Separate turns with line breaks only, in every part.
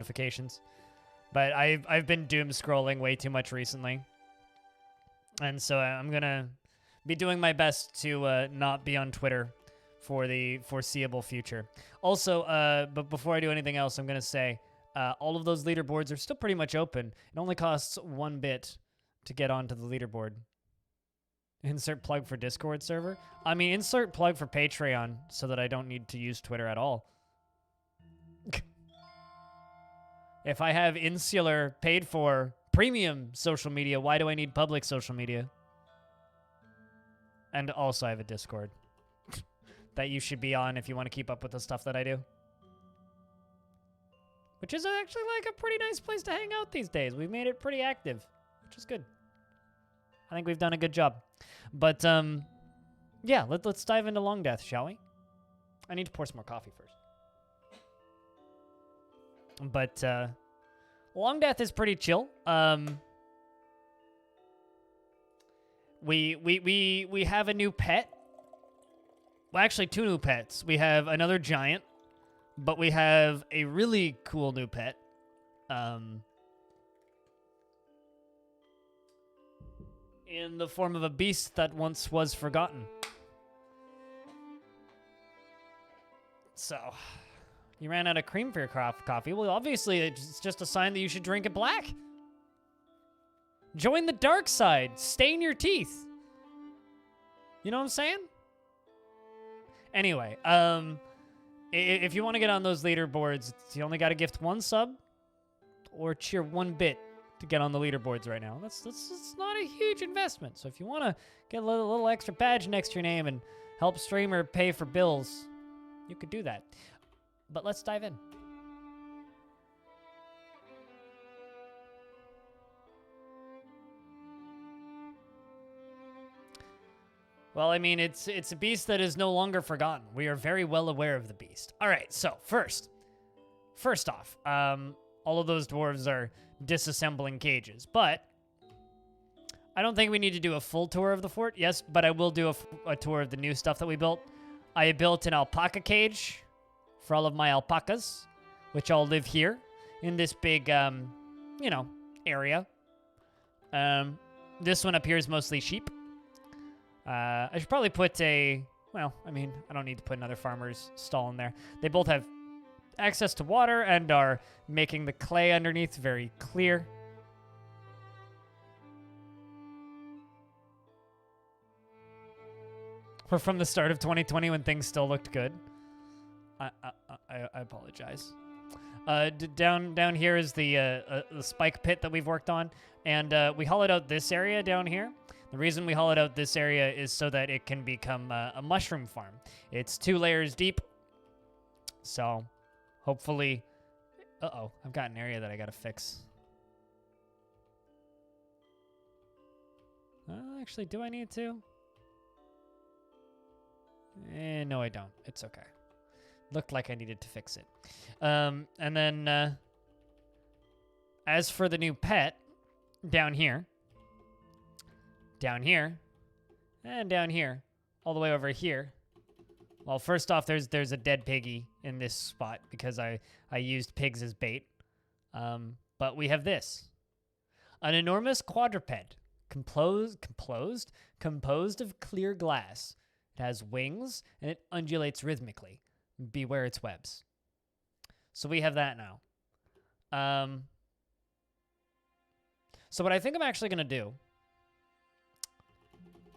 notifications. But I've been doom scrolling way too much recently. And so I'm going to be doing my best to not be on Twitter for the foreseeable future. Also, but before I do anything else, I'm going to say all of those leaderboards are still pretty much open. It only costs 1 bit to get onto the leaderboard. Insert plug for Discord server. I mean, insert plug for Patreon so that I don't need to use Twitter at all. If I have insular, paid for, premium social media, why do I need public social media? And also I have a Discord that you should be on if you want to keep up with the stuff that I do. Which is actually like a pretty nice place to hang out these days. We've made it pretty active, which is good. I think we've done a good job. But, yeah, let's dive into Longdeath, shall we? I need to pour some more coffee first. But, Longdeath is pretty chill. We have a new pet. Well, actually, 2 new pets. We have another giant, but we have a really cool new pet. In the form of a beast that once was forgotten. So, you ran out of cream for your coffee. Well, obviously, it's just a sign that you should drink it black. Join the dark side. Stain your teeth. You know what I'm saying? Anyway, if you want to get on those leaderboards, you only got to gift 1 sub or cheer 1 bit to get on the leaderboards right now. That's not a huge investment. So if you want to get a little extra badge next to your name and help streamer pay for bills, you could do that. But let's dive in. Well, I mean, it's a beast that is no longer forgotten. We are very well aware of the beast. All right, so first off, all of those dwarves are disassembling cages, but I don't think we need to do a full tour of the fort. Yes, but I will do a tour of the new stuff that we built. I built an alpaca cage for all of my alpacas, which all live here in this big, you know, area. This one up here is mostly sheep. I should probably put well, I mean, I don't need to put another farmer's stall in there. They both have access to water and are making the clay underneath very clear. We're from the start of 2020 when things still looked good. I apologize. Down here is the spike pit that we've worked on, and we hollowed out this area down here. The reason we hollowed out this area is so that it can become a mushroom farm. It's 2 layers deep, so hopefully... Uh-oh, I've got an area that I gotta fix. Actually, do I need to? No, I don't. It's okay. Looked like I needed to fix it. And then, as for the new pet, down here, and down here, all the way over here. Well, first off, there's a dead piggy in this spot because I used pigs as bait. But we have this. An enormous quadruped composed of clear glass. It has wings, and it undulates rhythmically. Beware its webs. So we have that now. So what I think I'm actually going to do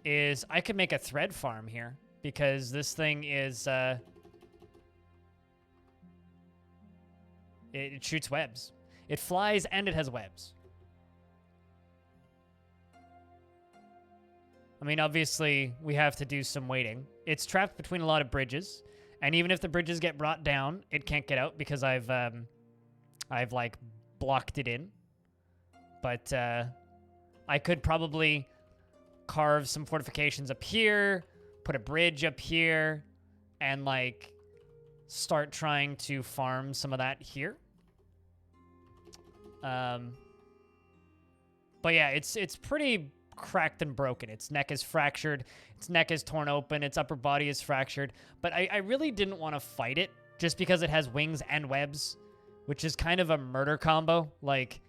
is I could make a thread farm here because this thing is, it shoots webs. It flies and it has webs. I mean, obviously, we have to do some waiting. It's trapped between a lot of bridges, and even if the bridges get brought down, it can't get out because I've like blocked it in. But I could probably carve some fortifications up here, put a bridge up here, and like start trying to farm some of that here. But yeah, it's pretty cracked and broken. Its neck is fractured. Its neck is torn open. Its upper body is fractured. But I really didn't want to fight it just because it has wings and webs. which is kind of a murder combo, like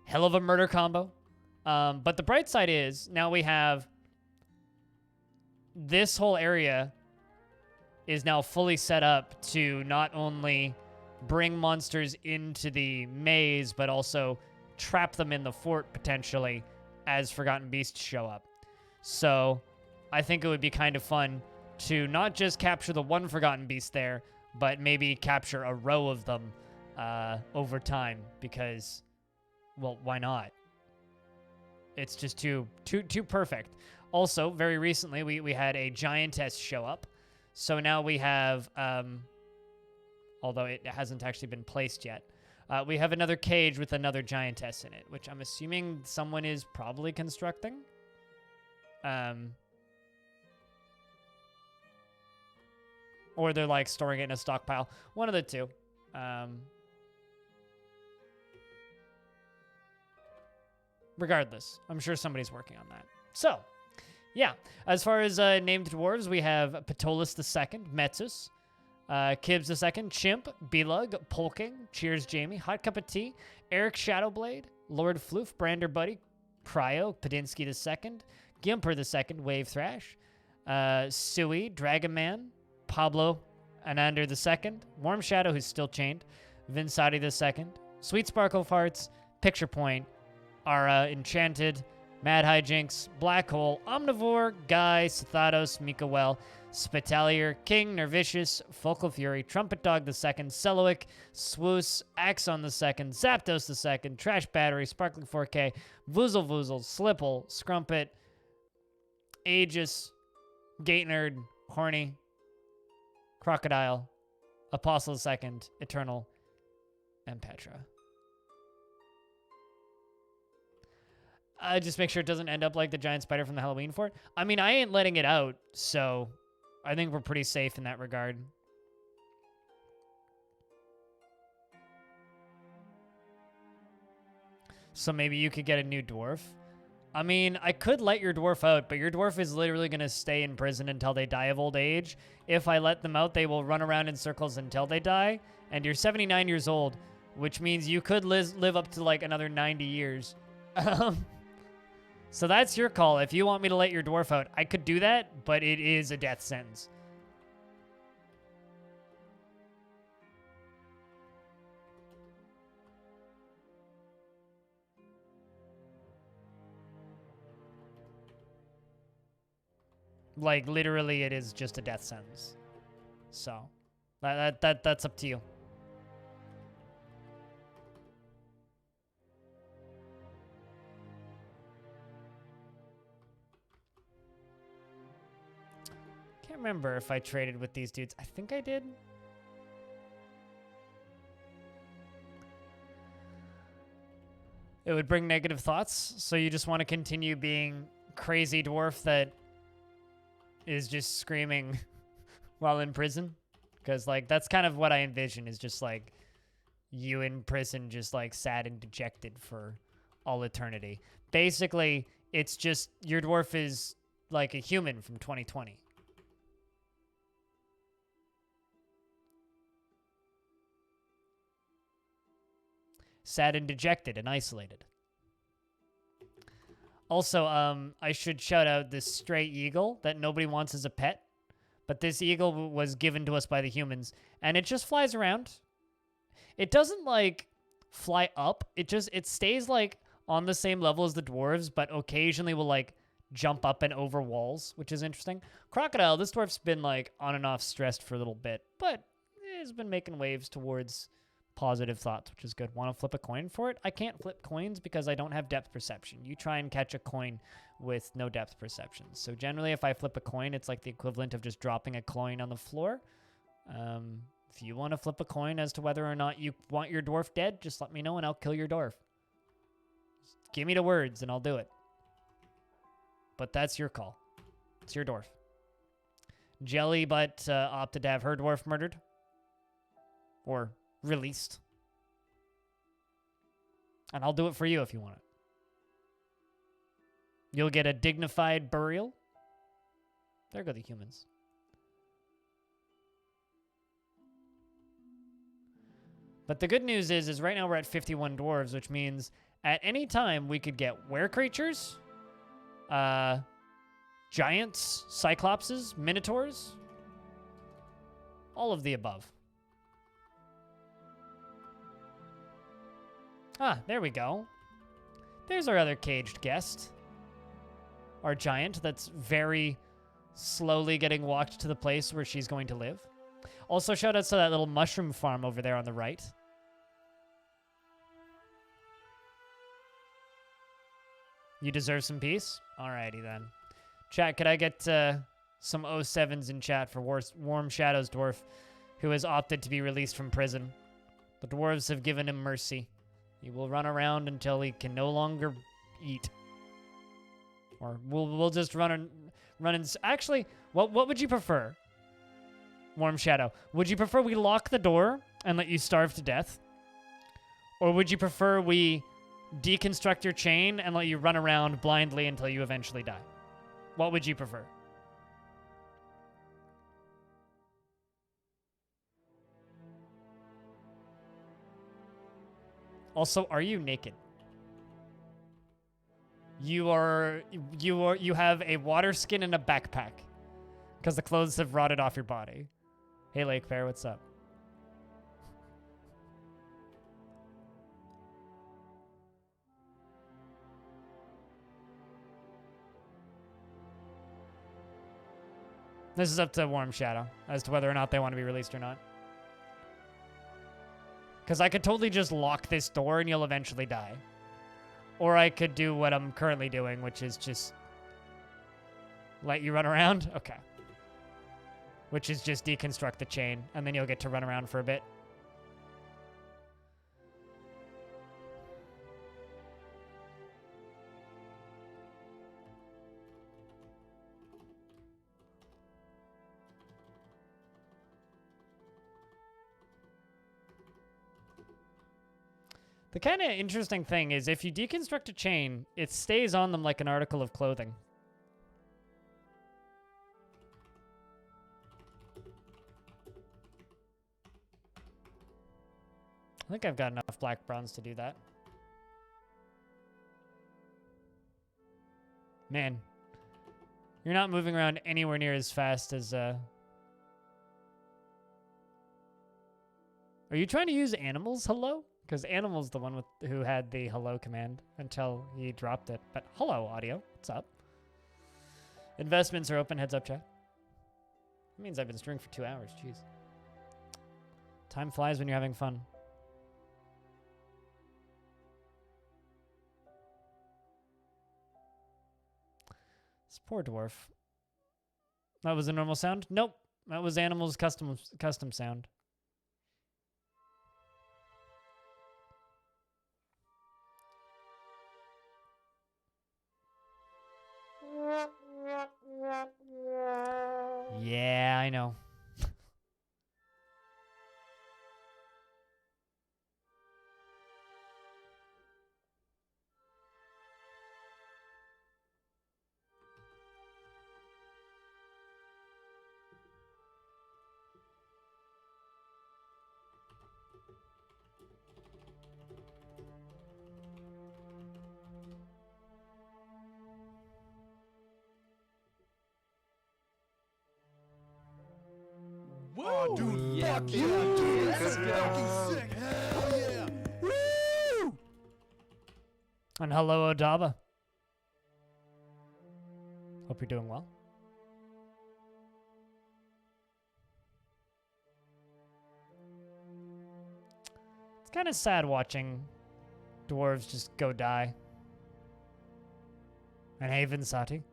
hell of a murder combo. But the bright side is now we have this whole area is now fully set up to not only bring monsters into the maze, but also trap them in the fort potentially as Forgotten Beasts show up. So I think it would be kind of fun to not just capture the one Forgotten Beast there, but maybe capture a row of them over time because, well, why not? It's just too perfect. Also, very recently, we had a giantess show up. So now we have, although it hasn't actually been placed yet, we have another cage with another giantess in it, which I'm assuming someone is probably constructing. Or they're like storing it in a stockpile. One of the two. Regardless, I'm sure somebody's working on that. So, yeah. As far as named dwarves, we have Patolus II, Metzus, Kibbs II, Chimp, Belug, Polking, Cheers Jamie, Hot Cup of Tea, Eric Shadowblade, Lord Floof, Brander Buddy, Cryo, Padinsky II, Gimper II, Wave Thrash, Sui, Dragon Man, Pablo Anander II, Warm Shadow, who's still chained, Vinsati II, Sweet Sparkle Farts, Picture Point, Ara, Enchanted, Mad Hijinks, Black Hole, Omnivore, Guy, Sathatos, Mikael, Spitalier, King, Nervicious, Focal Fury, Trumpet Dog II, Celoic, Swoos, Axon II, Zapdos II, Trash Battery, Sparkling 4K, Voozle Voozle, Slipple, Scrumpet, Aegis, Gate Nerd, Horny, Crocodile, Apostle II, Eternal, and Petra. Just make sure it doesn't end up like the giant spider from the Halloween fort. I mean, I ain't letting it out, so I think we're pretty safe in that regard. So maybe you could get a new dwarf. I mean, I could let your dwarf out, but your dwarf is literally going to stay in prison until they die of old age. If I let them out, they will run around in circles until they die. And you're 79 years old, which means you could live up to like another 90 years. So that's your call. If you want me to let your dwarf out, I could do that, but it is a death sentence. Like, literally, it is just a death sentence. So, that's up to you. Can't remember if I traded with these dudes. I think I did. It would bring negative thoughts, so you just want to continue being crazy dwarf that is just screaming while in prison? Because, like, that's kind of what I envision, is just, like, you in prison just, like, sad and dejected for all eternity. Basically, it's just your dwarf is like a human from 2020. Sad and dejected and isolated. Also, I should shout out this stray eagle that nobody wants as a pet. But this eagle was given to us by the humans. And it just flies around. It doesn't, like, fly up. It stays, like, on the same level as the dwarves, but occasionally will, like, jump up and over walls, which is interesting. Crocodile, this dwarf's been, like, on and off stressed for a little bit, but has been making waves towards positive thoughts, which is good. Want to flip a coin for it? I can't flip coins because I don't have depth perception. You try and catch a coin with no depth perception. So generally, if I flip a coin, it's like the equivalent of just dropping a coin on the floor. If you want to flip a coin as to whether or not you want your dwarf dead, just let me know and I'll kill your dwarf. Just give me the words and I'll do it. But that's your call. It's your dwarf. Jelly but opted to have her dwarf murdered. Or released. And I'll do it for you if you want it. You'll get a dignified burial. There go the humans. But the good news is right now we're at 51 dwarves, which means at any time we could get were creatures, giants, cyclopses, minotaurs, all of the above. Ah, there we go. There's our other caged guest. Our giant that's very slowly getting walked to the place where she's going to live. Also, shout outs to that little mushroom farm over there on the right. You deserve some peace? Alrighty then. Chat, could I get some 07s in chat for Warm Shadows Dwarf, who has opted to be released from prison? The dwarves have given him mercy. He will run around until he can no longer eat. Or we'll just run and actually, what would you prefer? Warm Shadow, would you prefer we lock the door and let you starve to death? Or would you prefer we deconstruct your chain and let you run around blindly until you eventually die? What would you prefer? Also, are you naked? You have a water skin and a backpack because the clothes have rotted off your body. Hey, Lake Bear, what's up? This is up to Warm Shadow as to whether or not they want to be released or not. Because I could totally just lock this door and you'll eventually die. Or I could do what I'm currently doing, which is just let you run around. Okay. Which is just deconstruct the chain, and then you'll get to run around for a bit. The kind of interesting thing is if you deconstruct a chain, it stays on them like an article of clothing. I think I've got enough black bronze to do that. Man, you're not moving around anywhere near as fast as... Are you trying to use animals? Hello? Because Animal's the one who had the hello command until he dropped it. But hello, audio. What's up? Investments are open. Heads up, chat. That means I've been streaming for 2 hours. Jeez. Time flies when you're having fun. This poor dwarf. That was a normal sound? Nope. That was Animal's custom sound. Yeah, I know.
Whoa, dude, yeah, fuck yeah, dude, that's fucking sick. Hell yeah. Woo!
And hello, Odaba. Hope you're doing well. It's kind of sad watching dwarves just go die. And hey, Vinsati.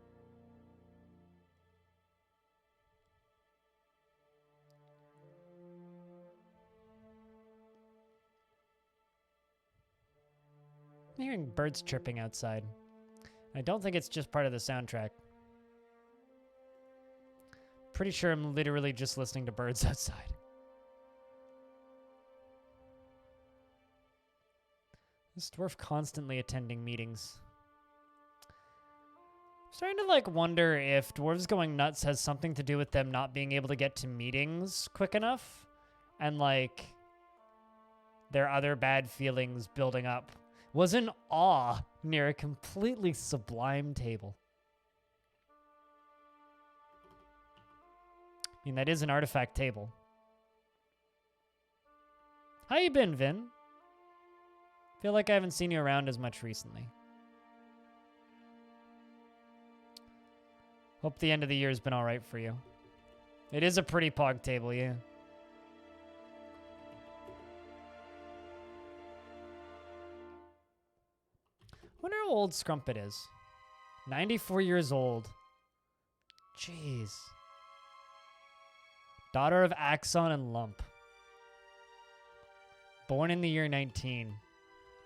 I'm hearing birds chirping outside. I don't think it's just part of the soundtrack. Pretty sure I'm literally just listening to birds outside. This dwarf constantly attending meetings. I'm starting to like wonder if dwarves going nuts has something to do with them not being able to get to meetings quick enough and like their other bad feelings building up, was in awe near a completely sublime table. I mean, that is an artifact table. How you been, Vin? Feel like I haven't seen you around as much recently. Hope the end of the year has been all right for you. It is a pretty pog table, yeah. Wonder how old Scrumpet is. 94 years old. Jeez. Daughter of Axon and Lump. Born in the year 19.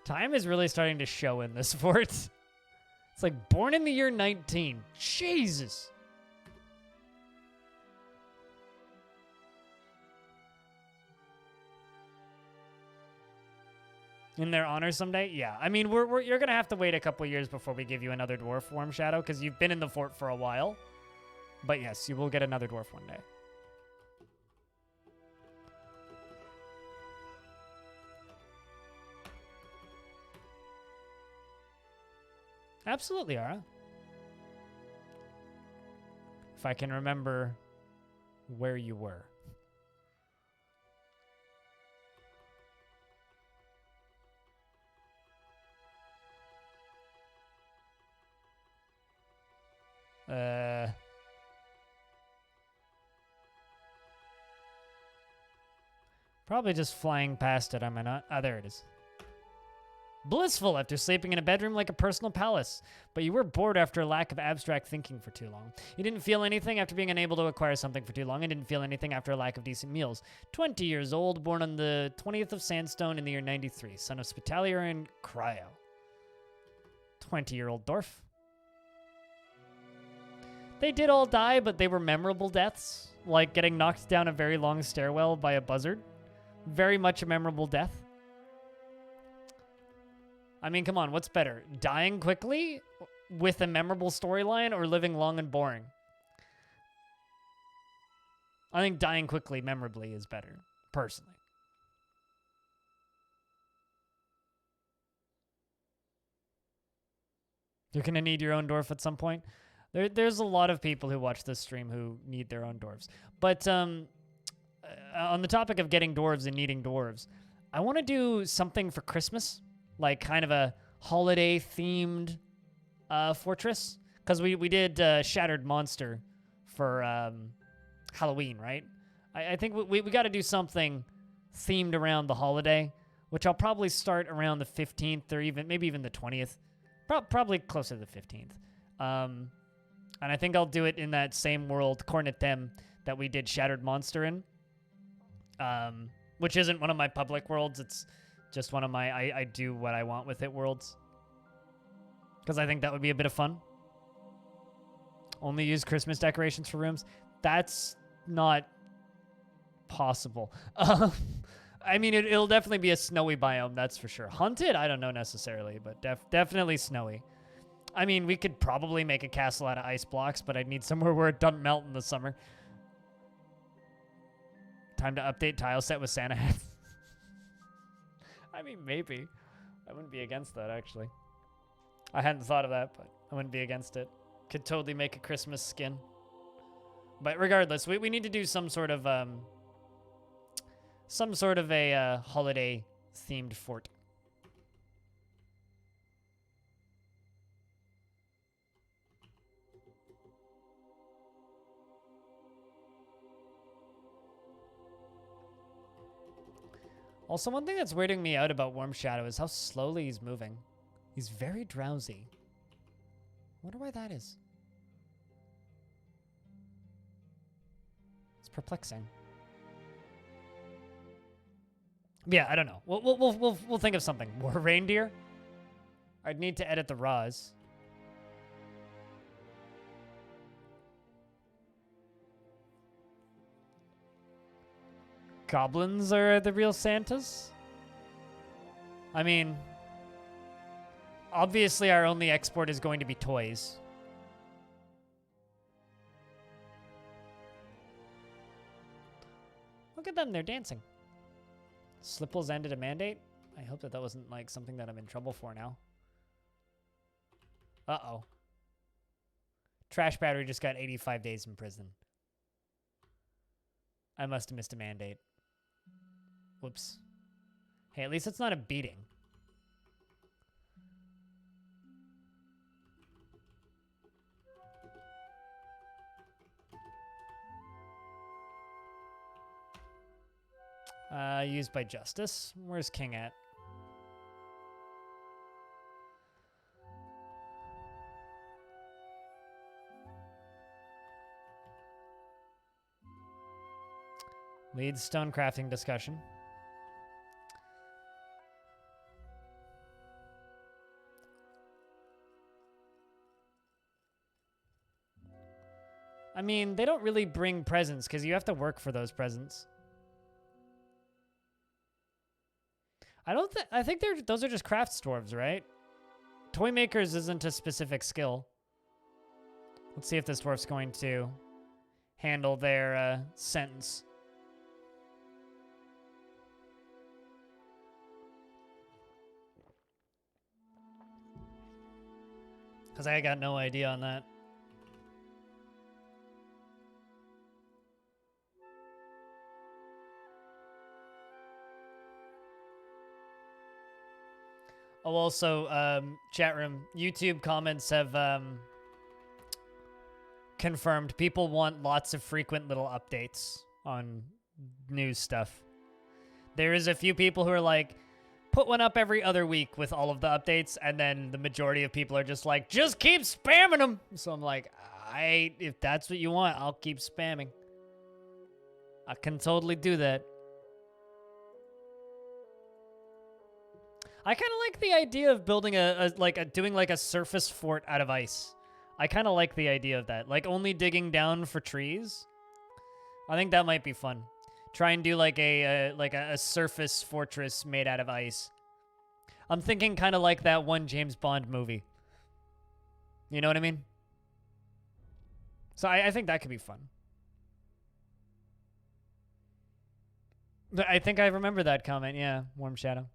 Time is really starting to show in this fort. It's like born in the year 19. Jesus. In their honor someday? Yeah. I mean, you're going to have to wait a couple years before we give you another dwarf form, Shadow, because you've been in the fort for a while. But yes, you will get another dwarf one day. Absolutely, Ara. If I can remember where you were. Probably just flying past it, am I not? Ah, there it is. Blissful after sleeping in a bedroom like a personal palace, but you were bored after a lack of abstract thinking for too long. You didn't feel anything after being unable to acquire something for too long, and didn't feel anything after a lack of decent meals. 20 years old, born on the 20th of Sandstone in the year 93, son of Spitalier and Cryo. 20-year-old dwarf. They did all die, but they were memorable deaths, like getting knocked down a very long stairwell by a buzzard. Very much a memorable death. I mean, come on, what's better? Dying quickly with a memorable storyline or living long and boring? I think dying quickly memorably is better, personally. You're going to need your own dwarf at some point. There's a lot of people who watch this stream who need their own dwarves. But on the topic of getting dwarves and needing dwarves, I want to do something for Christmas. Like kind of a holiday-themed fortress. Because we did Shattered Monster for Halloween, right? I think we got to do something themed around the holiday, which I'll probably start around the 15th or maybe even the 20th. Probably closer to the 15th. And I think I'll do it in that same world, Cornetem, that we did Shattered Monster in. Which isn't one of my public worlds. It's just one of my I do what I want with it worlds. Because I think that would be a bit of fun. Only use Christmas decorations for rooms. That's not possible. I mean, it'll definitely be a snowy biome, that's for sure. Haunted? I don't know necessarily, but definitely snowy. I mean, we could probably make a castle out of ice blocks, but I'd need somewhere where it doesn't melt in the summer. Time to update tile set with Santa hats. I mean, maybe. I wouldn't be against that, actually. I hadn't thought of that, but I wouldn't be against it. Could totally make a Christmas skin. But regardless, we need to do some sort of a holiday-themed fort. Also, one thing that's weirding me out about Warm Shadow is how slowly he's moving. He's very drowsy. Wonder why that is. It's perplexing. Yeah, I don't know. We'll think of something. More reindeer? I'd need to edit the raws. Goblins are the real Santas? I mean, obviously our only export is going to be toys. Look at them, they're dancing. Slipples ended a mandate? I hope that wasn't like something that I'm in trouble for now. Uh-oh. Trash Battery just got 85 days in prison. I must have missed a mandate. Whoops. Hey, at least it's not a beating. Used by Justice. Where's King at? Leads stone crafting discussion. I mean, they don't really bring presents because you have to work for those presents. I think those are just crafts dwarves, right? Toy makers isn't a specific skill. Let's see if this dwarf's going to handle their sentence. Because I got no idea on that. Oh, also, chat room, YouTube comments have confirmed people want lots of frequent little updates on news stuff. There is a few people who are like, put one up every other week with all of the updates, and then the majority of people are just like, just keep spamming them. So I'm like, if that's what you want, I'll keep spamming. I can totally do that. I kind of like the idea of building doing like a surface fort out of ice. I kind of like the idea of that. Like only digging down for trees. I think that might be fun. Try and do like a surface fortress made out of ice. I'm thinking kind of like that one James Bond movie. You know what I mean? So I think that could be fun. I think I remember that comment. Yeah, Warm Shadow.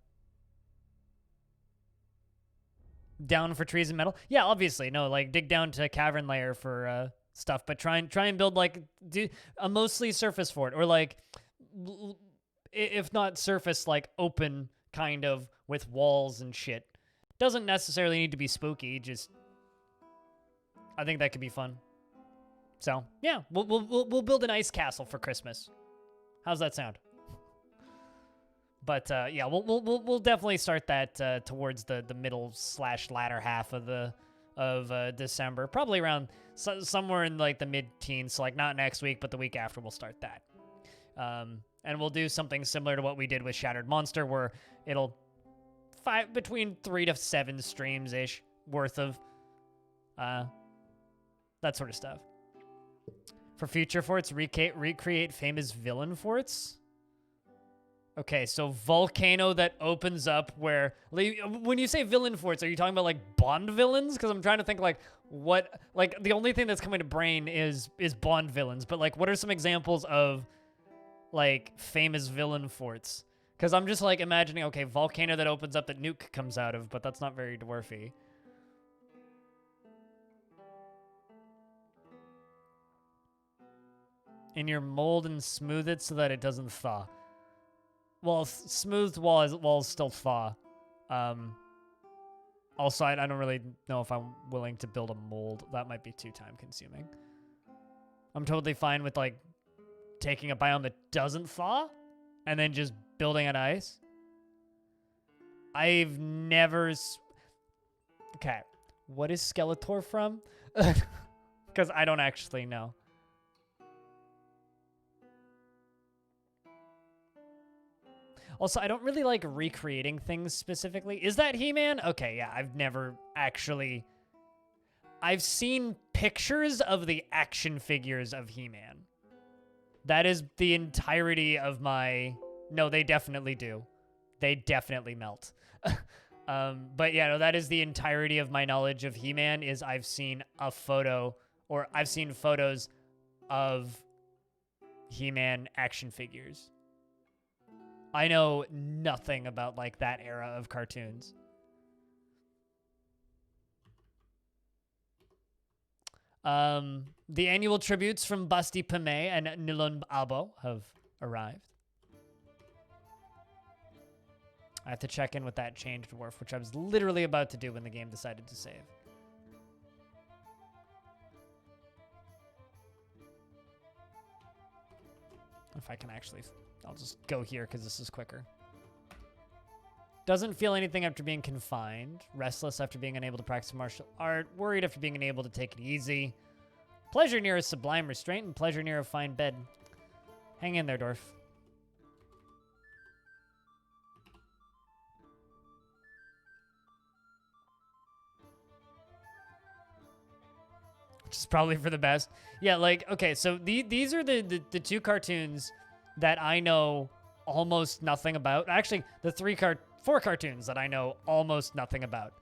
Down for trees and metal? Yeah, obviously. No, like dig down to cavern layer for stuff, but try and build like a mostly surface fort, or like if not surface, like open kind of with walls and shit. Doesn't necessarily need to be spooky, just I think that could be fun. So, yeah, we'll build an ice castle for Christmas. How's that sound? But yeah, we'll definitely start that towards the middle / latter half of December, probably around somewhere in like the mid-teens. So like not next week, but the week after we'll start that. And we'll do something similar to what we did with Shattered Monster, where it'll between 3 to 7 streams ish worth of that sort of stuff. For future forts, recreate famous villain forts. Okay, so volcano that opens up where... When you say villain forts, are you talking about, like, Bond villains? Because I'm trying to think, like, what... Like, the only thing that's coming to brain is Bond villains. But, like, what are some examples of, like, famous villain forts? Because I'm just, like, imagining, okay, volcano that opens up that Nuke comes out of, but that's not very dwarfy. In your mold and smooth it so that it doesn't thaw. Well, smoothed walls still thaw. Also, I don't really know if I'm willing to build a mold. That might be too time consuming. I'm totally fine with like taking a biome that doesn't thaw and then just building on ice. I've never... Okay, what is Skeletor from? Because I don't actually know. Also, I don't really like recreating things specifically. Is that He-Man? Okay, yeah, I've never actually... I've seen pictures of the action figures of He-Man. That is the entirety of my... No, they definitely do. They definitely melt. But yeah, no, that is the entirety of my knowledge of He-Man, is I've seen a photo, or I've seen photos of He-Man action figures. I know nothing about like that era of cartoons. The annual tributes from Basti Pime and Nilun Abo have arrived. I have to check in with that change dwarf, which I was literally about to do when the game decided to save. If I can actually, I'll just go here because this is quicker. Doesn't feel anything after being confined. Restless after being unable to practice martial art. Worried after being unable to take it easy. Pleasure near a sublime restraint and pleasure near a fine bed. Hang in there, Dwarf. Which is probably for the best. Yeah, like, okay, so these are the two cartoons that I know almost nothing about. Actually, the four cartoons that I know almost nothing about.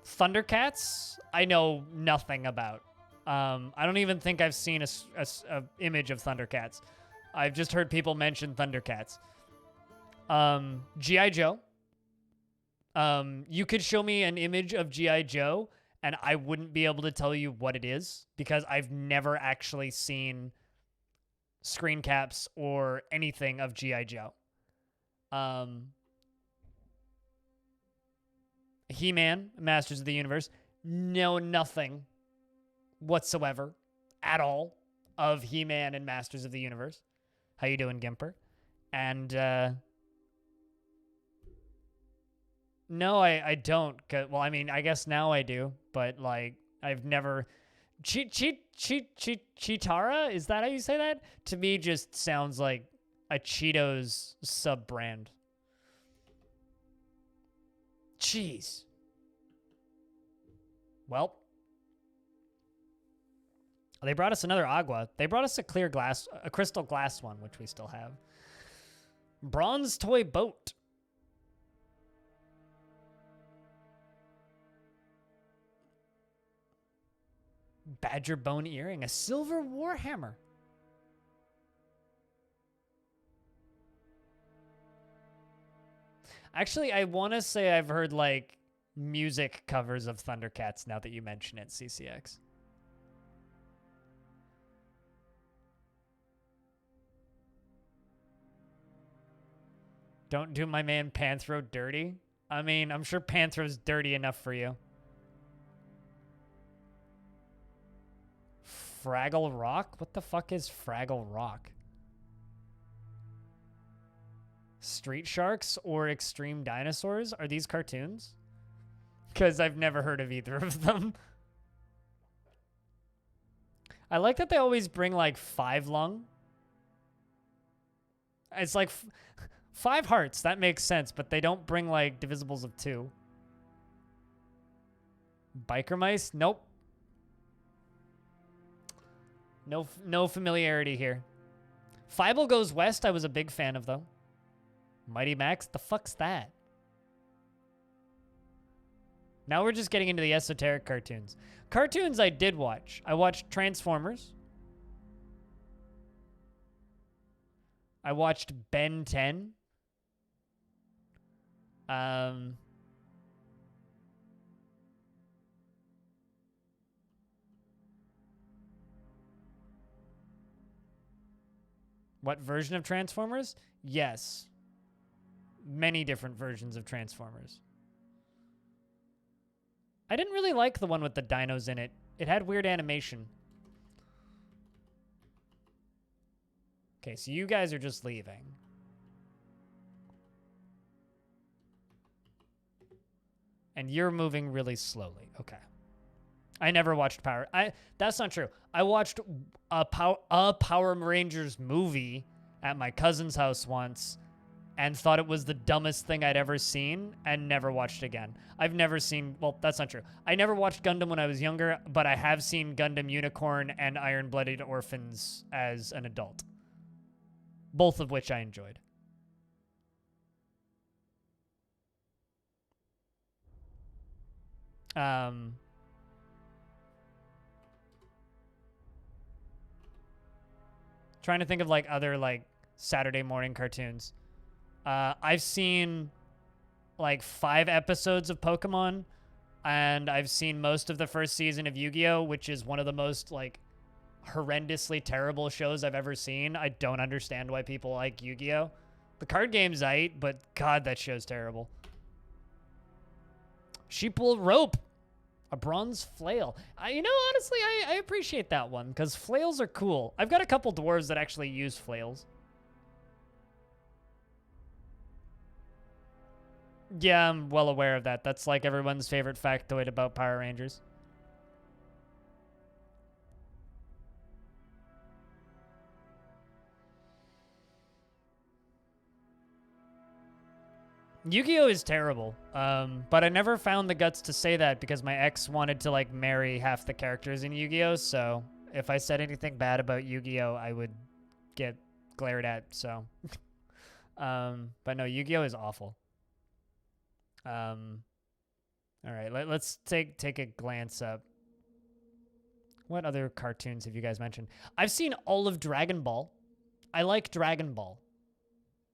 Thundercats, I know nothing about. I don't even think I've seen a image of Thundercats. I've just heard people mention Thundercats. G.I. Joe. You could show me an image of G.I. Joe, and I wouldn't be able to tell you what it is because I've never actually seen screen caps or anything of G.I. Joe. He-Man, Masters of the Universe, know nothing whatsoever at all of He-Man and Masters of the Universe. How you doing, Gimper? And no, I don't. Well, I mean, I guess now I do, but like I've never. Cheetara? Is that how you say that? To me, just sounds like a Cheetos sub brand. Jeez. Well, they brought us another agua. They brought us a clear glass, a crystal glass one, which we still have. Bronze toy boat. Badger bone earring, a silver warhammer. Actually, I want to say I've heard like music covers of Thundercats now that you mention it, CCX. Don't do my man Panthro dirty. I mean, I'm sure Panthro's dirty enough for you. Fraggle Rock? What the fuck is Fraggle Rock? Street Sharks or Extreme Dinosaurs? Are these cartoons? Because I've never heard of either of them. I like that they always bring like 5 lung. It's like 5 hearts. That makes sense, but they don't bring like divisibles of 2. Biker mice? Nope. No familiarity here. Fievel Goes West, I was a big fan of, though. Mighty Max, the fuck's that? Now we're just getting into the esoteric cartoons. Cartoons I did watch. I watched Transformers. I watched Ben 10. What version of Transformers? Yes. Many different versions of Transformers. I didn't really like the one with the dinos in it. It had weird animation. Okay, so you guys are just leaving. And you're moving really slowly. Okay. I never watched Power. That's not true. I watched a Power Rangers movie at my cousin's house once and thought it was the dumbest thing I'd ever seen and never watched again. I've never seen, well, that's not true. I never watched Gundam when I was younger, but I have seen Gundam Unicorn and Iron-Blooded Orphans as an adult. Both of which I enjoyed. Trying to think of like other like Saturday morning cartoons. I've seen like 5 episodes of Pokemon, and I've seen most of the first season of Yu-Gi-Oh, which is one of the most like horrendously terrible shows I've ever seen. I don't understand why people like Yu-Gi-Oh. The card game's aight, but God, that show's terrible. Sheepwool rope. A bronze flail. You know, honestly, I appreciate that one, because flails are cool. I've got a couple dwarves that actually use flails. Yeah, I'm well aware of that. That's like everyone's favorite factoid about Power Rangers. Yu-Gi-Oh is terrible, but I never found the guts to say that because my ex wanted to like marry half the characters in Yu-Gi-Oh, so if I said anything bad about Yu-Gi-Oh, I would get glared at, so. But no, Yu-Gi-Oh is awful. All right, let's take a glance up. What other cartoons have you guys mentioned? I've seen all of Dragon Ball. I like Dragon Ball.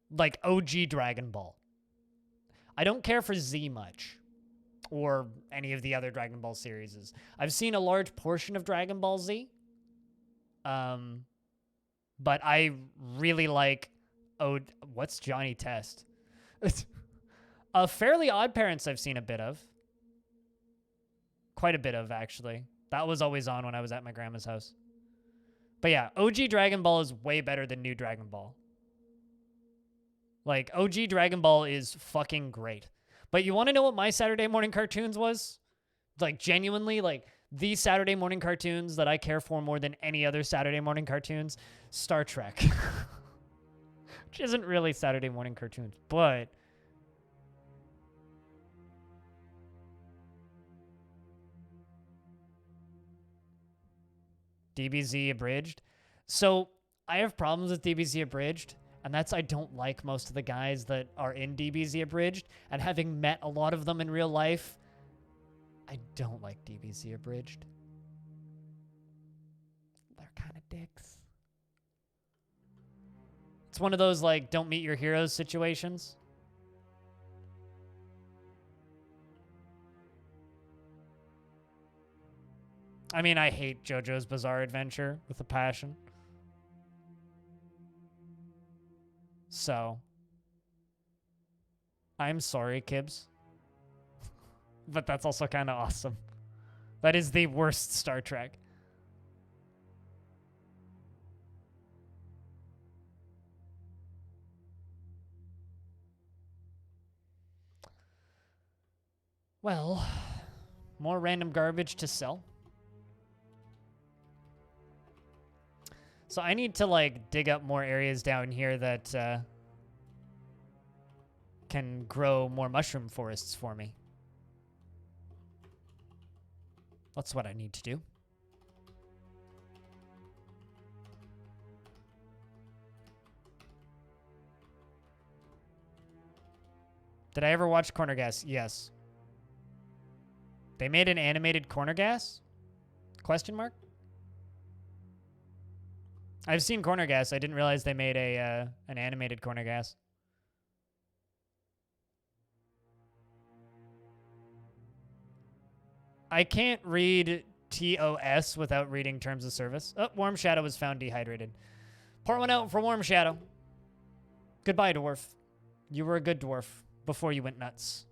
Like OG Dragon Ball. I don't care for Z much, or any of the other Dragon Ball series. I've seen a large portion of Dragon Ball Z, but I really like, what's Johnny Test? Fairly Odd Parents I've seen a bit of. Quite a bit of, actually. That was always on when I was at my grandma's house. But yeah, OG Dragon Ball is way better than new Dragon Ball. Like, OG Dragon Ball is fucking great. But you want to know what my Saturday morning cartoons was? Like, genuinely, like, the Saturday morning cartoons that I care for more than any other Saturday morning cartoons? Star Trek. Which isn't really Saturday morning cartoons, but... DBZ Abridged. So, I have problems with DBZ Abridged. And that's I don't like most of the guys that are in DBZ Abridged. And having met a lot of them in real life, I don't like DBZ Abridged. They're kind of dicks. It's one of those, like, don't meet your heroes situations. I mean, I hate JoJo's Bizarre Adventure with a passion. So, I'm sorry, Kibbs. But that's also kind of awesome. That is the worst Star Trek. Well, more random garbage to sell. So I need to, like, dig up more areas down here that can grow more mushroom forests for me. That's what I need to do. Did I ever watch Corner Gas? Yes. They made an animated Corner Gas? Question mark? I've seen Corner Gas. I didn't realize they made a an animated Corner Gas. I can't read TOS without reading Terms of Service. Oh, Warm Shadow was found dehydrated. Pour one out for Warm Shadow. Goodbye, Dwarf. You were a good dwarf before you went nuts.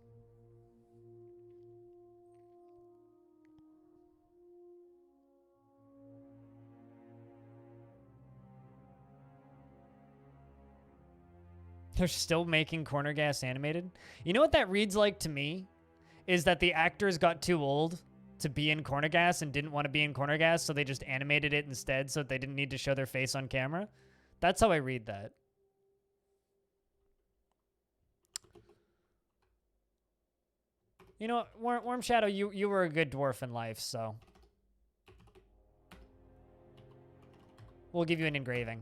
They're still making Corner Gas animated? You know what that reads like to me? Is that the actors got too old to be in Corner Gas and didn't want to be in Corner Gas, so they just animated it instead so they didn't need to show their face on camera. That's how I read that. You know what, Warm Shadow, you were a good dwarf in life, so... we'll give you an engraving.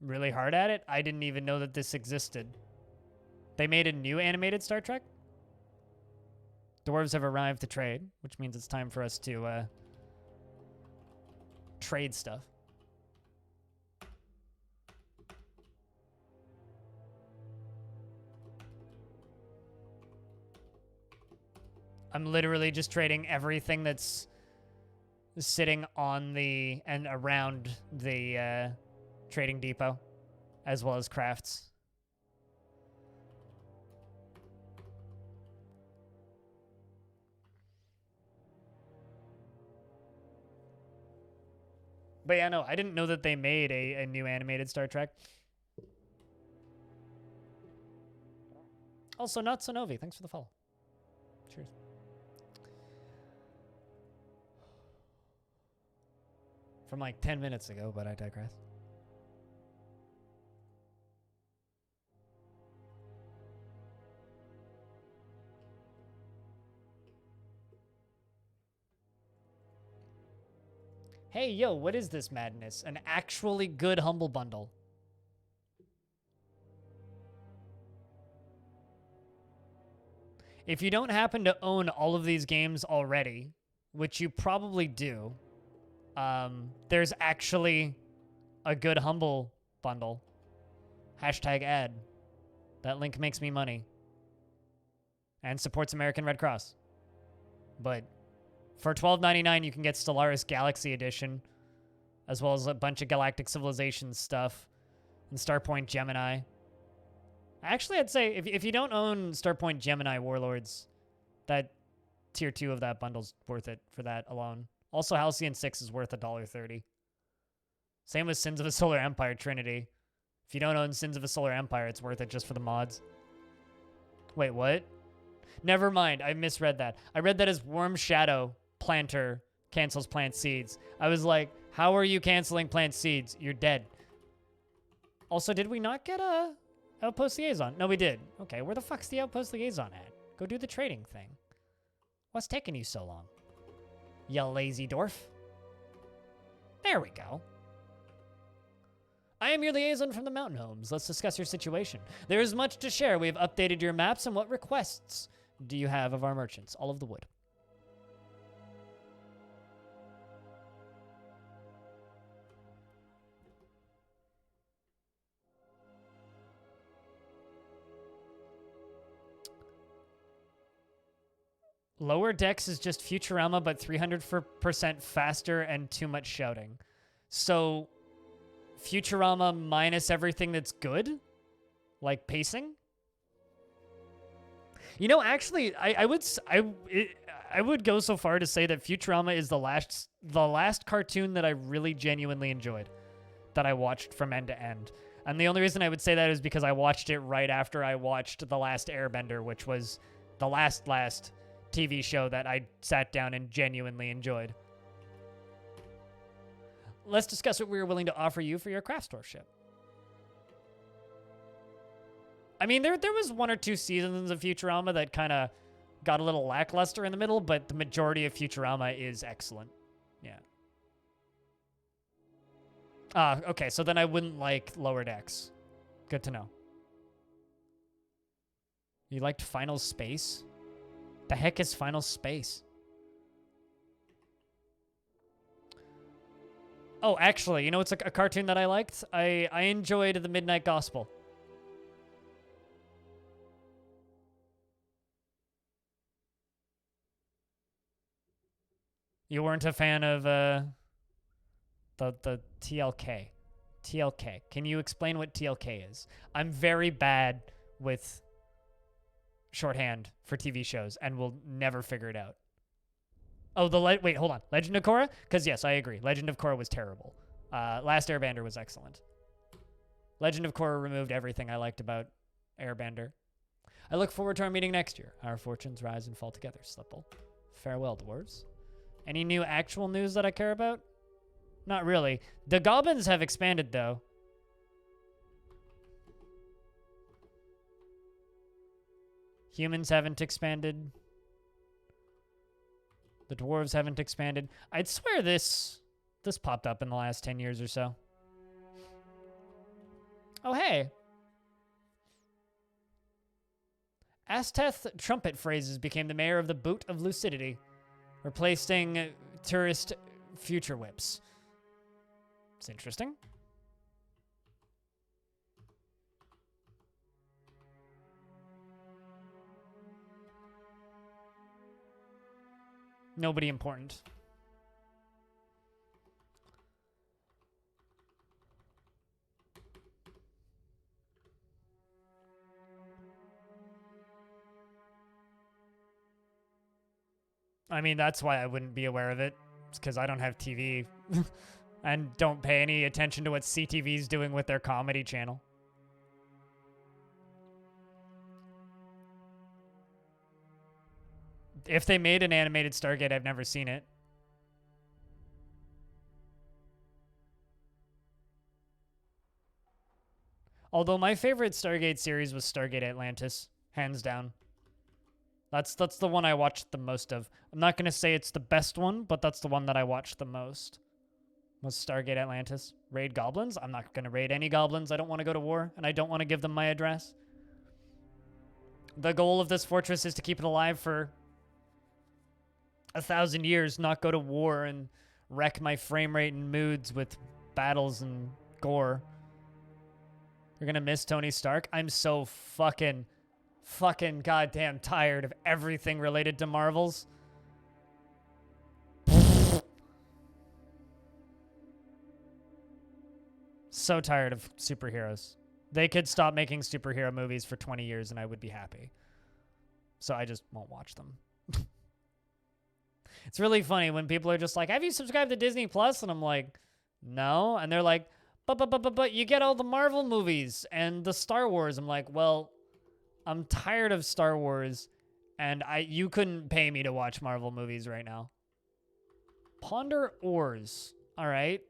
Really hard at it? I didn't even know that this existed. They made a new animated Star Trek? Dwarves have arrived to trade, which means it's time for us to trade stuff. I'm literally just trading everything that's sitting on the and around the trading depot, as well as crafts. But yeah, no, I didn't know that they made a new animated Star Trek. Also, not Sonovi. Thanks for the follow. Cheers. From like 10 minutes ago, but I digress. Hey, yo, what is this madness? An actually good Humble Bundle. If you don't happen to own all of these games already, which you probably do, there's actually a good Humble Bundle. Hashtag ad. That link makes me money. And supports American Red Cross. But for $12.99, you can get Stellaris Galaxy Edition, as well as a bunch of Galactic Civilization stuff, and Starpoint Gemini. Actually, I'd say if you don't own Starpoint Gemini Warlords, that tier 2 of that bundle's worth it for that alone. Also, Halcyon 6 is worth $1.30. Same with Sins of a Solar Empire Trinity. If you don't own Sins of a Solar Empire, it's worth it just for the mods. Wait, what? Never mind, I misread that. I read that as Worm Shadow Planter cancels plant seeds. I was like, how are you canceling plant seeds? You're dead. Also, did we not get a Outpost Liaison? No, we did. Okay, where the fuck's the Outpost Liaison at? Go do the trading thing. What's taking you so long? You lazy dwarf. There we go. I am your liaison from the Mountain Homes. Let's discuss your situation. There is much to share. We have updated your maps, and what requests do you have of our merchants? All of the wood. Lower Decks is just Futurama, but 300% faster and too much shouting. So, Futurama minus everything that's good? Like pacing? You know, actually, I would go so far to say that Futurama is the last cartoon that I really genuinely enjoyed, that I watched from end to end. And the only reason I would say that is because I watched it right after I watched The Last Airbender, which was the last TV show that I sat down and genuinely enjoyed. Let's discuss what we are willing to offer you for your craft store ship. I mean, there was 1 or 2 seasons of Futurama that kind of got a little lackluster in the middle, but the majority of Futurama is excellent. Yeah. Okay, so then I wouldn't like Lower Decks. Good to know. You liked Final Space? The heck is Final Space? Oh, actually, you know it's a cartoon that I liked? I enjoyed The Midnight Gospel. You weren't a fan of the TLK. TLK. Can you explain what TLK is? I'm very bad with shorthand for TV shows and will never figure it out. Oh, wait, hold on. Legend of Korra? Because yes, I agree. Legend of Korra was terrible. Last Airbender was excellent. Legend of Korra removed everything I liked about Airbender. I look forward to our meeting next year. Our fortunes rise and fall together, Slipple. Farewell, dwarves. Any new actual news that I care about? Not really. The goblins have expanded, though. Humans haven't expanded. The dwarves haven't expanded. I'd swear this popped up in the last 10 years or so. Oh, hey. Asteth Trumpet Phrases became the mayor of the Boot of Lucidity, replacing tourist future whips. It's interesting. Nobody important. I mean, that's why I wouldn't be aware of it. It's because I don't have TV and don't pay any attention to what CTV's doing with their comedy channel. If they made an animated Stargate, I've never seen it. Although my favorite Stargate series was Stargate Atlantis, hands down. That's the one I watched the most of. I'm not going to say it's the best one, but that's the one that I watched the most. Was Stargate Atlantis. Raid goblins? I'm not going to raid any goblins. I don't want to go to war, and I don't want to give them my address. The goal of this fortress is to keep it alive for 1,000 years, not go to war and wreck my frame rate and moods with battles and gore. You're going to miss Tony Stark? I'm so fucking goddamn tired of everything related to Marvels. So tired of superheroes. They could stop making superhero movies for 20 years and I would be happy. So I just won't watch them. It's really funny when people are just like, have you subscribed to Disney Plus? And I'm like, no. And they're like, but you get all the Marvel movies and the Star Wars. I'm like, well, I'm tired of Star Wars, and you couldn't pay me to watch Marvel movies right now. Ponder ores. All right.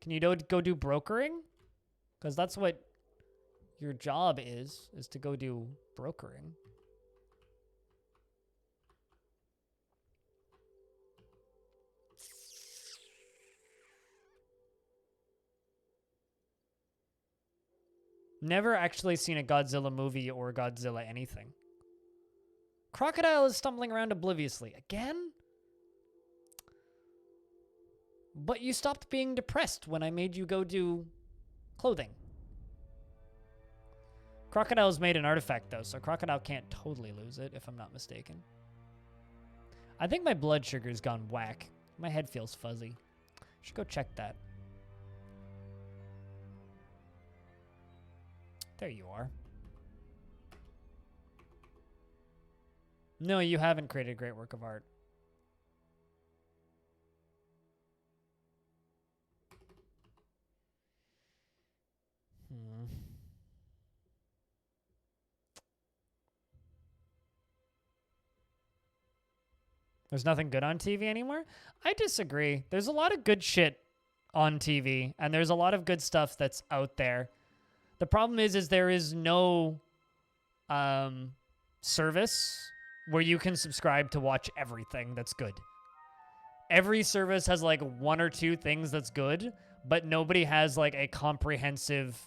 Can you go do brokering? Because that's what your job is to go do brokering. Never actually seen a Godzilla movie or Godzilla anything. Crocodile is stumbling around obliviously. Again? But you stopped being depressed when I made you go do clothing. Crocodile's made an artifact, though, so Crocodile can't totally lose it, if I'm not mistaken. I think my blood sugar's gone whack. My head feels fuzzy. Should go check that. There you are. No, you haven't created a great work of art. There's nothing good on TV anymore? I disagree. There's a lot of good shit on TV, and there's a lot of good stuff that's out there. The problem is there is no service where you can subscribe to watch everything that's good. Every service has like one or two things that's good, but nobody has like a comprehensive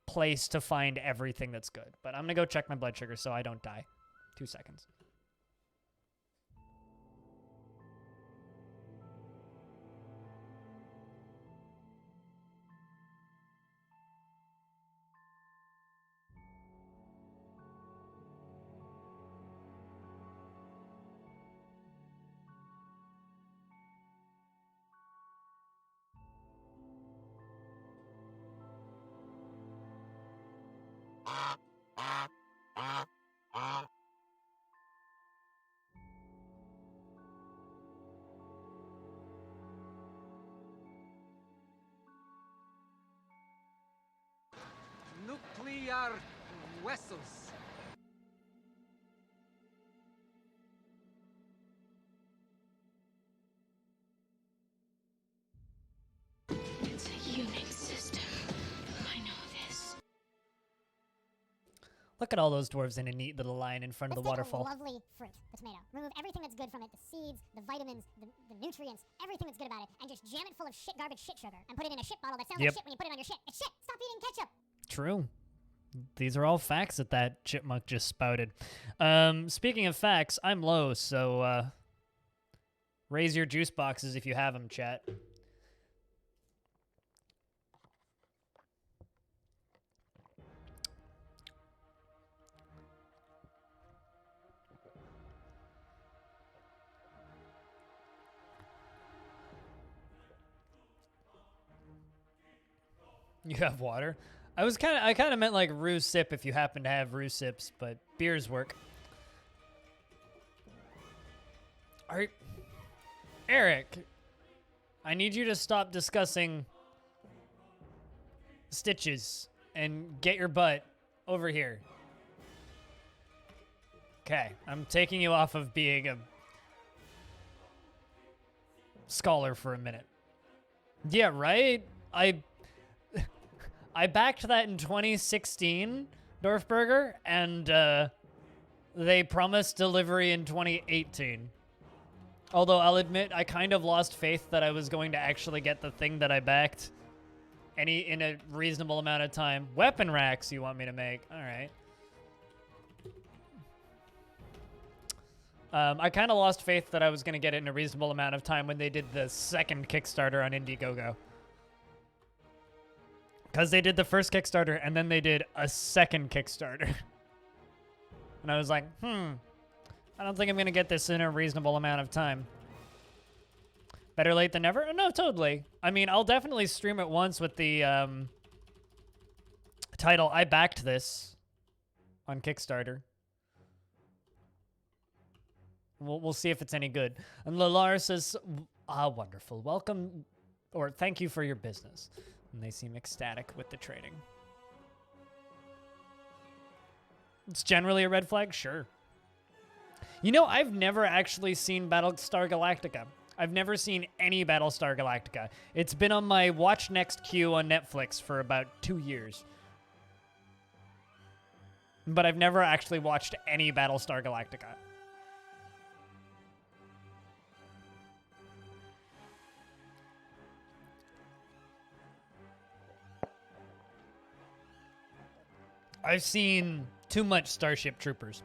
place to find everything that's good. But I'm gonna go check my blood sugar so I don't die. 2 seconds.
Nuclear vessels.
It's a unit system. I know this.
Look at all those dwarves in a neat little line in front of the waterfall.
Let's take a lovely fruit, the tomato. Remove everything that's good from it, the seeds, the vitamins, the nutrients, everything that's good about it, and just jam it full of shit, garbage, shit sugar, and put it in a shit bottle that sounds like shit when you put it on your shit. It's shit! Stop eating ketchup!
True. These are all facts that chipmunk just spouted. Speaking of facts, I'm low, so raise your juice boxes if you have them, chat. You have water? I kind of meant like Rue Sip if you happen to have Rue Sips, but beers work. Eric, I need you to stop discussing stitches and get your butt over here. Okay, I'm taking you off of being a scholar for a minute. Yeah, right? I backed that in 2016, Dorfburger, and they promised delivery in 2018. Although I'll admit, I kind of lost faith that I was going to actually get the thing that I backed in a reasonable amount of time. Weapon racks you want me to make? All right. I kind of lost faith that I was going to get it in a reasonable amount of time when they did the second Kickstarter on Indiegogo. Because they did the first Kickstarter, and then they did a second Kickstarter. And I was like, I don't think I'm going to get this in a reasonable amount of time. Better late than never? No, totally. I mean, I'll definitely stream it once with the title, I backed this on Kickstarter. We'll see if it's any good. And Lalar says, wonderful. Welcome, or thank you for your business. And they seem ecstatic with the trading. It's generally a red flag? Sure. You know, I've never actually seen Battlestar Galactica. I've never seen any Battlestar Galactica. It's been on my watch next queue on Netflix for about 2 years. But I've never actually watched any Battlestar Galactica. I've seen too much Starship Troopers.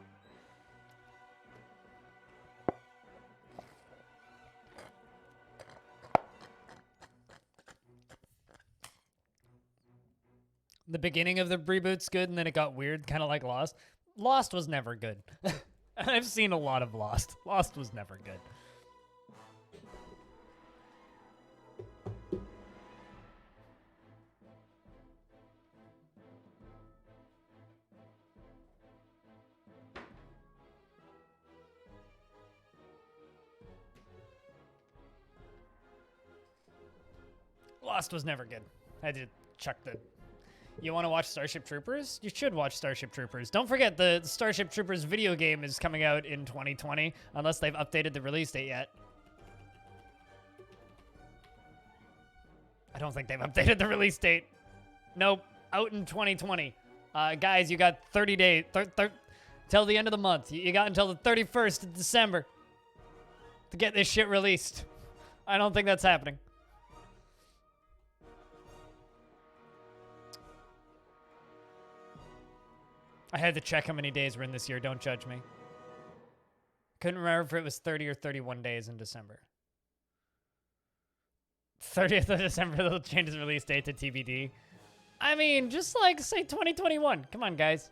The beginning of the reboot's good, and then it got weird, kind of like Lost. Lost was never good. I've seen a lot of Lost. Lost was never good. Lost was never good. I did chuck the... You want to watch Starship Troopers? You should watch Starship Troopers. Don't forget, the Starship Troopers video game is coming out in 2020, unless they've updated the release date yet. I don't think they've updated the release date. Nope, out in 2020. Guys, you got 30 days, till the end of the month. You got until the 31st of December to get this shit released. I don't think that's happening. I had to check how many days were in this year. Don't judge me. Couldn't remember if it was 30 or 31 days in December. 30th of December, they'll change the release date to TBD. I mean, just like, say 2021. Come on, guys.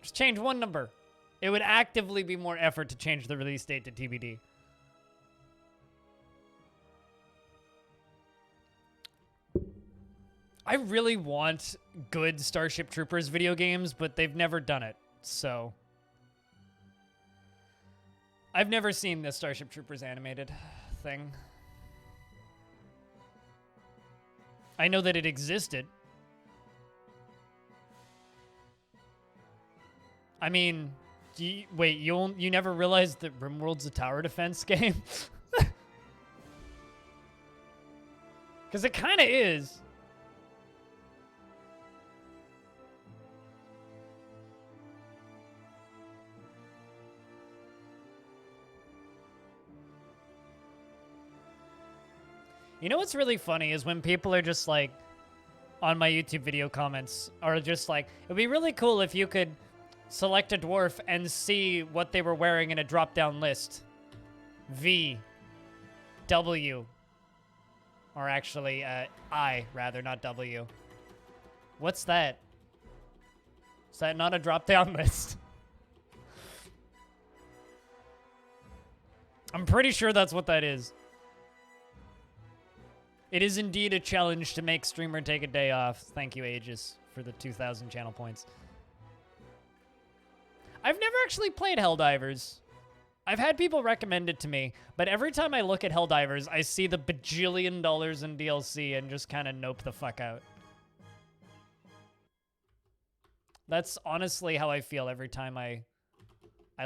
Just change one number. It would actively be more effort to change the release date to TBD. I really want good Starship Troopers video games, but they've never done it, so... I've never seen the Starship Troopers animated thing. I know that it existed. I mean, wait, you never realized that RimWorld's a tower defense game? Because it kind of is. You know what's really funny is when people are just like, on my YouTube video comments are just like, it'd be really cool if you could select a dwarf and see what they were wearing in a drop-down list. V, W, or actually I, rather, not W. What's that? Is that not a drop-down list? I'm pretty sure that's what that is. It is indeed a challenge to make streamer take a day off. Thank you, Aegis, for the 2,000 channel points. I've never actually played Helldivers. I've had people recommend it to me, but every time I look at Helldivers, I see the bajillion dollars in DLC and just kind of nope the fuck out. That's honestly how I feel every time I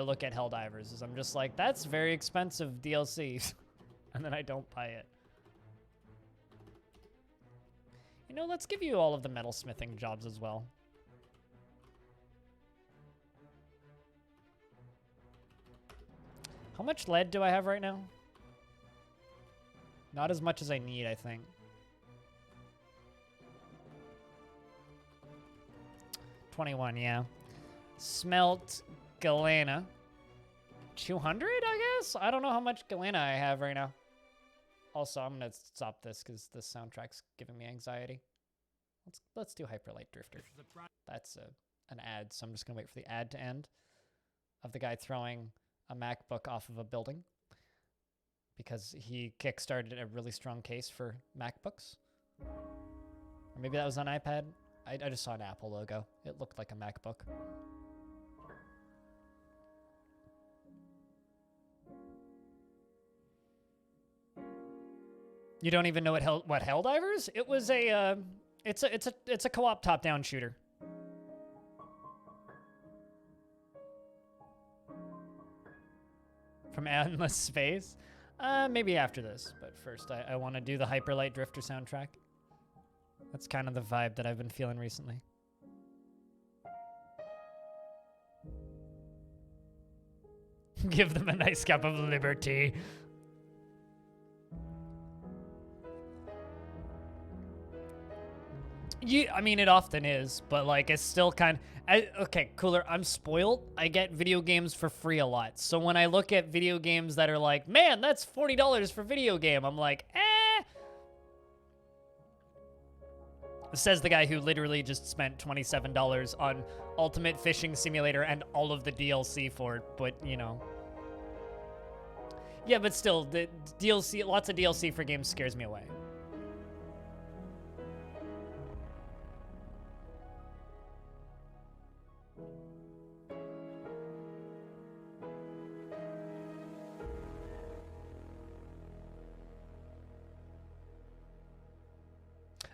look at Helldivers, is I'm just like, that's very expensive DLC. And then I don't buy it. You know, let's give you all of the metalsmithing jobs as well. How much lead do I have right now? Not as much as I need, I think. 21, yeah. Smelt galena. 200, I guess? I don't know how much galena I have right now. Also, I'm gonna stop this because the soundtrack's giving me anxiety. Let's do Hyperlight Drifter. That's an ad, so I'm just gonna wait for the ad to end of the guy throwing a MacBook off of a building because he kickstarted a really strong case for MacBooks. Or maybe that was on iPad. I just saw an Apple logo. It looked like a MacBook. You don't even know what Helldivers? It was a it's a co-op top-down shooter. From Endless Space? Maybe after this, but first I want to do the Hyperlight Drifter soundtrack. That's kind of the vibe that I've been feeling recently. Give them a nice cup of liberty. I mean, it often is, but like, it's still kind of... Okay, Cooler, I'm spoiled. I get video games for free a lot. So when I look at video games that are like, man, that's $40 for video game, I'm like, eh. Says the guy who literally just spent $27 on Ultimate Fishing Simulator and all of the DLC for it, but, you know. Yeah, but still, the DLC, lots of DLC for games scares me away.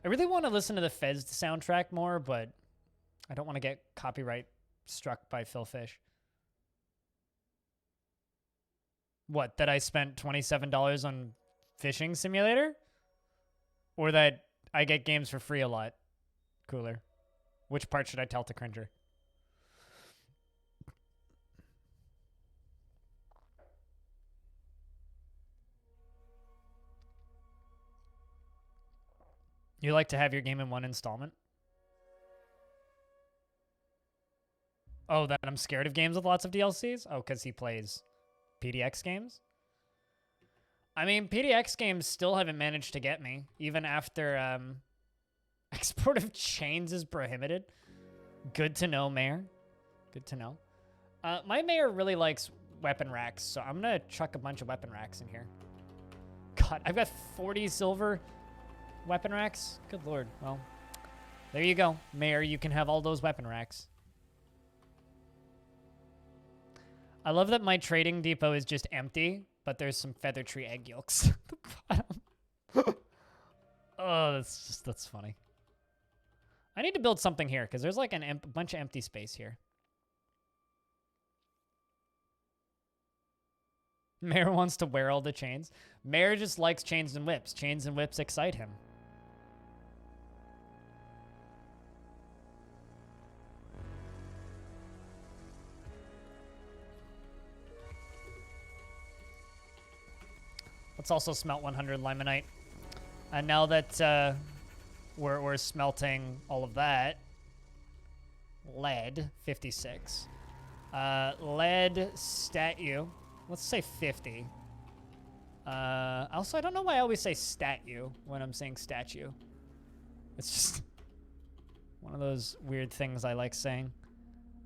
I really want to listen to the Fez soundtrack more, but I don't want to get copyright struck by Phil Fish. What, that I spent $27 on Fishing Simulator? Or that I get games for free a lot? Cooler. Which part should I tell to Cringer? You like to have your game in one installment? Oh, that I'm scared of games with lots of DLCs? Oh, because he plays PDX games? I mean, PDX games still haven't managed to get me, even after export of chains is prohibited. Good to know, Mayor. Good to know. My mayor really likes weapon racks, so I'm going to chuck a bunch of weapon racks in here. God, I've got 40 silver weapon racks? Good lord. Well, there you go. Mayor, you can have all those weapon racks. I love that my trading depot is just empty, but there's some feather tree egg yolks at the bottom. Oh, that's funny. I need to build something here, because there's like a bunch of empty space here. Mayor wants to wear all the chains. Mayor just likes chains and whips. Chains and whips excite him. Let's also smelt 100 limonite. And now that we're smelting all of that. Lead, 56. Lead statue. Let's say 50. Also, I don't know why I always say statue when I'm saying statue. It's just one of those weird things I like saying.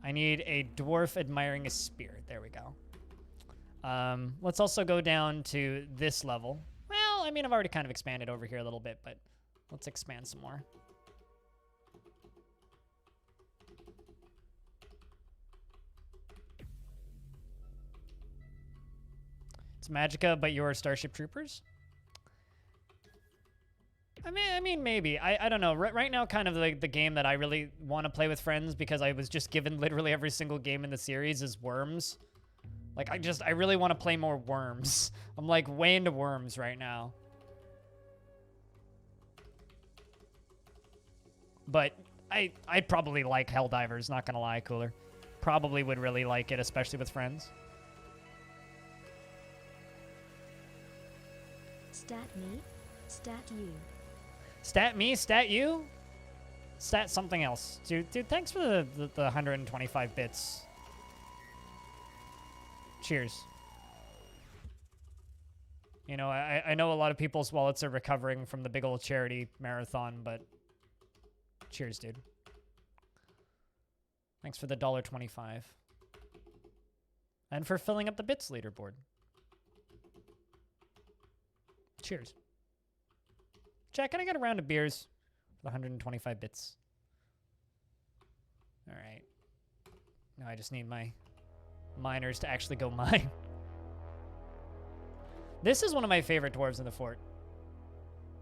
I need a dwarf admiring a spear. There we go. Let's also go down to this level. Well, I mean, I've already kind of expanded over here a little bit, but let's expand some more. It's Magicka, but you're Starship Troopers? I mean, maybe. I don't know. Right now, kind of like the game that I really want to play with friends because I was just given literally every single game in the series is Worms. Like, I really want to play more Worms. I'm like way into Worms right now. But I'd probably like Helldivers, not gonna lie, Cooler. Probably would really like it, especially with friends.
Stat me, stat you.
Stat me, stat you? Stat something else. Dude, thanks for the 125 bits. Cheers. You know, I know a lot of people's wallets are recovering from the big old charity marathon, but cheers, dude. Thanks for the $1.25. And for filling up the bits leaderboard. Cheers. Chat, can I get a round of beers for the 125 bits? All right. Now I just need my miners to actually go mine. This is one of my favorite dwarves in the fort.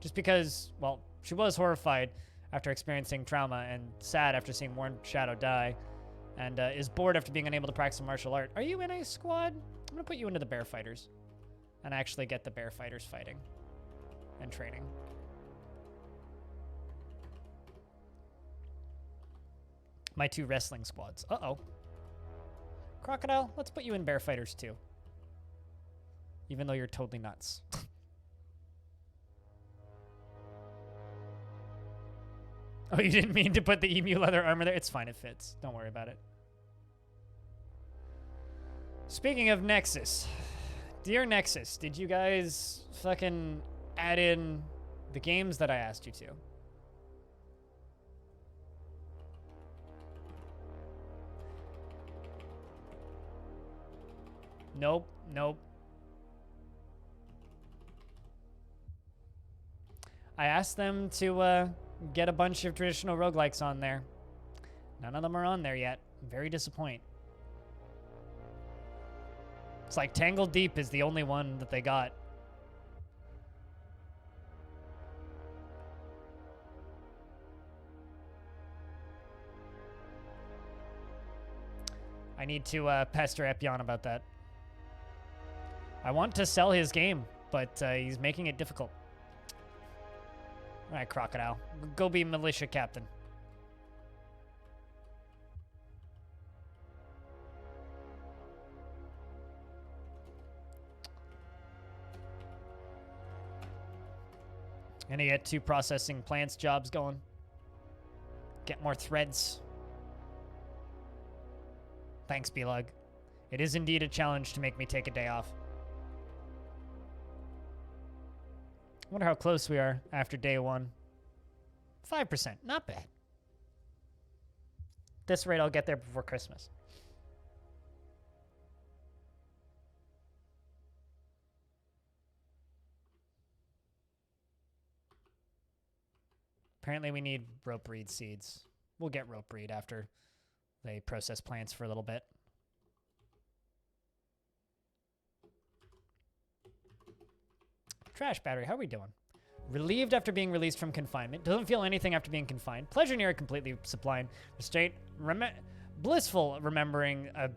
Just because, well, she was horrified after experiencing trauma and sad after seeing Warren Shadow die, and is bored after being unable to practice martial art. Are you in a squad? I'm gonna put you into the bear fighters and actually get the bear fighters fighting and training. My 2 wrestling squads. Uh-oh. Crocodile, let's put you in bear fighters too. Even though you're totally nuts. Oh, you didn't mean to put the emu leather armor there? It's fine, it fits. Don't worry about it. Speaking of Nexus. Dear Nexus, did you guys fucking add in the games that I asked you to? Nope, nope. I asked them to get a bunch of traditional roguelikes on there. None of them are on there yet. I'm very disappointed. It's like Tangled Deep is the only one that they got. I need to pester Epion about that. I want to sell his game, but he's making it difficult. All right, Crocodile. Go be militia captain. Gonna get 2 processing plants jobs going. Get more threads. Thanks, Belug. It is indeed a challenge to make me take a day off. I wonder how close we are after day 1. 5%, not bad. At this rate, I'll get there before Christmas. Apparently we need rope reed seeds. We'll get rope reed after they process plants for a little bit. Trash battery, how are we doing? Relieved after being released from confinement. Doesn't feel anything after being confined. Pleasure near completely sublime. Restraint. Blissful remembering a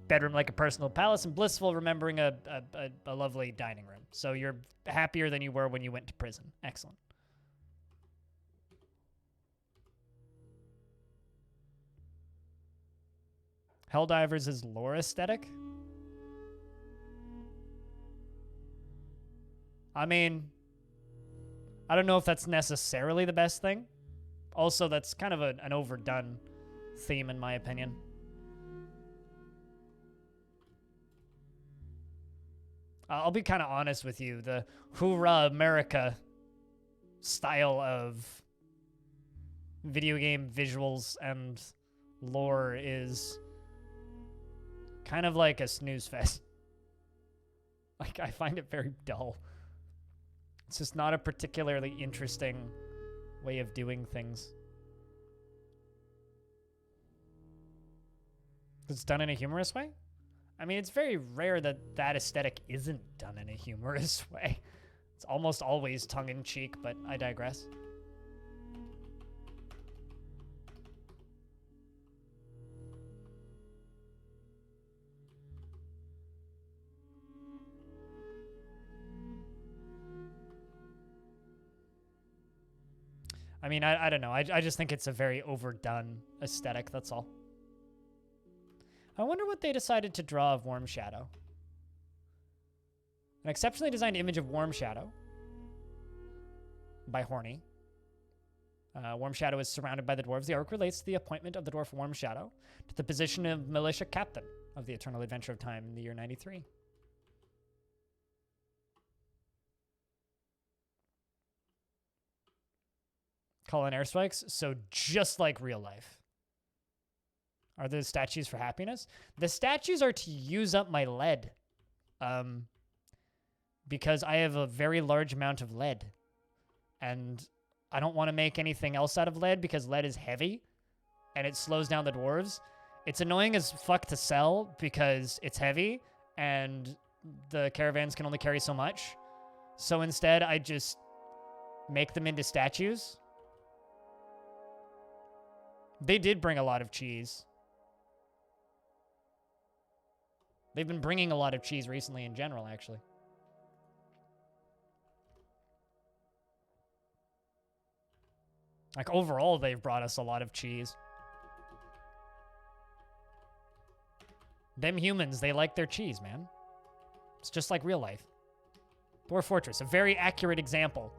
bedroom like a personal palace, and blissful remembering a lovely dining room. So you're happier than you were when you went to prison. Excellent. Helldivers is lore aesthetic? I mean, I don't know if that's necessarily the best thing. Also, that's kind of an overdone theme, in my opinion. I'll be kind of honest with you. The Hoorah America style of video game visuals and lore is kind of like a snooze fest. Like, I find it very dull. It's just not a particularly interesting way of doing things. It's done in a humorous way? I mean, it's very rare that that aesthetic isn't done in a humorous way. It's almost always tongue-in-cheek, but I digress. I mean, I don't know. I just think it's a very overdone aesthetic, that's all. I wonder what they decided to draw of Warm Shadow. An exceptionally designed image of Warm Shadow by Horny. Warm Shadow is surrounded by the dwarves. The arc relates to the appointment of the dwarf Warm Shadow to the position of militia captain of the Eternal Adventure of Time in the year 93. Calling airstrikes, so just like real life. Are those statues for happiness? The statues are to use up my lead. Because I have a very large amount of lead. And I don't want to make anything else out of lead because lead is heavy. And it slows down the dwarves. It's annoying as fuck to sell because it's heavy. And the caravans can only carry so much. So instead, I just make them into statues. They did bring a lot of cheese. They've been bringing a lot of cheese recently in general, actually. Like, overall, they've brought us a lot of cheese. Them humans, they like their cheese, man. It's just like real life. Dwarf Fortress, a very accurate example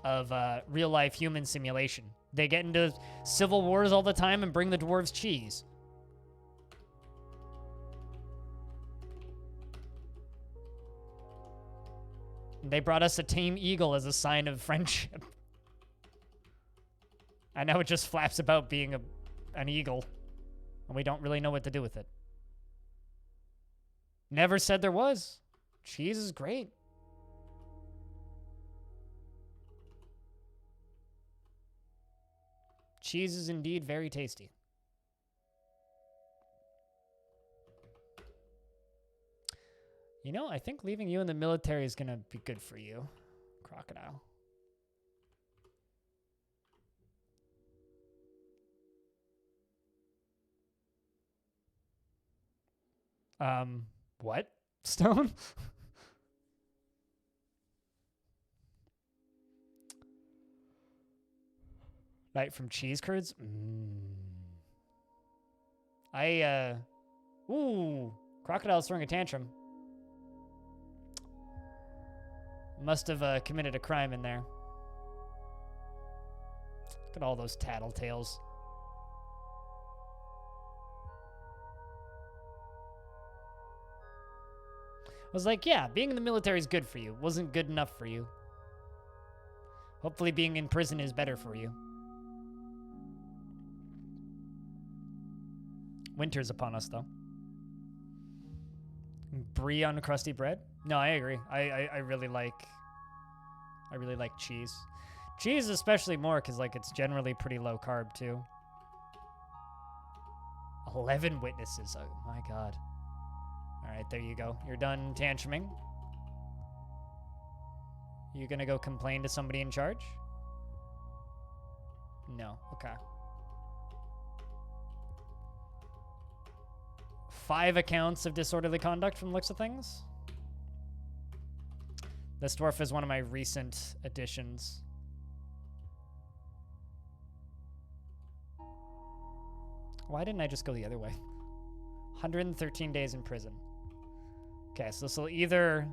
of real-life human simulation. They get into civil wars all the time and bring the dwarves cheese. They brought us a tame eagle as a sign of friendship. And now it just flaps about being an eagle. And we don't really know what to do with it. Never said there was. Cheese is great. Cheese is indeed very tasty. You know, I think leaving you in the military is going to be good for you, Crocodile. What? Stone? Night from cheese curds? Ooh, Crocodile's throwing a tantrum. Must have committed a crime in there. Look at all those tattletales. I was like, yeah, being in the military is good for you. Wasn't good enough for you. Hopefully being in prison is better for you. Winter's upon us, though. Brie on crusty bread? No, I agree. I really like cheese. Cheese especially more because like it's generally pretty low carb too. 11 witnesses. Oh my god. All right, there you go. You're done tantruming. You gonna go complain to somebody in charge? No. Okay. 5 accounts of disorderly conduct from the looks of things. This dwarf is one of my recent additions. Why didn't I just go the other way? 113 days in prison. Okay, so this will either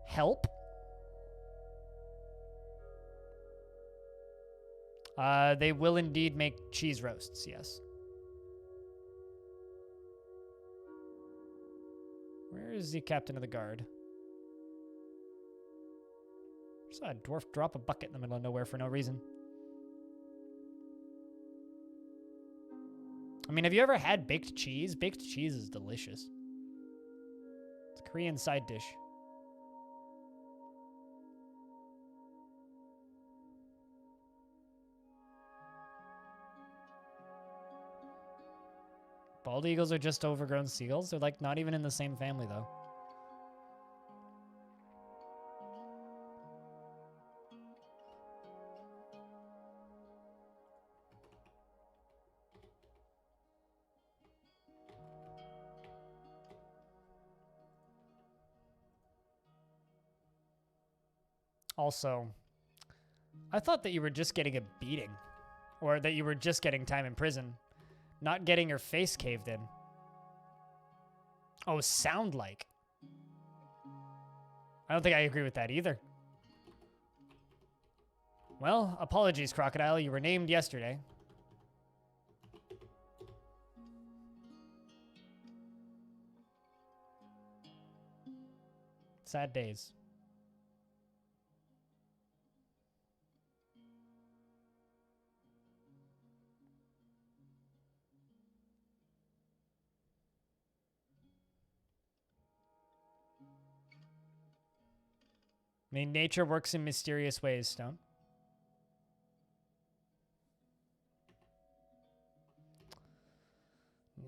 help They will indeed make cheese roasts, yes. Where is the captain of the guard? I saw a dwarf drop a bucket in the middle of nowhere for no reason. I mean, have you ever had baked cheese? Baked cheese is delicious. It's a Korean side dish. Bald eagles are just overgrown seagulls. They're like not even in the same family though. Also, I thought that you were just getting a beating, or that you were just getting time in prison, not getting your face caved in. Oh, sound like. I don't think I agree with that either. Well, apologies, Crocodile. You were named yesterday. Sad days. I mean, nature works in mysterious ways, Stone.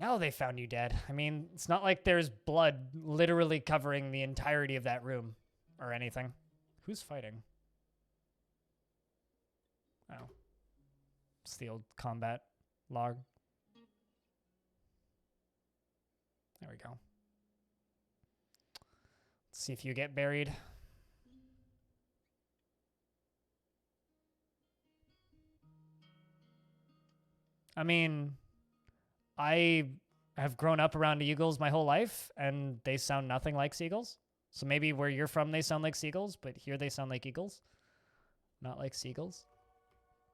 Now they found you dead. I mean, it's not like there's blood literally covering the entirety of that room or anything. Who's fighting? Oh. It's the old combat log. There we go. Let's see if you get buried. I mean, I have grown up around eagles my whole life, and they sound nothing like seagulls. So maybe where you're from, they sound like seagulls, but here they sound like eagles, not like seagulls.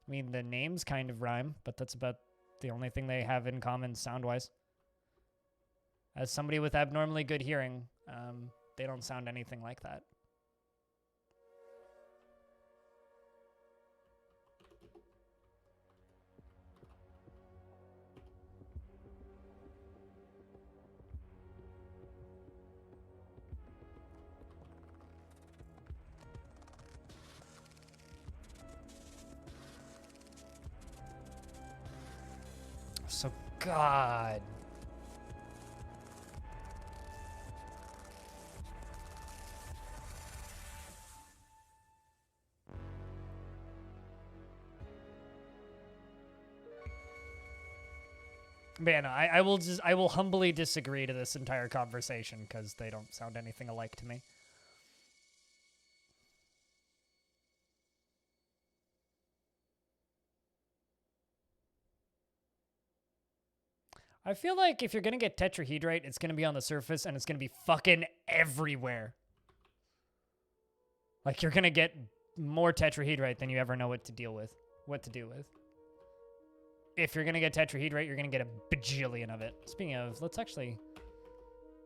I mean, the names kind of rhyme, but that's about the only thing they have in common sound-wise. As somebody with abnormally good hearing, they don't sound anything like that. So, God. Man, I will humbly disagree to this entire conversation because they don't sound anything alike to me. I feel like if you're going to get tetrahedrite, it's going to be on the surface and it's going to be fucking everywhere. Like, you're going to get more tetrahedrite than you ever know what to do with. If you're going to get tetrahedrite, you're going to get a bajillion of it. Speaking of, let's actually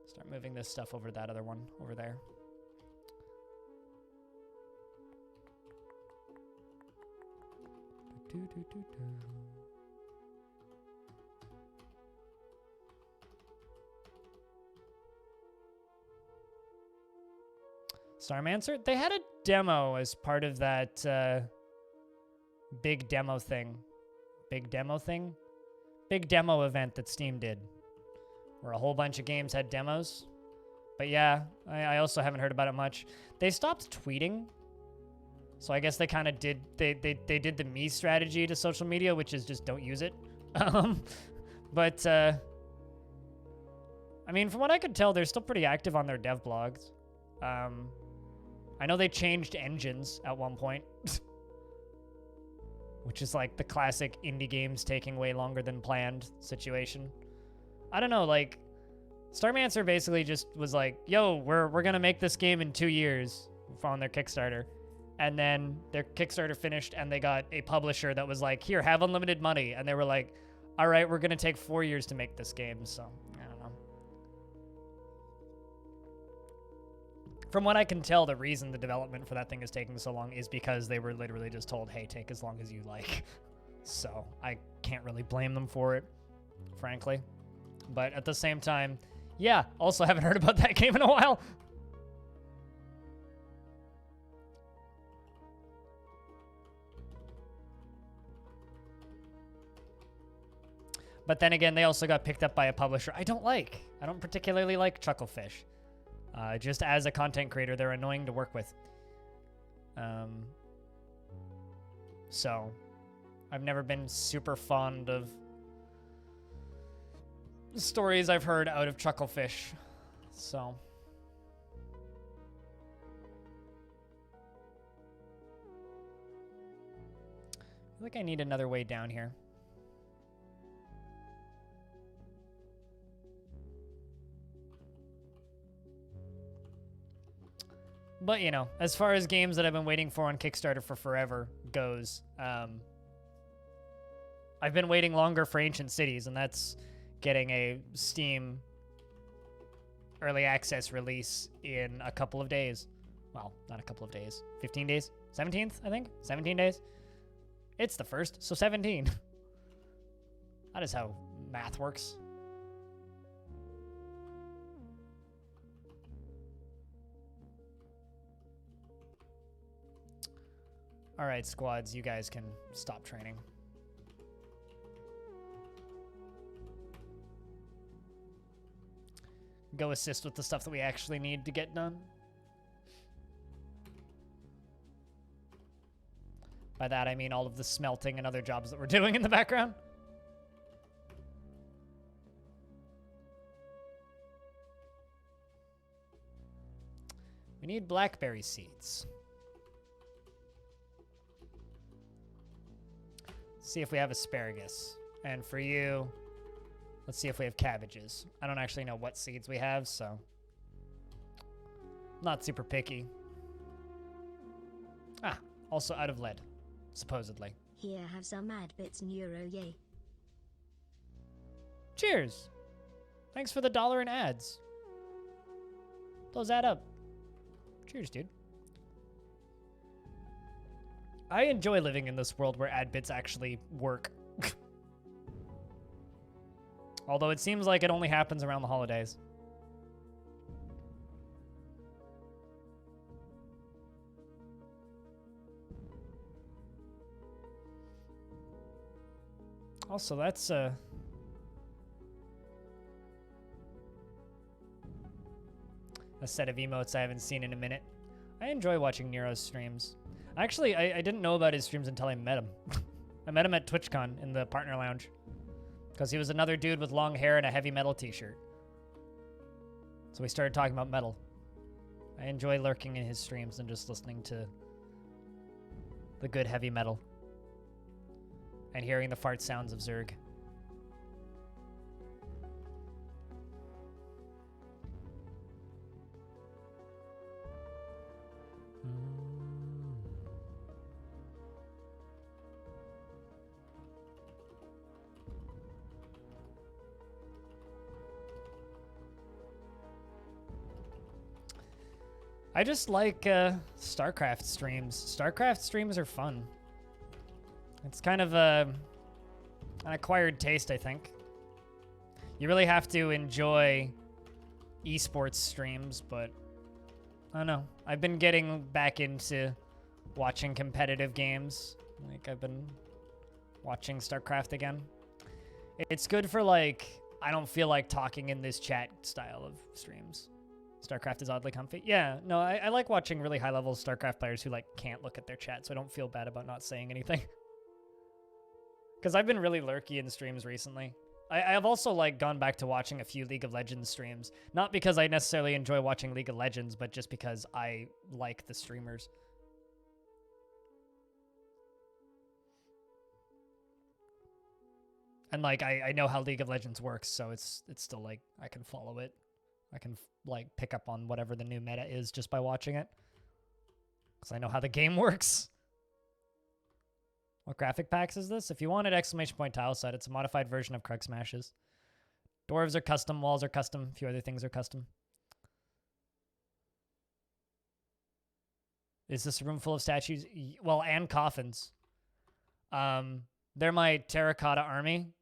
start moving this stuff over to that other one over there. Starmancer? They had a demo as part of that big demo event that Steam did, where a whole bunch of games had demos. But yeah, I also haven't heard about it much. They stopped tweeting, so I guess they kind of did, they did the me strategy to social media, which is just don't use it. But I mean, from what I could tell, they're still pretty active on their dev blogs. I know they changed engines at one point, which is like the classic indie games taking way longer than planned situation. I don't know, like, Starmancer basically just was like, yo, we're gonna make this game in 2 years on their Kickstarter. and then their Kickstarter finished, and they got a publisher that was like, here, have unlimited money. And they were like, all right, we're going to take 4 years to make this game. So, I don't know. From what I can tell, the reason the development for that thing is taking so long is because they were literally just told, hey, take as long as you like. So I can't really blame them for it, frankly. But at the same time, yeah, also haven't heard about that game in a while. But then again, they also got picked up by a publisher I don't like. I don't particularly like Chucklefish. Just as a content creator, they're annoying to work with. So, I've never been super fond of stories I've heard out of Chucklefish. So. I feel like I need another way down here. But, you know, as far as games that I've been waiting for on Kickstarter for forever goes, I've been waiting longer for Ancient Cities, and that's getting a Steam early access release in a couple of days. Well, not a couple of days. 15 days? 17th, I think? 17 days? It's the 1st, so 17. That is how math works. All right, squads, you guys can stop training. Go assist with the stuff that we actually need to get done. By that, I mean all of the smelting and other jobs that we're doing in the background. We need blackberry seeds. See if we have asparagus. And for you, let's see if we have cabbages. I don't actually know what seeds we have, so not super picky. Ah, also out of lead, supposedly.
Here, have some mad bits and euro, yay.
Cheers. Thanks for the $1 in ads. Those add up. Cheers, dude. I enjoy living in this world where ad bits actually work. Although it seems like it only happens around the holidays. Also, that's a set of emotes I haven't seen in a minute. I enjoy watching Nero's streams. Actually, I didn't know about his streams until I met him. I met him at TwitchCon in the partner lounge. Because he was another dude with long hair and a heavy metal t-shirt. So we started talking about metal. I enjoy lurking in his streams and just listening to the good heavy metal. And hearing the fart sounds of Zerg. I just like StarCraft streams. StarCraft streams are fun. It's kind of an acquired taste, I think. You really have to enjoy esports streams, but I don't know. I've been getting back into watching competitive games. Like, I've been watching StarCraft again. It's good for, like, I don't feel like talking in this chat style of streams. StarCraft is oddly comfy. Yeah, no, I like watching really high-level StarCraft players who, like, can't look at their chat, so I don't feel bad about not saying anything. Because I've been really lurky in streams recently. I have also, like, gone back to watching a few League of Legends streams. Not because I necessarily enjoy watching League of Legends, but just because I like the streamers. And, like, I know how League of Legends works, so it's still, like, I can follow it. I can, like, pick up on whatever the new meta is just by watching it. Because I know how the game works. What graphic packs is this? If you wanted exclamation point tile set, it's a modified version of Krug Smashes. Dwarves are custom, walls are custom, a few other things are custom. Is this a room full of statues? Well, and coffins. They're my terracotta army.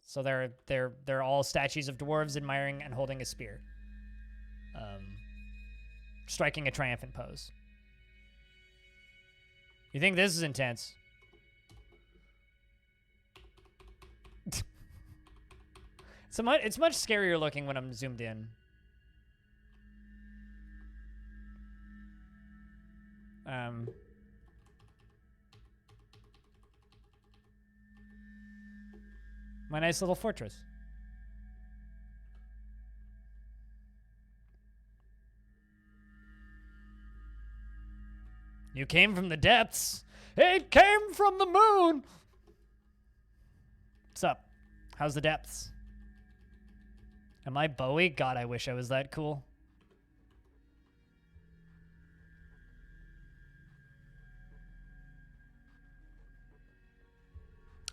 So they're all statues of dwarves admiring and holding a spear. Striking a triumphant pose. You think this is intense? It's much scarier looking when I'm zoomed in. My nice little fortress. You came from the depths. It came from the moon. What's up? How's the depths? Am I Bowie? God, I wish I was that cool.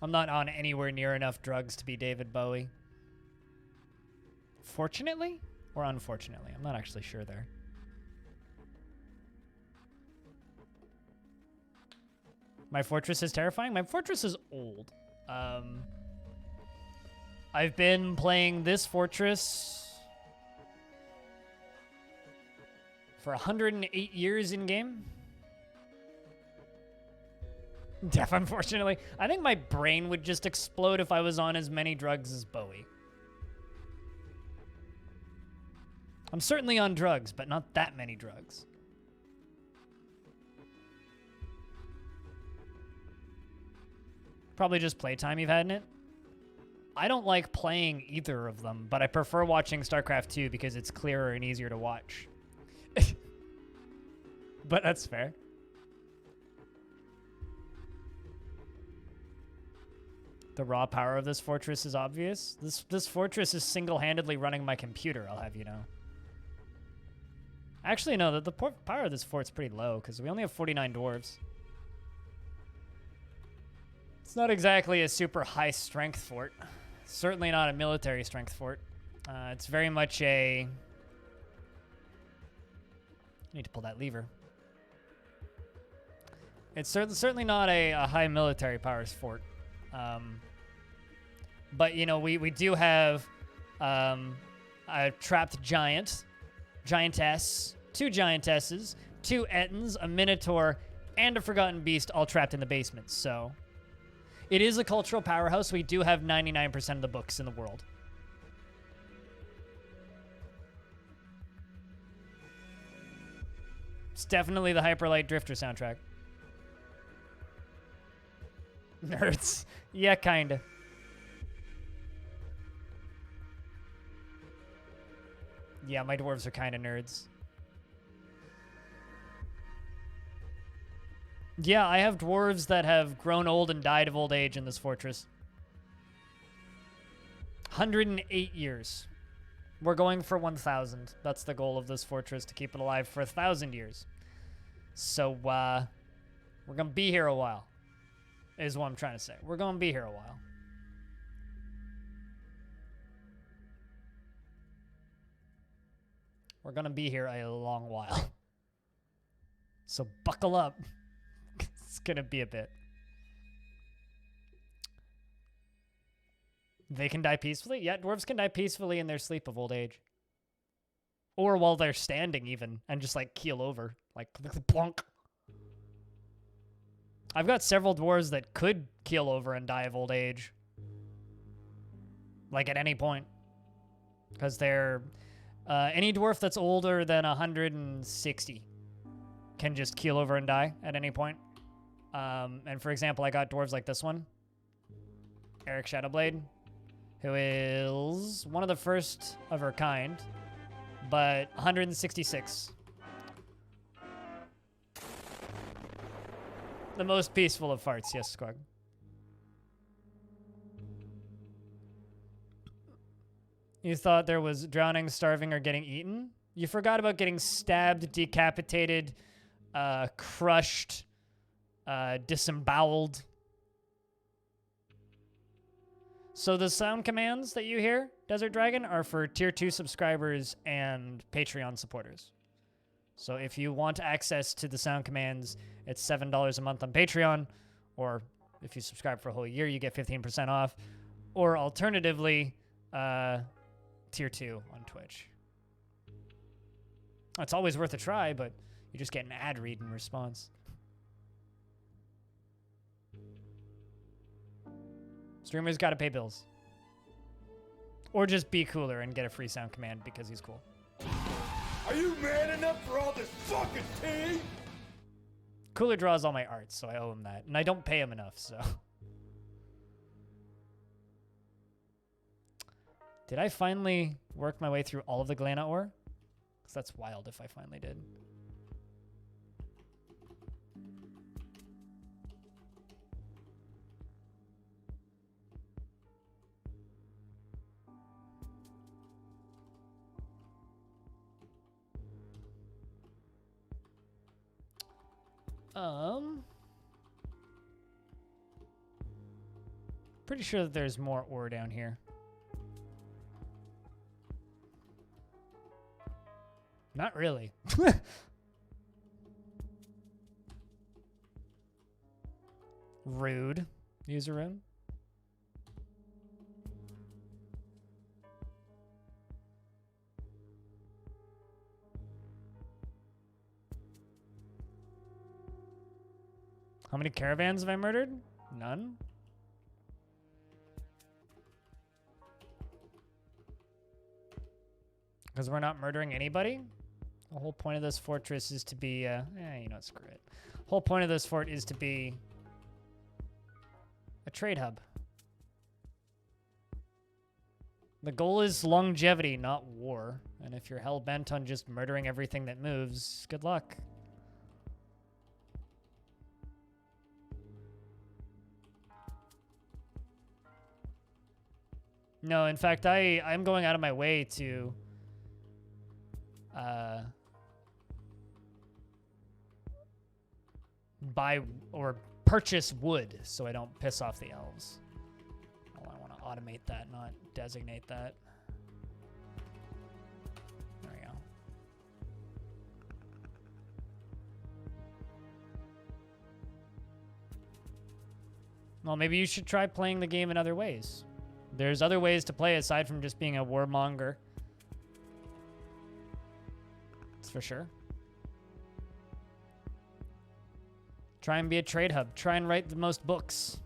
I'm not on anywhere near enough drugs to be David Bowie. Fortunately or unfortunately? I'm not actually sure there. My fortress is terrifying? My fortress is old. I've been playing this fortress for 108 years in game. Deaf, unfortunately. I think my brain would just explode if I was on as many drugs as Bowie. I'm certainly on drugs, but not that many drugs. Probably just playtime you've had in it. I don't like playing either of them, but I prefer watching StarCraft 2 because it's clearer and easier to watch. But that's fair. The raw power of this fortress is obvious. This fortress is single-handedly running my computer, I'll have you know. Actually, no, the power of this fort's pretty low because we only have 49 dwarves. It's not exactly a super high-strength fort. Certainly not a military-strength fort. It's very much a... I need to pull that lever. It's certainly not a high military powers fort. But, you know, we do have a trapped giant, giantess, 2 giantesses, 2 Ettins, a minotaur, and a forgotten beast all trapped in the basement, so... It is a cultural powerhouse. We do have 99% of the books in the world. It's definitely the Hyperlight Drifter soundtrack. Nerds. Yeah, kinda. Yeah, my dwarves are kinda nerds. Yeah, I have dwarves that have grown old and died of old age in this fortress. 108 years. We're going for 1,000. That's the goal of this fortress, to keep it alive for 1,000 years. So, we're gonna be here a while, is what I'm trying to say. We're gonna be here a while. We're gonna be here a long while. So buckle up. It's gonna be a bit. They can die peacefully? Yeah, dwarves can die peacefully in their sleep of old age. Or while they're standing even, and just like keel over. Like, plonk. I've got several dwarves that could keel over and die of old age. Like at any point. Because they're... any dwarf that's older than 160 can just keel over and die at any point. And for example, I got dwarves like this one. Eric Shadowblade, who is one of the first of her kind, but 166. The most peaceful of farts, yes, Squag. You thought there was drowning, starving, or getting eaten? You forgot about getting stabbed, decapitated, crushed, disemboweled. So the sound commands that you hear, Desert Dragon, are for tier 2 subscribers and Patreon supporters. So if you want access to the sound commands, it's $7 a month on Patreon, or if you subscribe for a whole year, you get 15% off, or alternatively, tier 2 on Twitch. It's always worth a try, but you just get an ad read in response. Streamers gotta pay bills. Or just be cooler and get a free sound command because he's cool.
Are you man enough for all this fucking tea?
Cooler draws all my arts, so I owe him that. And I don't pay him enough, so. Did I finally work my way through all of the Glana ore? Because that's wild if I finally did. Pretty sure that there's more ore down here. Not really. Rude. User rune. How many caravans have I murdered? None. Because we're not murdering anybody? The whole point of this fortress is to be, you know, screw it. The whole point of this fort is to be a trade hub. The goal is longevity, not war. And if you're hell-bent on just murdering everything that moves, good luck. No, in fact, I'm going out of my way to buy or purchase wood so I don't piss off the elves. Oh, I want to automate that, not designate that. There we go. Well, maybe you should try playing the game in other ways. There's other ways to play aside from just being a warmonger. That's for sure. Try and be a trade hub. Try and write the most books.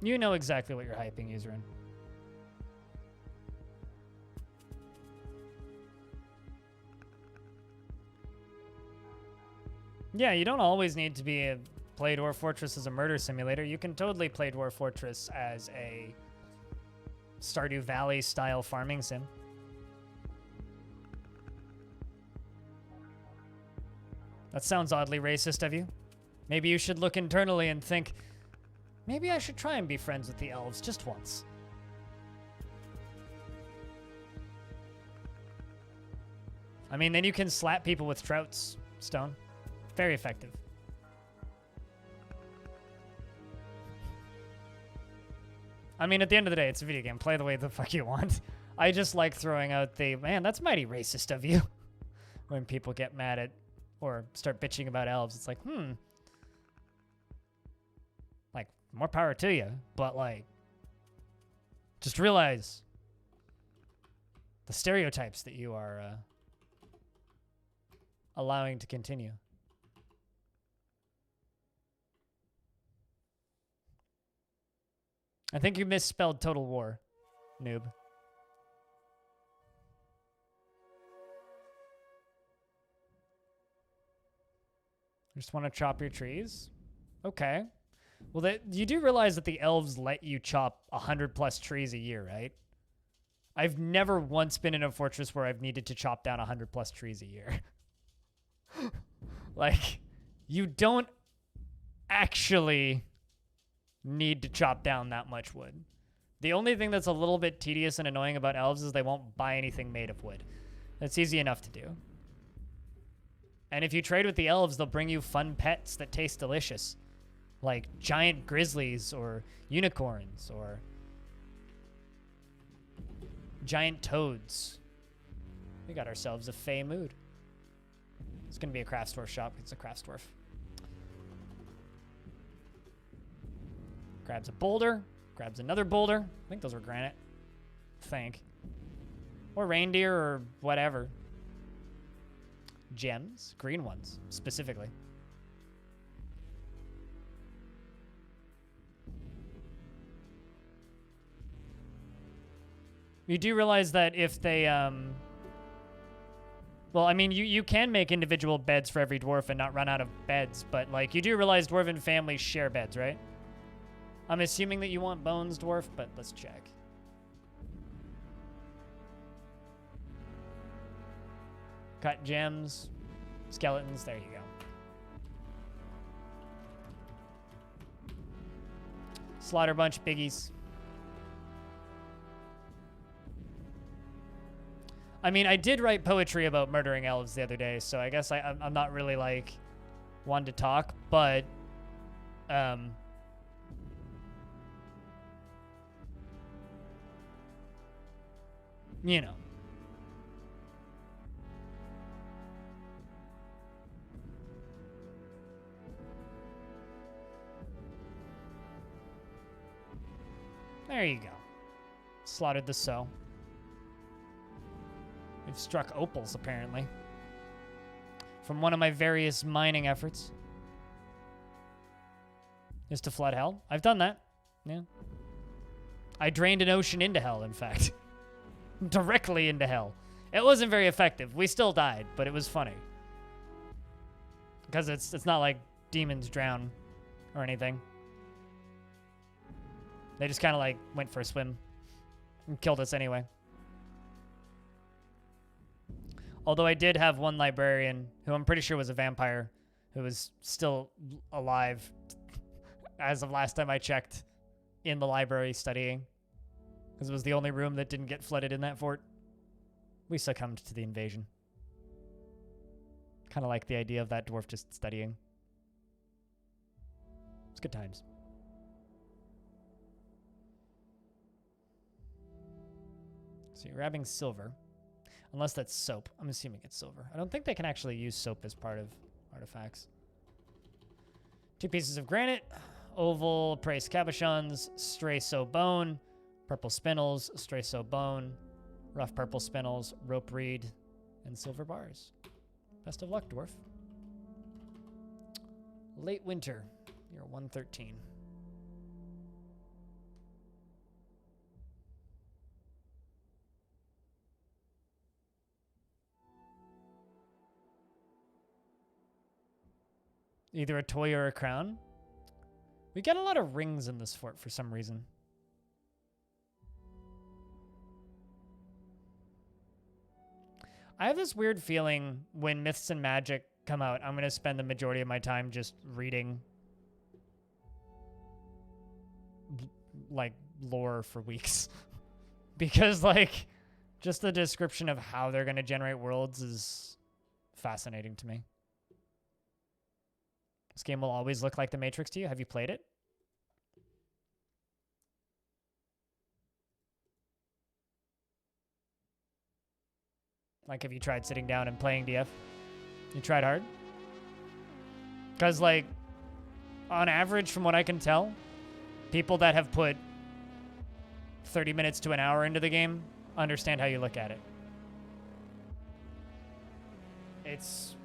You know exactly what you're hyping, Userin. Yeah, you don't always need to play Dwarf Fortress as a murder simulator. You can totally play Dwarf Fortress as a Stardew Valley style farming sim. That sounds oddly racist of you. Maybe you should look internally and think, maybe I should try and be friends with the elves just once. I mean, then you can slap people with trouts, Stone. Very effective. I mean, at the end of the day, it's a video game. Play the way the fuck you want. I just like throwing out the, man, that's mighty racist of you. When people get mad at or start bitching about elves, it's like, like, more power to you. But, like, just realize the stereotypes that you are allowing to continue. I think you misspelled Total War, noob. Just want to chop your trees? Okay. Well, you do realize that the elves let you chop 100+ trees a year, right? I've never once been in a fortress where I've needed to chop down 100+ trees a year. Like, you don't actually need to chop down that much wood. The only thing that's a little bit tedious and annoying about elves is they won't buy anything made of wood. That's easy enough to do. And if you trade with the elves, they'll bring you fun pets that taste delicious. Like giant grizzlies or unicorns or giant toads. We got ourselves a Fey mood. It's going to be a craft store shop. It's a craft dwarf. Grabs a boulder. Grabs another boulder. I think those were granite. Or reindeer or whatever. Gems. Green ones, specifically. You do realize that if they, well, I mean, you can make individual beds for every dwarf and not run out of beds, but, like, you do realize dwarven families share beds, right? I'm assuming that you want bones, dwarf, but let's check. Cut gems, skeletons, there you go. Slaughter bunch, biggies. I mean, I did write poetry about murdering elves the other day, so I guess I'm not really, like, one to talk, but, you know. There you go. Slaughtered the sow. We've struck opals, apparently. From one of my various mining efforts. Is to flood hell. I've done that. Yeah. I drained an ocean into hell, in fact. Directly into hell. It wasn't very effective. We still died, but it was funny. Because it's not like demons drown or anything. They just kind of like went for a swim and killed us anyway. Although I did have one librarian who I'm pretty sure was a vampire who was still alive as of last time I checked in the library studying. Because it was the only room that didn't get flooded in that fort. We succumbed to the invasion. Kind of like the idea of that dwarf just studying. It's good times. So you're grabbing silver. Unless that's soap. I'm assuming it's silver. I don't think they can actually use soap as part of artifacts. 2 pieces of granite. Oval, praise cabochons, stray sow bone, purple spindles, stray sow bone, rough purple spindles, rope reed, and silver bars. Best of luck, dwarf. Late winter. You're 113. Either a toy or a crown. We get a lot of rings in this fort for some reason. I have this weird feeling when Myths and Magic come out, I'm going to spend the majority of my time just reading like lore for weeks. Because like just the description of how they're going to generate worlds is fascinating to me. This game will always look like The Matrix to you. Have you played it? Like, have you tried sitting down and playing DF? You tried hard? Because, like, on average, from what I can tell, people that have put 30 minutes to an hour into the game understand how you look at it. It's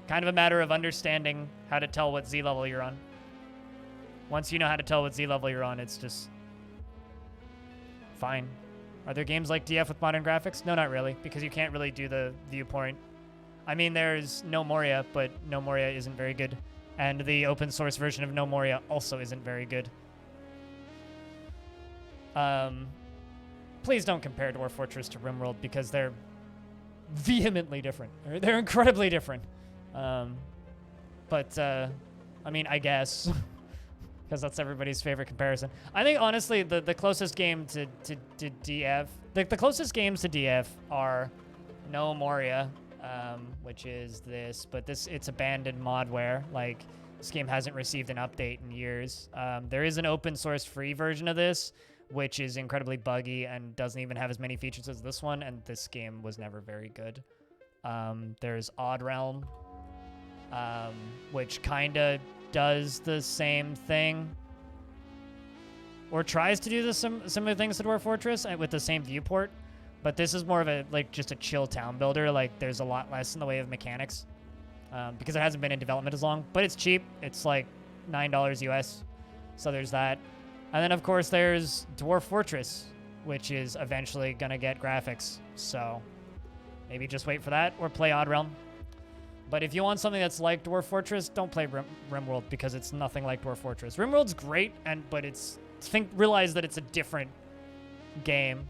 kind of a matter of understanding how to tell what Z level you're on. Once you know how to tell what Z level you're on, it's just fine. Are there games like DF with modern graphics? No, not really, because you can't really do the viewpoint. I mean, there's No Moria, but No Moria isn't very good. And the open source version of No Moria also isn't very good. Please don't compare Dwarf Fortress to RimWorld because they're vehemently different. They're incredibly different. But I mean, I guess. Because that's everybody's favorite comparison. I think, honestly, the closest game to DF... The closest games to DF are No Moria, which is this, but it's abandoned modware. Like, this game hasn't received an update in years. There is an open source free version of this, which is incredibly buggy and doesn't even have as many features as this one, and this game was never very good. There's Odd Realm, which kind of does the same thing, or tries to do the similar things to Dwarf Fortress with the same viewport, but this is more of a, like, just a chill town builder. Like, there's a lot less in the way of mechanics, because it hasn't been in development as long, but it's cheap. It's like $9 US, so there's that. And then, of course, there's Dwarf Fortress, which is eventually gonna get graphics, so maybe just wait for that, or play Odd Realm. But if you want something that's like Dwarf Fortress, don't play RimWorld, because it's nothing like Dwarf Fortress. RimWorld's great, but realize that it's a different game.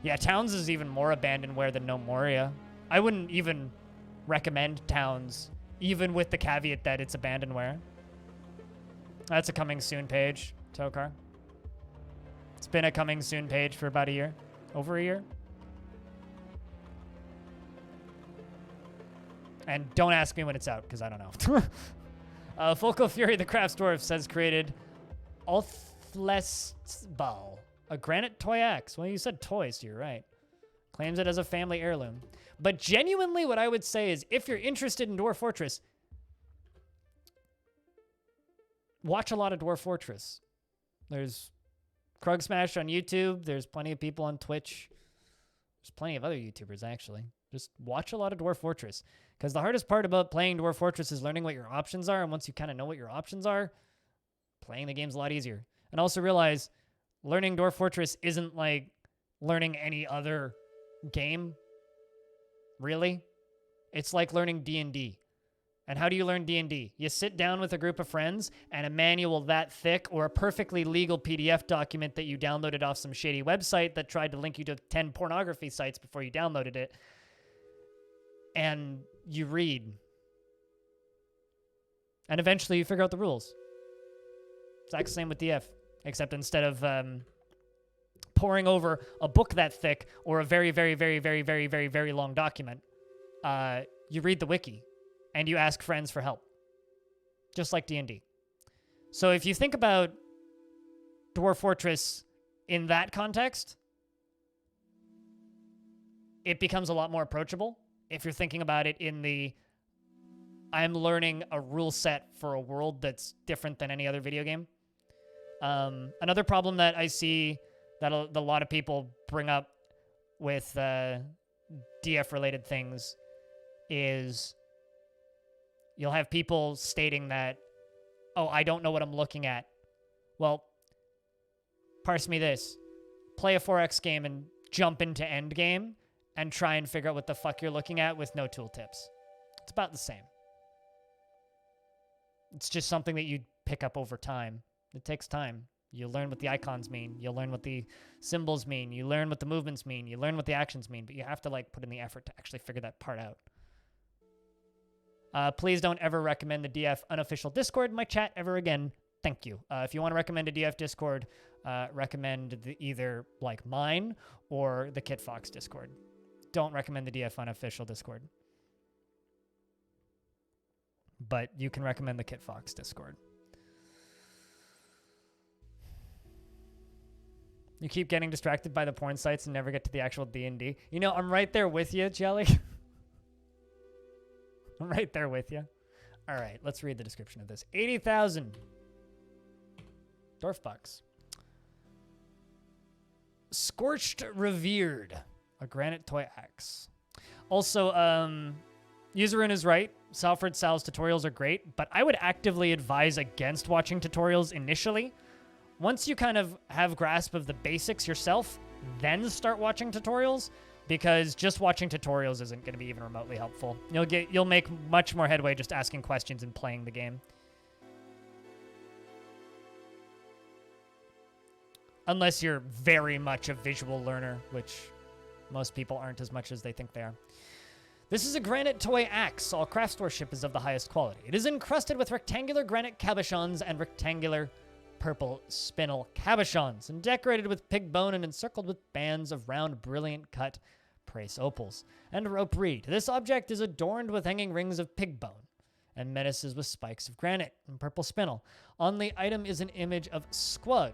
Yeah, Towns is even more abandonware than No Moria. I wouldn't even recommend Towns, even with the caveat that it's abandonware. That's a coming soon page, Tokar. It's been a coming soon page for about a year. Over a year. And don't ask me when it's out, because I don't know. Folko Fury, the Crafts Dwarf, says created Alflestball, a granite toy axe. Well, you said toys, so you're right. Claims it as a family heirloom. But genuinely, what I would say is, if you're interested in Dwarf Fortress, watch a lot of Dwarf Fortress. There's Krug Smash on YouTube. There's plenty of people on Twitch. There's plenty of other YouTubers, actually. Just watch a lot of Dwarf Fortress. Because the hardest part about playing Dwarf Fortress is learning what your options are. And once you kind of know what your options are, playing the game's a lot easier. And also realize learning Dwarf Fortress isn't like learning any other game. Really? It's like learning D&D. And how do you learn D&D? You sit down with a group of friends, and a manual that thick, or a perfectly legal PDF document that you downloaded off some shady website that tried to link you to 10 pornography sites before you downloaded it, and you read. And eventually you figure out the rules. Exact same with DF, except instead of poring over a book that thick or a very, very, very, very, very, very, very long document, you read the wiki and you ask friends for help, just like D&D. So if you think about Dwarf Fortress in that context, it becomes a lot more approachable. If you're thinking about it in the, I'm learning a rule set for a world that's different than any other video game. Another problem that I see that a lot of people bring up with DF-related things is you'll have people stating that, oh, I don't know what I'm looking at. Well, parse me this. Play a 4X game and jump into endgame and try and figure out what the fuck you're looking at with no tooltips. It's about the same. It's just something that you pick up over time. It takes time. You learn what the icons mean. You learn what the symbols mean. You learn what the movements mean. You learn what the actions mean. But you have to like put in the effort to actually figure that part out. Please don't ever recommend the DF unofficial Discord in my chat ever again. Thank you. If you want to recommend a DF Discord, recommend either like mine or the Kit Fox Discord. Don't recommend the DF unofficial Discord. But you can recommend the Kit Fox Discord. You keep getting distracted by the porn sites and never get to the actual D&D. You know, I'm right there with you, Jelly. I'm right there with you. All right, let's read the description of this. 80,000 Dwarf bucks. Scorched Revered, a granite toy axe. Also, Userun is right. Salford Sal's tutorials are great, but I would actively advise against watching tutorials initially. Once you kind of have grasp of the basics yourself, then start watching tutorials, because just watching tutorials isn't going to be even remotely helpful. You'll make much more headway just asking questions and playing the game. Unless you're very much a visual learner, which most people aren't as much as they think they are. This is a granite toy axe. All craftsmanship is of the highest quality. It is encrusted with rectangular granite cabochons and rectangular purple spinel cabochons, and decorated with pig bone and encircled with bands of round, brilliant cut praise opals and rope reed. This object is adorned with hanging rings of pig bone and menaces with spikes of granite and purple spinel. On the item is an image of Squug,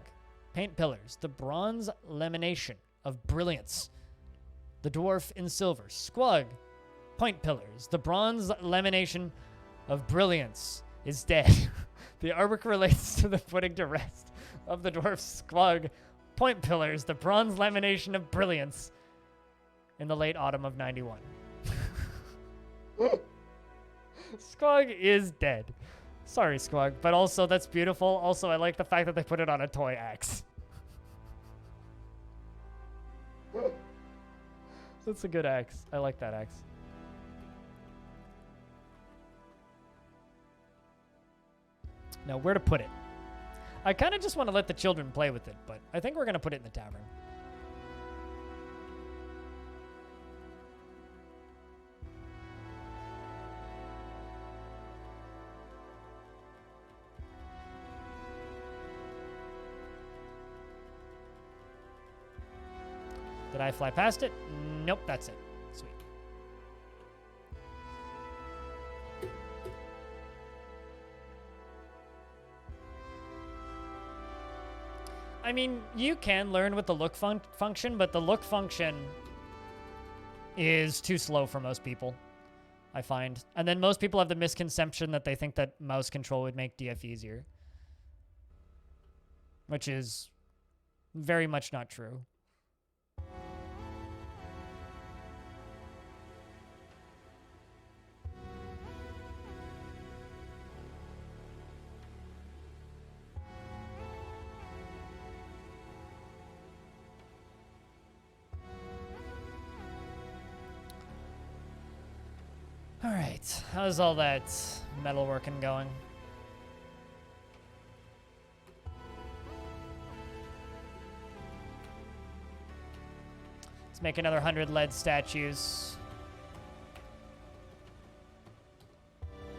paint pillars, the bronze lamination of brilliance, the dwarf in silver, Squug, point pillars, the bronze lamination of brilliance is dead. The artwork relates to the putting to rest of the dwarf Squug, point pillars, the bronze lamination of brilliance in the late autumn of 91. Squug is dead. Sorry, Squug, but also that's beautiful. Also, I like the fact that they put it on a toy axe. That's a good axe. I like that axe. Now, where to put it? I kind of just want to let the children play with it, but I think we're going to put it in the tavern. Did I fly past it? Nope, that's it. Sweet. I mean, you can learn with the look function, but the look function is too slow for most people, I find. And then most people have the misconception that they think that mouse control would make DF easier, which is very much not true. All right, how's all that metalworking going? Let's make another 100 lead statues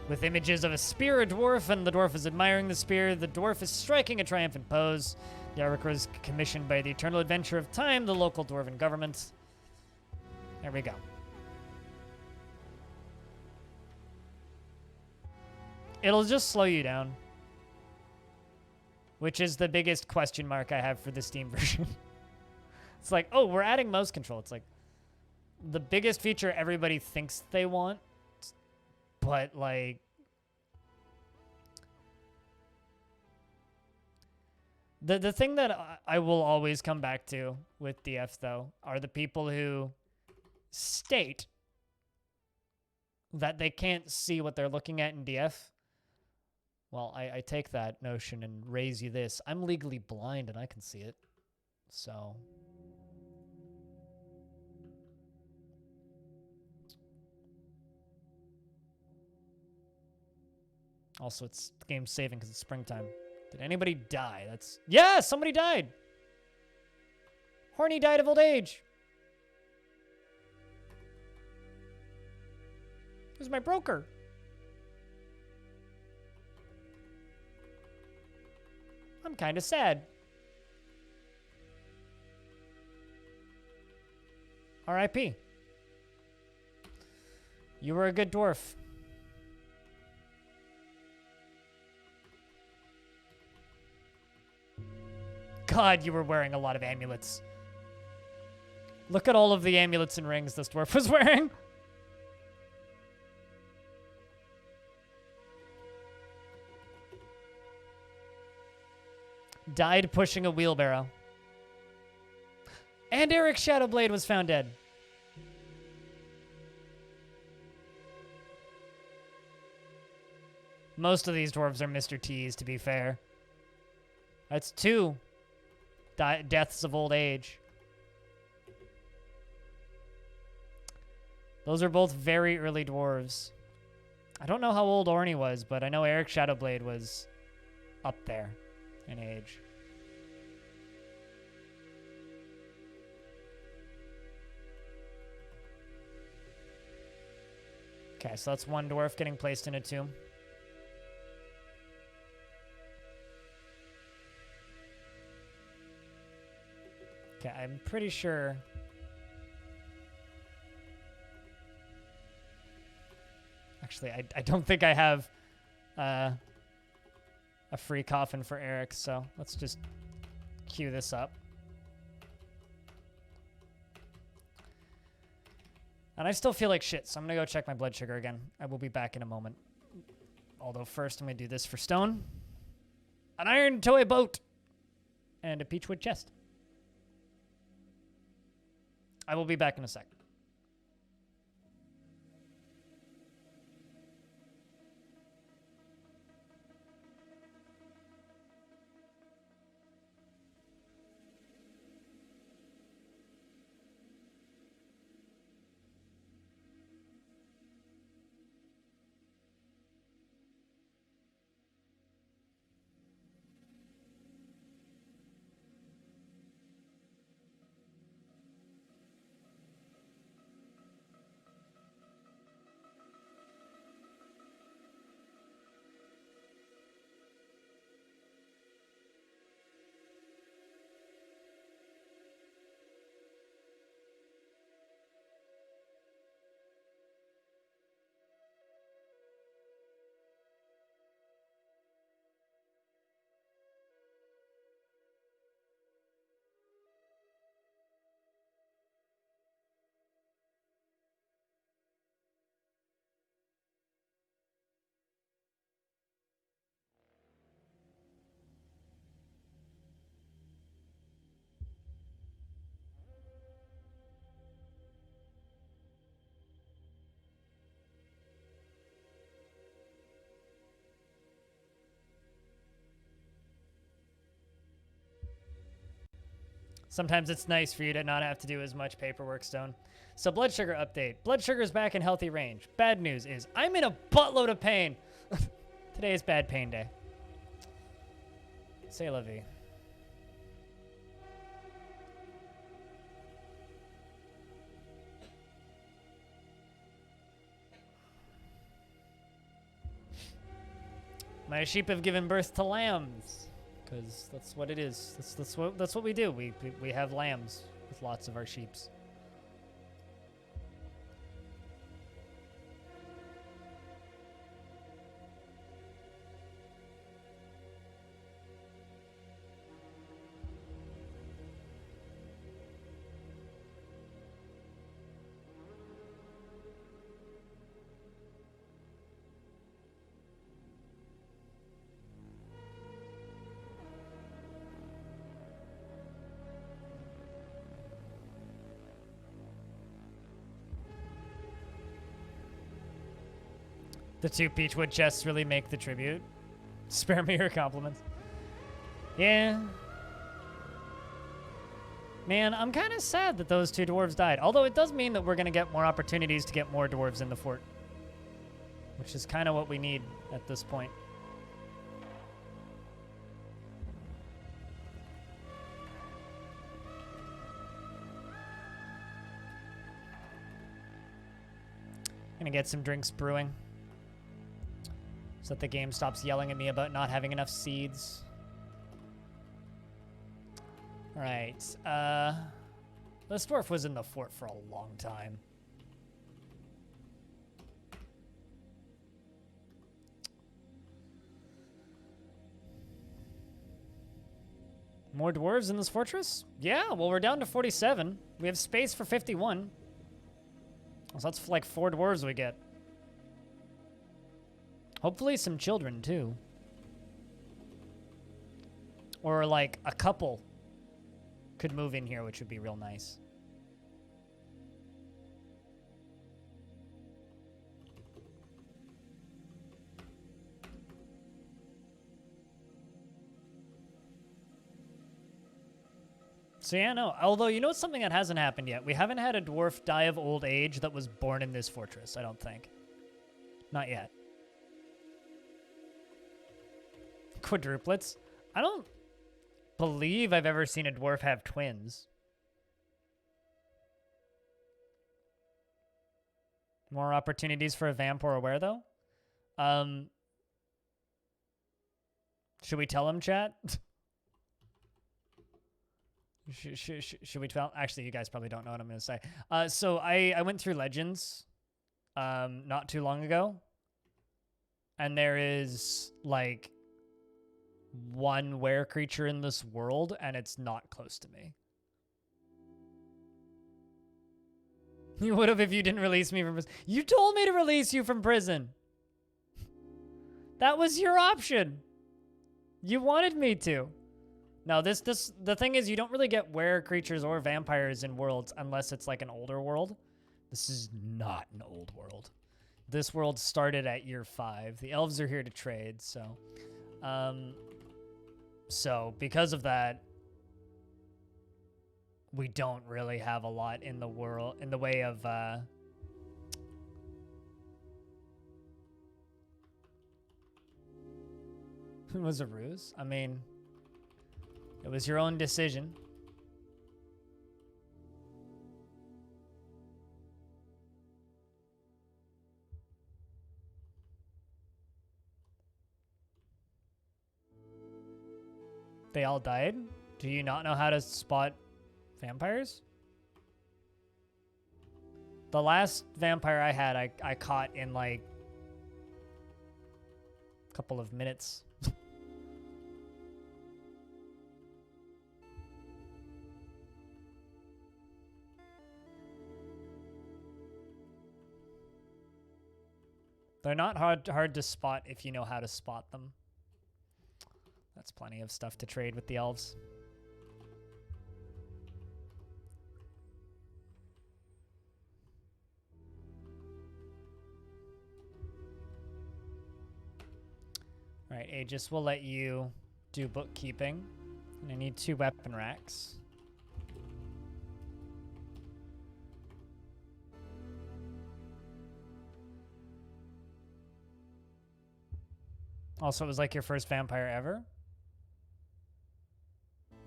with images of a spear, a dwarf, and the dwarf is admiring the spear. The dwarf is striking a triumphant pose. The artwork was commissioned by the Eternal Adventure of Time, the local dwarven government. There we go. It'll just slow you down, which is the biggest question mark I have for the Steam version. It's like, oh, we're adding mouse control. It's like the biggest feature everybody thinks they want, but like the thing that I will always come back to with DF though are the people who state that they can't see what they're looking at in DF. Well, I take that notion and raise you this. I'm legally blind and I can see it. So. Also, the game's saving because it's springtime. Did anybody die? Yeah, somebody died. Horny died of old age. Who's my broker? I'm kind of sad. R.I.P. You were a good dwarf. God, you were wearing a lot of amulets. Look at all of the amulets and rings this dwarf was wearing. Died pushing a wheelbarrow. And Eric Shadowblade was found dead. Most of these dwarves are Mr. T's, to be fair. That's 2 deaths of old age. Those are both very early dwarves. I don't know how old Orny was, but I know Eric Shadowblade was up there in age. Okay, so that's one dwarf getting placed in a tomb. Okay, I'm pretty sure... Actually, I don't think I have a free coffin for Eric, so let's just queue this up. And I still feel like shit, so I'm gonna go check my blood sugar again. I will be back in a moment. Although first I'm gonna do this for stone. An iron toy boat! And a peachwood chest. I will be back in a sec. Sometimes it's nice for you to not have to do as much paperwork, Stone. So blood sugar update. Blood sugar is back in healthy range. Bad news is I'm in a buttload of pain. Today is bad pain day. C'est la vie. My sheep have given birth to lambs. Because that's what it is. That's what we do. We have lambs with lots of our sheeps. The 2 peachwood chests really make the tribute. Spare me your compliments. Yeah. Man, I'm kind of sad that those 2 dwarves died. Although it does mean that we're going to get more opportunities to get more dwarves in the fort. Which is kind of what we need at this point. Gonna get some drinks brewing. So that the game stops yelling at me about not having enough seeds. Alright, this dwarf was in the fort for a long time. More dwarves in this fortress? Yeah, well, we're down to 47. We have space for 51. So that's like 4 dwarves we get. Hopefully some children, too. Or, like, a couple could move in here, which would be real nice. So, yeah, no. Although, you know something that hasn't happened yet? We haven't had a dwarf die of old age that was born in this fortress, I don't think. Not yet. Quadruplets? I don't believe I've ever seen a dwarf have twins. More opportunities for a vamp or a were, though? Should we tell him, chat? Should we tell? Actually, you guys probably don't know what I'm going to say. So I went through Legends not too long ago. And there is, like, one were creature in this world, and it's not close to me. You would have if you didn't release me from prison. You told me to release you from prison. That was your option. You wanted me to. No, the thing is, you don't really get were creatures or vampires in worlds unless it's like an older world. This is not an old world. This world started at year 5. The elves are here to trade, so. So because of that, we don't really have a lot in the world in the way of it was a ruse. I mean, it was your own decision. They all died? Do you not know how to spot vampires? The last vampire I had, I caught in like a couple of minutes. They're not hard to spot if you know how to spot them. That's plenty of stuff to trade with the elves. All right, Aegis, we'll let you do bookkeeping. And I need 2 weapon racks. Also, it was like your first vampire ever?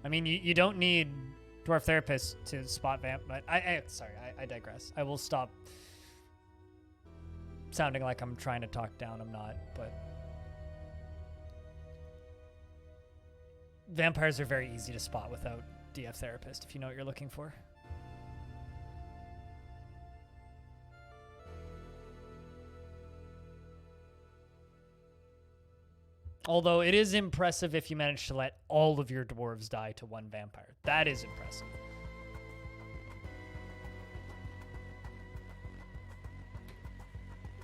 I mean, you don't need Dwarf Therapist to spot vamp, but sorry, I digress. I will stop sounding like I'm trying to talk down. I'm not, but vampires are very easy to spot without DF Therapist if you know what you're looking for. Although it is impressive if you manage to let all of your dwarves die to one vampire. That is impressive.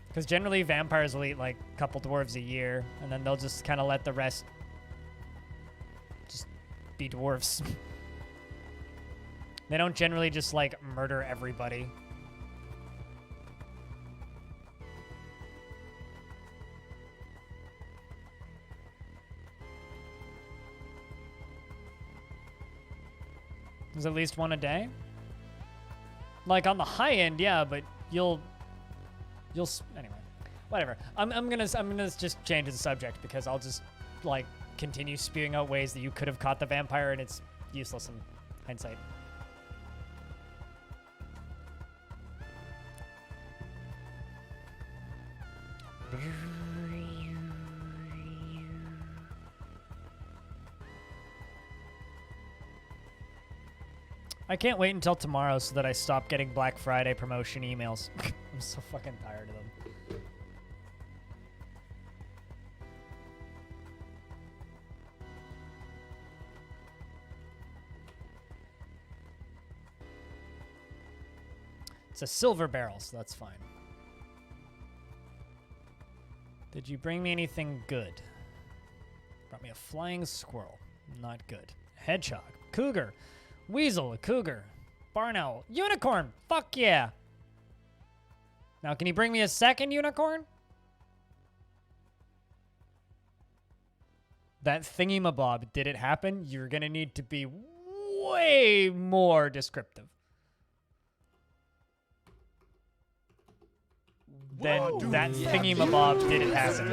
Because generally vampires will eat like a couple dwarves a year, and then they'll just kind of let the rest just be dwarves. They don't generally just like murder everybody. There's at least one a day? Like on the high end, yeah, but you'll anyway, whatever. I'm gonna just change the subject because I'll just like continue spewing out ways that you could have caught the vampire and it's useless in hindsight. I can't wait until tomorrow so that I stop getting Black Friday promotion emails. I'm so fucking tired of them. It's a silver barrel, so that's fine. Did you bring me anything good? Brought me a flying squirrel. Not good. Hedgehog. Cougar. Weasel, a cougar, barn owl, unicorn, fuck yeah. Now, can you bring me a second unicorn? That thingy-mabob, did it happen? You're gonna need to be way more descriptive. Then that thingy-mabob, did it happen?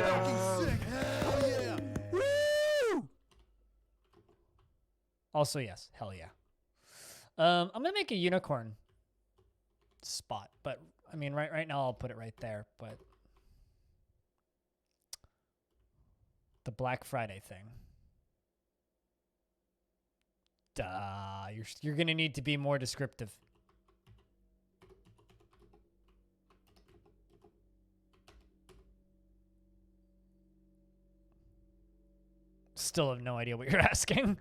Also, yes, hell yeah. I'm gonna make a unicorn. spot. But I mean, right now I'll put it right there. But the Black Friday thing. Duh, you're gonna need to be more descriptive. Still have no idea what you're asking.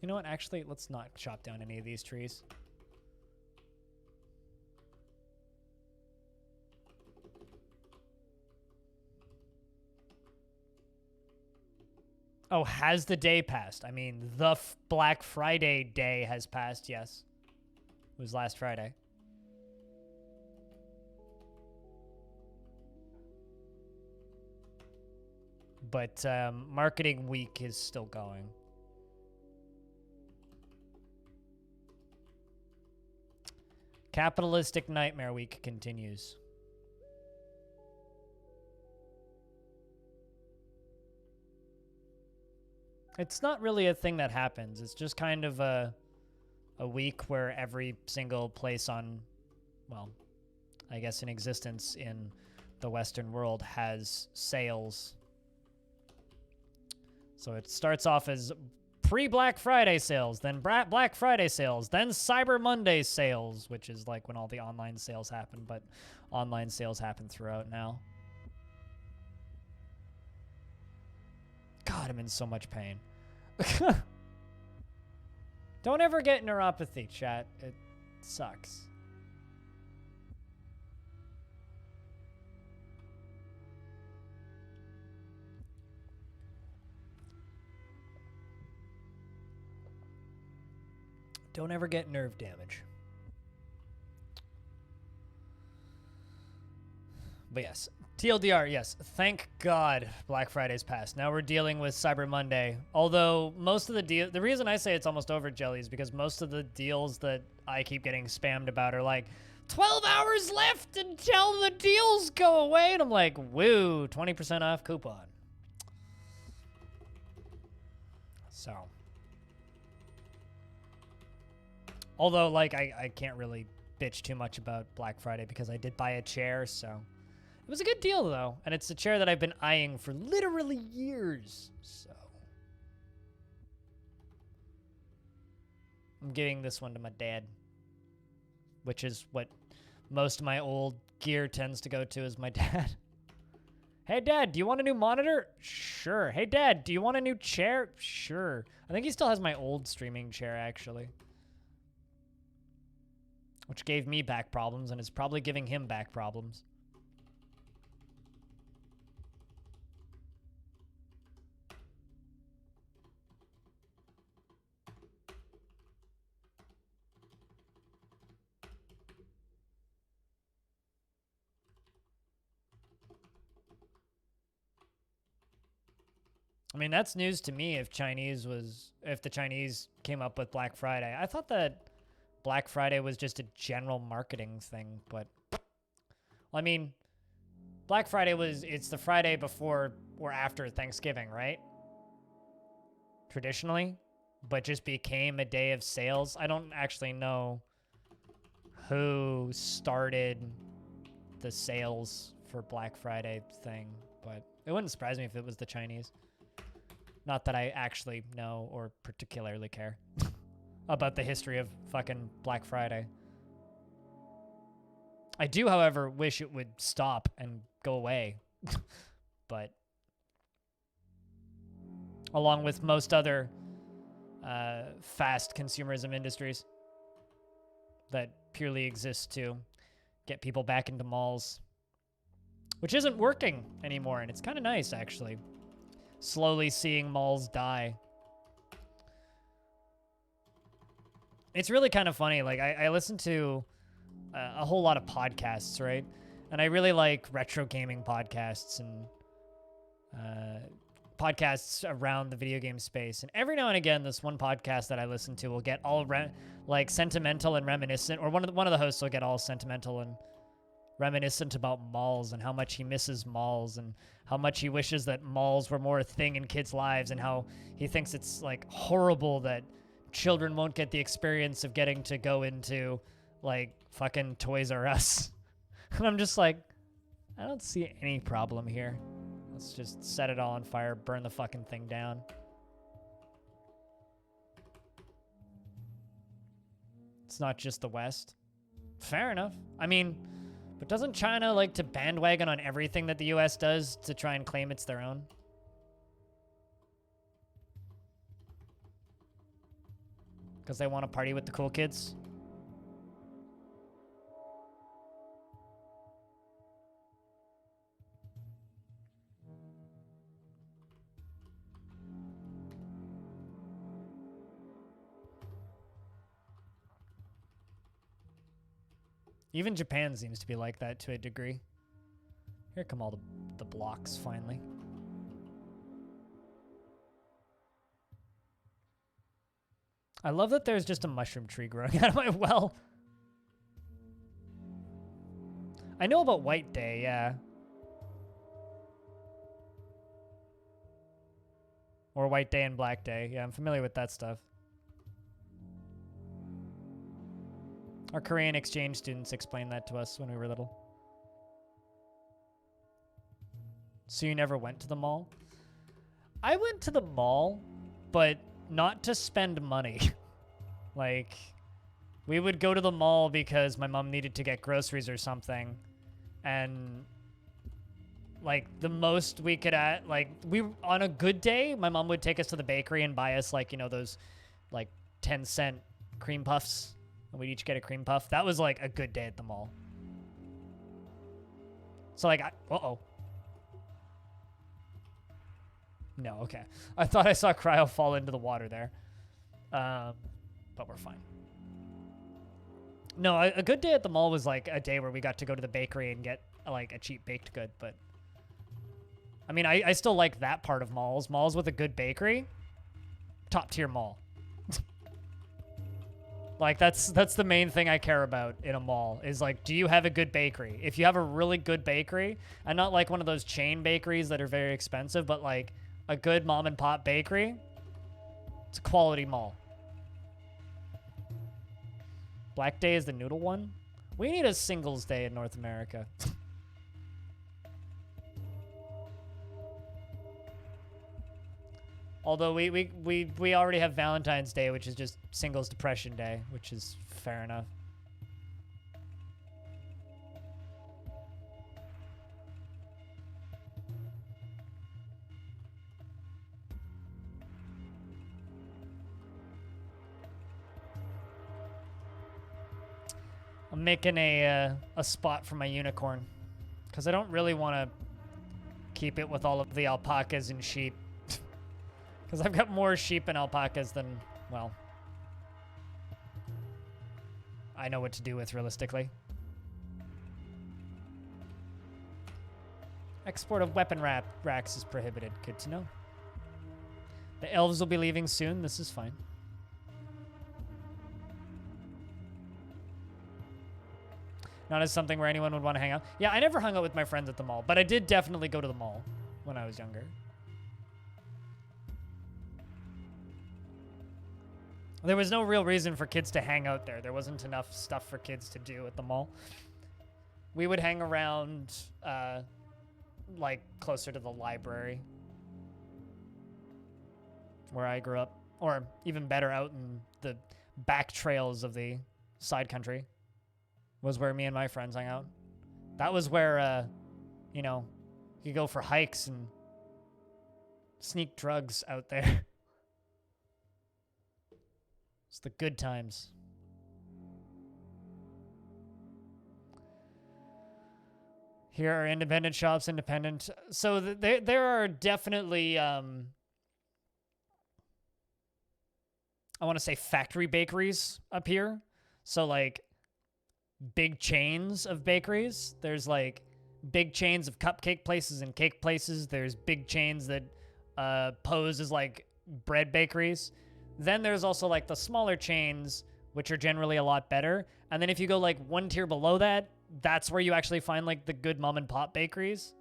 You know what? Actually, let's not chop down any of these trees. Oh, has the day passed? I mean, the Black Friday day has passed, yes. It was last Friday. But marketing week is still going. Capitalistic Nightmare Week continues. It's not really a thing that happens. It's just kind of a week where every single place on, well, I guess in existence in the Western world has sales. So it starts off as pre-Black Friday sales, then Black Friday sales, then Cyber Monday sales, which is like when all the online sales happen, but online sales happen throughout now. God, I'm in so much pain. Don't ever get neuropathy, chat. It sucks. Don't ever get nerve damage. But yes, TLDR, yes. Thank God Black Friday's passed. Now we're dealing with Cyber Monday. Although most of the reason I say it's almost over, Jelly, is because most of the deals that I keep getting spammed about are like, 12 hours left until the deals go away. And I'm like, woo, 20% off coupon. So. Although, like, I can't really bitch too much about Black Friday because I did buy a chair, so. It was a good deal, though. And it's a chair that I've been eyeing for literally years, so. I'm giving this one to my dad, which is what most of my old gear tends to go to, is my dad. Hey, Dad, do you want a new monitor? Sure. Hey, Dad, do you want a new chair? Sure. I think he still has my old streaming chair, actually. Which gave me back problems and is probably giving him back problems. I mean, that's news to me if the Chinese came up with Black Friday. I thought that Black Friday was just a general marketing thing, but, well, I mean, Black Friday it's the Friday before or after Thanksgiving, right? Traditionally, but just became a day of sales. I don't actually know who started the sales for Black Friday thing, but it wouldn't surprise me if it was the Chinese. Not that I actually know or particularly care about the history of fucking Black Friday. I do, however, wish it would stop and go away. But along with most other fast consumerism industries that purely exist to get people back into malls, which isn't working anymore, and it's kind of nice, actually. Slowly seeing malls die. It's really kind of funny. Like, I listen to a whole lot of podcasts, right? And I really like retro gaming podcasts and podcasts around the video game space. And every now and again, this one podcast that I listen to will get all like sentimental and reminiscent, or one of the hosts will get all sentimental and reminiscent about malls and how much he misses malls and how much he wishes that malls were more a thing in kids' lives and how he thinks it's like horrible that children won't get the experience of getting to go into like fucking Toys R Us. And I'm just like, I don't see any problem here. Let's just set it all on fire, burn the fucking thing down. It's not just the West. Fair enough. I mean, but doesn't China like to bandwagon on everything that the US does to try and claim it's their own? Because they want to party with the cool kids? Even Japan seems to be like that to a degree. Here come all the blocks, finally. I love that there's just a mushroom tree growing out of my well. I know about White Day, yeah. Or White Day and Black Day. Yeah, I'm familiar with that stuff. Our Korean exchange students explained that to us when we were little. So you never went to the mall? I went to the mall, but not to spend money. Like, we would go to the mall because my mom needed to get groceries or something. And, like, the most we could on a good day, my mom would take us to the bakery and buy us, like, you know, those, like, 10-cent cream puffs. And we'd each get a cream puff. That was, like, a good day at the mall. So, like, uh-oh. No, okay. I thought I saw Cryo fall into the water there. But we're fine. No, a good day at the mall was, like, a day where we got to go to the bakery and get, like, a cheap baked good. But, I mean, I still like that part of malls. Malls with a good bakery, top-tier mall. Like, that's the main thing I care about in a mall is, like, do you have a good bakery? If you have a really good bakery, and not, like, one of those chain bakeries that are very expensive, but, like, a good mom-and-pop bakery, it's a quality mall. Black Day is the noodle one? We need a singles day in North America. Although we already have Valentine's Day, which is just singles depression day, which is fair enough. I'm making a spot for my unicorn because I don't really want to keep it with all of the alpacas and sheep. Because I've got more sheep and alpacas than, well, I know what to do with realistically. Export of weapon racks is prohibited. Good to know. The elves will be leaving soon. This is fine. Not as something where anyone would want to hang out. Yeah, I never hung out with my friends at the mall, but I did definitely go to the mall when I was younger. There was no real reason for kids to hang out there. There wasn't enough stuff for kids to do at the mall. We would hang around, like, closer to the library where I grew up. Or even better, out in the back trails of the side country was where me and my friends hung out. That was where, you know, you could go for hikes and sneak drugs out there. It's the good times. Here are independent shops, independent. So there are definitely, I want to say factory bakeries up here. So like big chains of bakeries. There's like big chains of cupcake places and cake places. There's big chains that pose as like bread bakeries. Then there's also like the smaller chains, which are generally a lot better. And then if you go like one tier below that, that's where you actually find like the good mom and pop bakeries.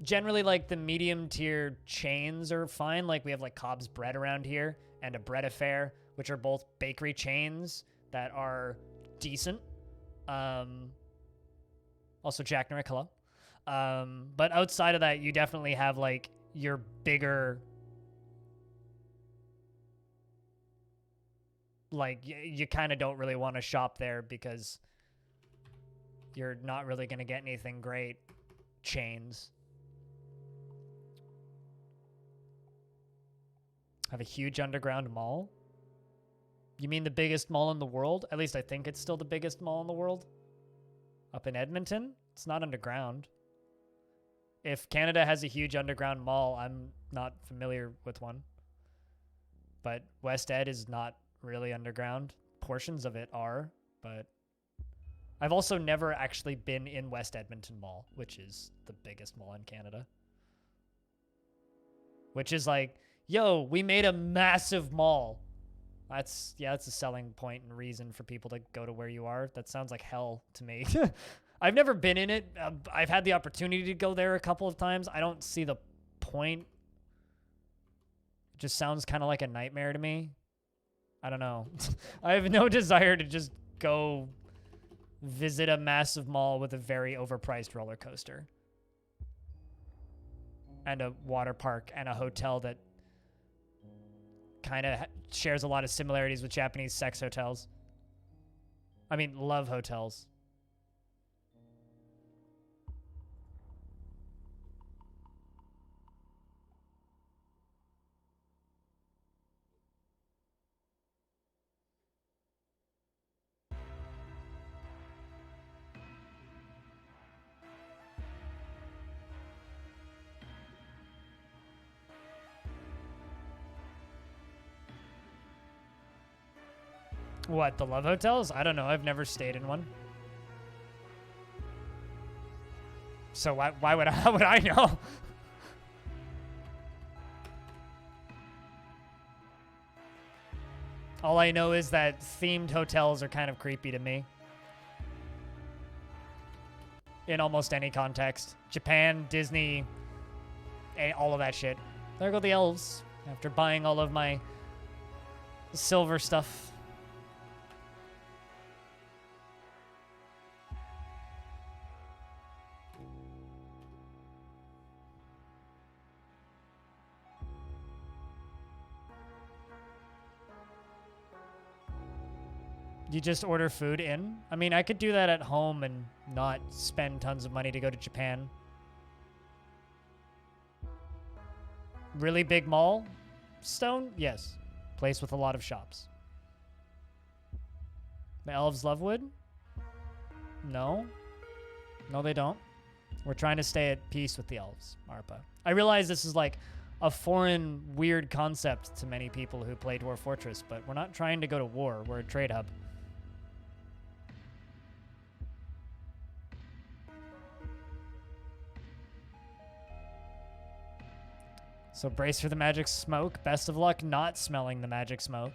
Generally, like the medium tier chains are fine. Like we have like Cobb's Bread around here and a Bread Affair, which are both bakery chains that are decent. Also Jack Norrick, hello. But outside of that, you definitely have like your bigger, like you kind of don't really want to shop there because you're not really going to get anything great chains. Have a huge underground mall? You mean the biggest mall in the world? At least I think it's still the biggest mall in the world. Up in Edmonton? It's not underground. If Canada has a huge underground mall, I'm not familiar with one. But West Ed is not really underground. Portions of it are, but I've also never actually been in West Edmonton Mall, which is the biggest mall in Canada. Which is like, yo, we made a massive mall. That's a selling point and reason for people to go to where you are. That sounds like hell to me. I've never been in it. I've had the opportunity to go there a couple of times. I don't see the point. It just sounds kind of like a nightmare to me. I don't know. I have no desire to just go visit a massive mall with a very overpriced roller coaster. And a water park and a hotel that kind of shares a lot of similarities with Japanese sex hotels. I mean, love hotels. What, the love hotels? I don't know. I've never stayed in one. So why would how would I know? All I know is that themed hotels are kind of creepy to me. In almost any context. Japan, Disney, all of that shit. There go the elves. After buying all of my silver stuff. You just order food in? I mean, I could do that at home and not spend tons of money to go to Japan. Really big mall? Stone? Yes. Place with a lot of shops. The elves love wood? No. No, they don't. We're trying to stay at peace with the elves, Arpa. I realize this is like a foreign, weird concept to many people who play Dwarf Fortress, but we're not trying to go to war. We're a trade hub. So brace for the magic smoke. Best of luck not smelling the magic smoke.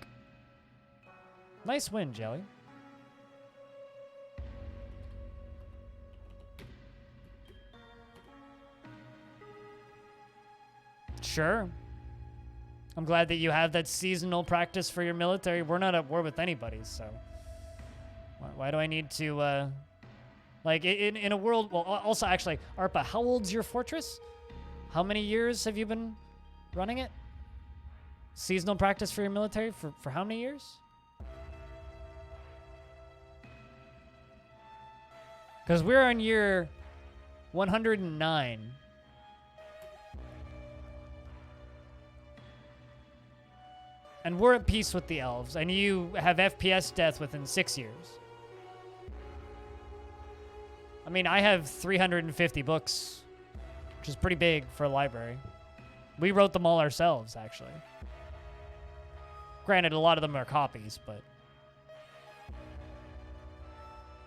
Nice win, Jelly. Sure. I'm glad that you have that seasonal practice for your military. We're not at war with anybody, so why do I need to, like, in a world... Well, also, actually, Arpa, how old's your fortress? How many years have you been running it? Seasonal practice for your military for how many years? Because we're on year 109. And we're at peace with the elves, and you have FPS death within 6 years. I mean, I have 350 books, which is pretty big for a library. We wrote them all ourselves, actually. Granted, a lot of them are copies, but...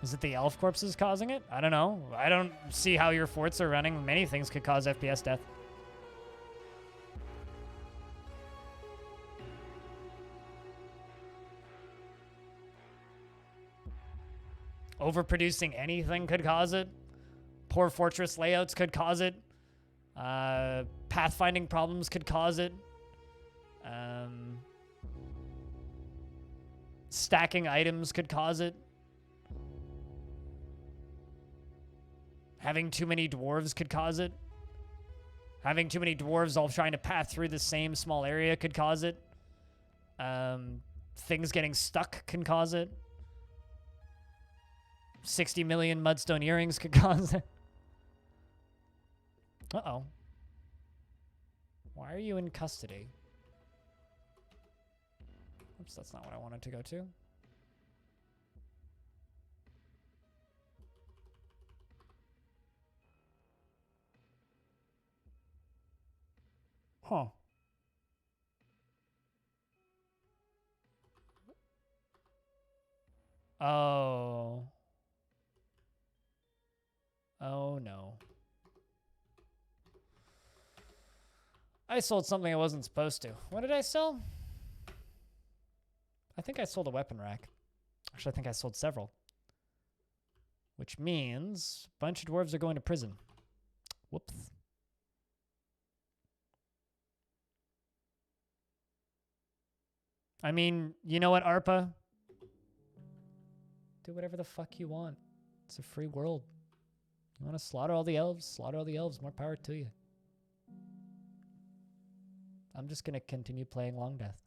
Is it the elf corpses causing it? I don't know. I don't see how your forts are running. Many things could cause FPS death. Overproducing anything could cause it. Poor fortress layouts could cause it. Pathfinding problems could cause it. Stacking items could cause it. Having too many dwarves could cause it. Having too many dwarves all trying to path through the same small area could cause it. Things getting stuck can cause it. 60 million mudstone earrings could cause it. Uh-oh. Why are you in custody? Oops, that's not what I wanted to go to. Huh. Oh. Oh no. I sold something I wasn't supposed to. What did I sell? I think I sold a weapon rack. Actually, I think I sold several. Which means a bunch of dwarves are going to prison. Whoops. I mean, you know what, ARPA? Do whatever the fuck you want. It's a free world. You want to slaughter all the elves? Slaughter all the elves. More power to you. I'm just going to continue playing Longdeath.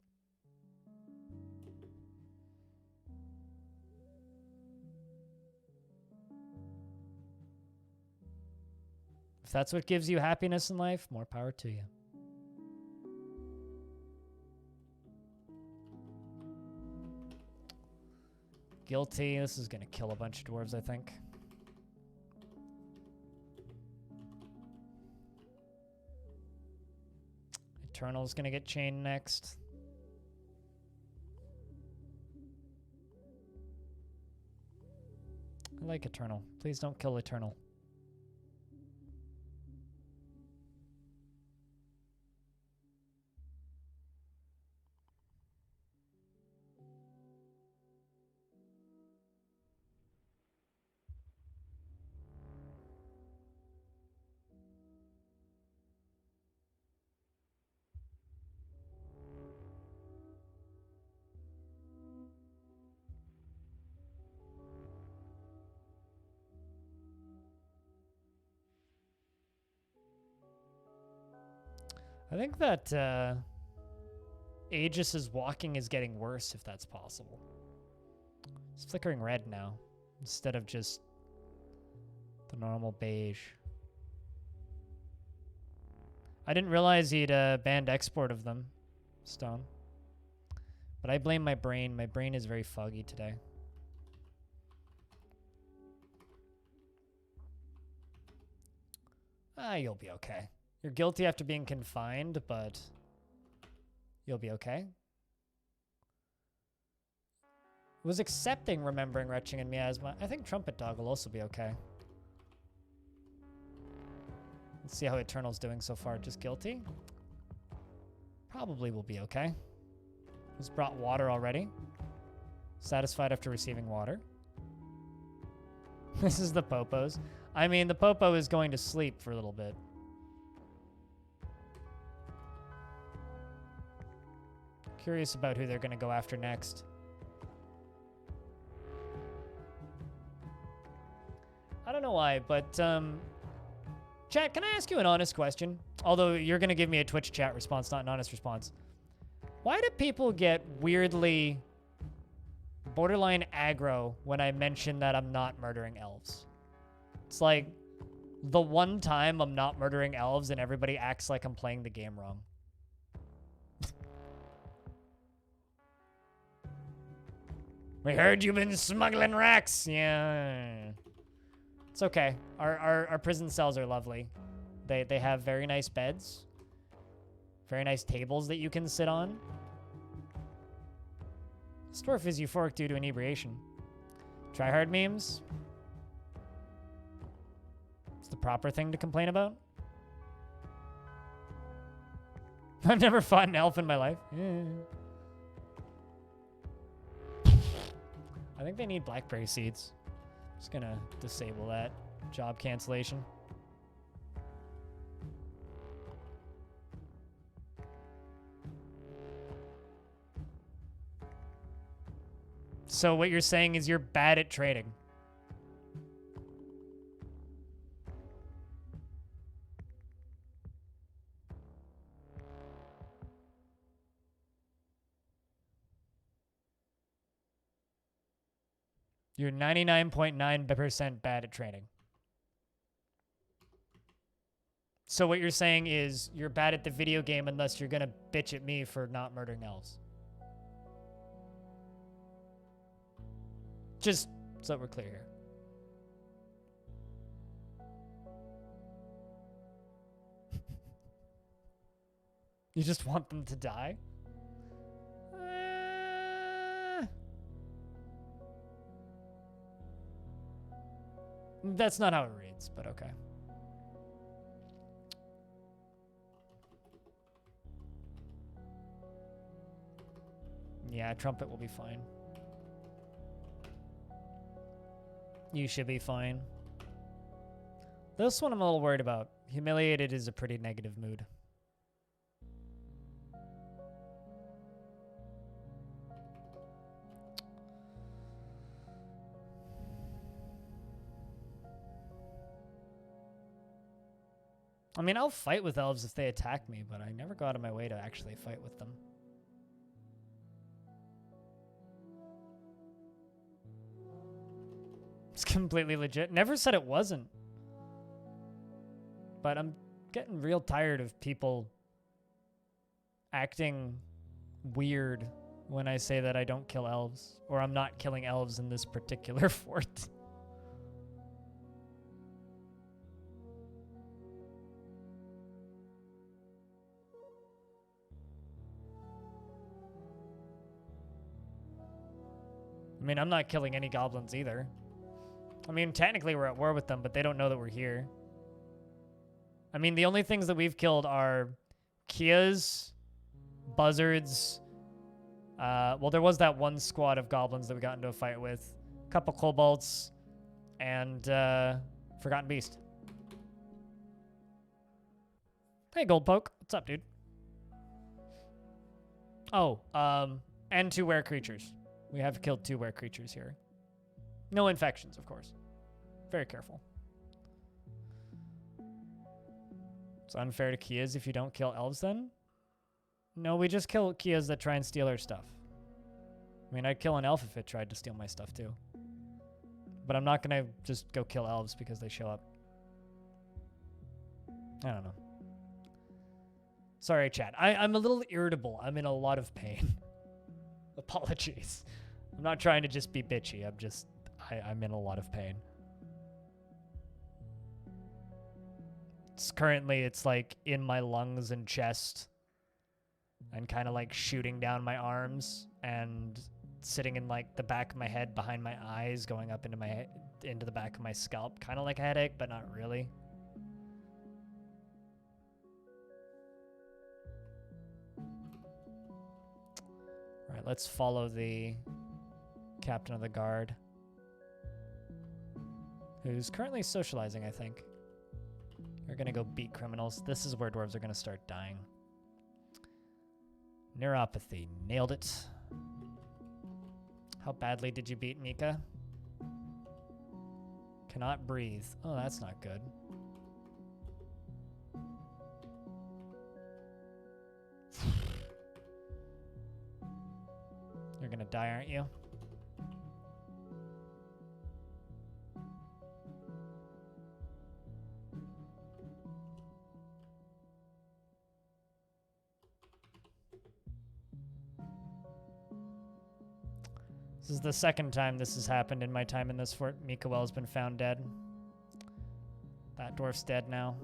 If that's what gives you happiness in life, more power to you. Guilty. This is going to kill a bunch of dwarves, I think. Eternal's going to get chained next. I like Eternal. Please don't kill Eternal. I think that Aegis's walking is getting worse, if that's possible. It's flickering red now, instead of just the normal beige. I didn't realize he'd banned export of them, Stone. But I blame my brain. My brain is very foggy today. Ah, you'll be okay. You're guilty after being confined, but you'll be okay. It was accepting remembering retching and miasma. I think Trumpet Dog will also be okay. Let's see how Eternal's doing so far. Just guilty? Probably will be okay. Was brought water already. Satisfied after receiving water. This is the Popos. I mean, the Popo is going to sleep for a little bit. Curious about who they're going to go after next. I don't know why, but chat, can I ask you an honest question? Although you're going to give me a Twitch chat response, not an honest response. Why do people get weirdly borderline aggro when I mention that I'm not murdering elves? It's like the one time I'm not murdering elves and everybody acts like I'm playing the game wrong. We heard you've been smuggling racks. Yeah. It's okay. Our prison cells are lovely. They have very nice beds. Very nice tables that you can sit on. This dwarf is euphoric due to inebriation. Try hard memes. It's the proper thing to complain about. I've never fought an elf in my life. Yeah. I think they need blackberry seeds. Just gonna disable that job cancellation. So what you're saying is you're bad at trading. You're 99.9% bad at trading. So what you're saying is you're bad at the video game unless you're gonna bitch at me for not murdering elves. Just so we're clear here. You just want them to die? That's not how it reads, but okay. Yeah, Trumpet will be fine. You should be fine. This one I'm a little worried about. Humiliated is a pretty negative mood. I mean, I'll fight with elves if they attack me, but I never go out of my way to actually fight with them. It's completely legit. Never said it wasn't. But I'm getting real tired of people acting weird when I say that I don't kill elves, or I'm not killing elves in this particular fort. I mean, I'm not killing any goblins either. I mean, technically we're at war with them, but they don't know that we're here. I mean, the only things that we've killed are Kias, buzzards. Well, there was that one squad of goblins that we got into a fight with. A couple kobolds, and Forgotten Beast. Hey, Goldpoke. What's up, dude? Oh, and 2 were creatures. We have killed 2 were creatures here. No infections, of course. Very careful. It's unfair to Kias if you don't kill elves then? No, we just kill Kias that try and steal our stuff. I mean, I'd kill an elf if it tried to steal my stuff too. But I'm not gonna just go kill elves because they show up. I don't know. Sorry, chat. I'm a little irritable. I'm in a lot of pain. Apologies. I'm not trying to just be bitchy. I'm in a lot of pain. It's like in my lungs and chest and kind of like shooting down my arms and sitting in like the back of my head behind my eyes, going up into the back of my scalp, kind of like a headache, but not really. All right, let's follow the captain of the guard, who's currently socializing, I think. We're gonna go beat criminals. This is where dwarves are gonna start dying. Neuropathy, nailed it. How badly did you beat Mika? Cannot breathe. Oh, that's not good. You're gonna die, aren't you? This is the second time this has happened in my time in this fort. Mikael's been found dead. That dwarf's dead now.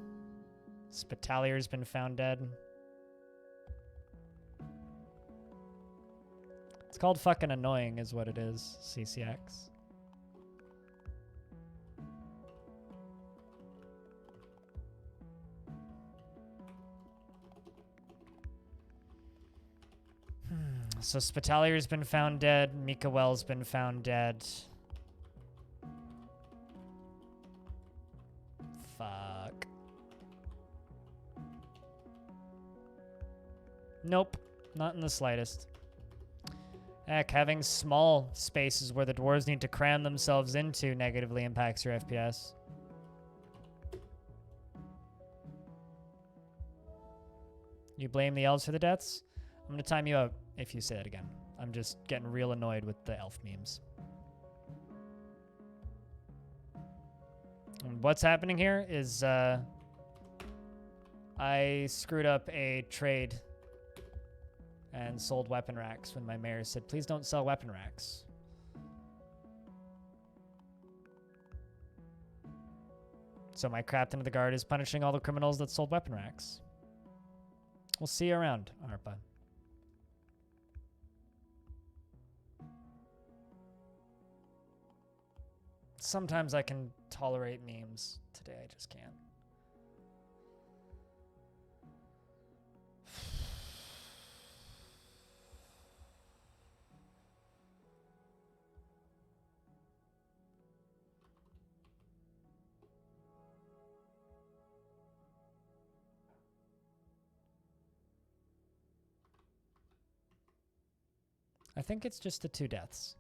Spitalier's been found dead. It's called fucking annoying is what it is, CCX. So Spitalier's been found dead. Mikael's been found dead. Fuck. Nope, not in the slightest. Heck, having small spaces where the dwarves need to cram themselves into negatively impacts your FPS. You blame the elves for the deaths? I'm gonna time you out if you say that again. I'm just getting real annoyed with the elf memes. And what's happening here is I screwed up a trade and sold weapon racks when my mayor said, please don't sell weapon racks. So my captain of the guard is punishing all the criminals that sold weapon racks. We'll see you around, Arpa. Sometimes I can tolerate memes. Today I just can't. I think it's just the 2 deaths.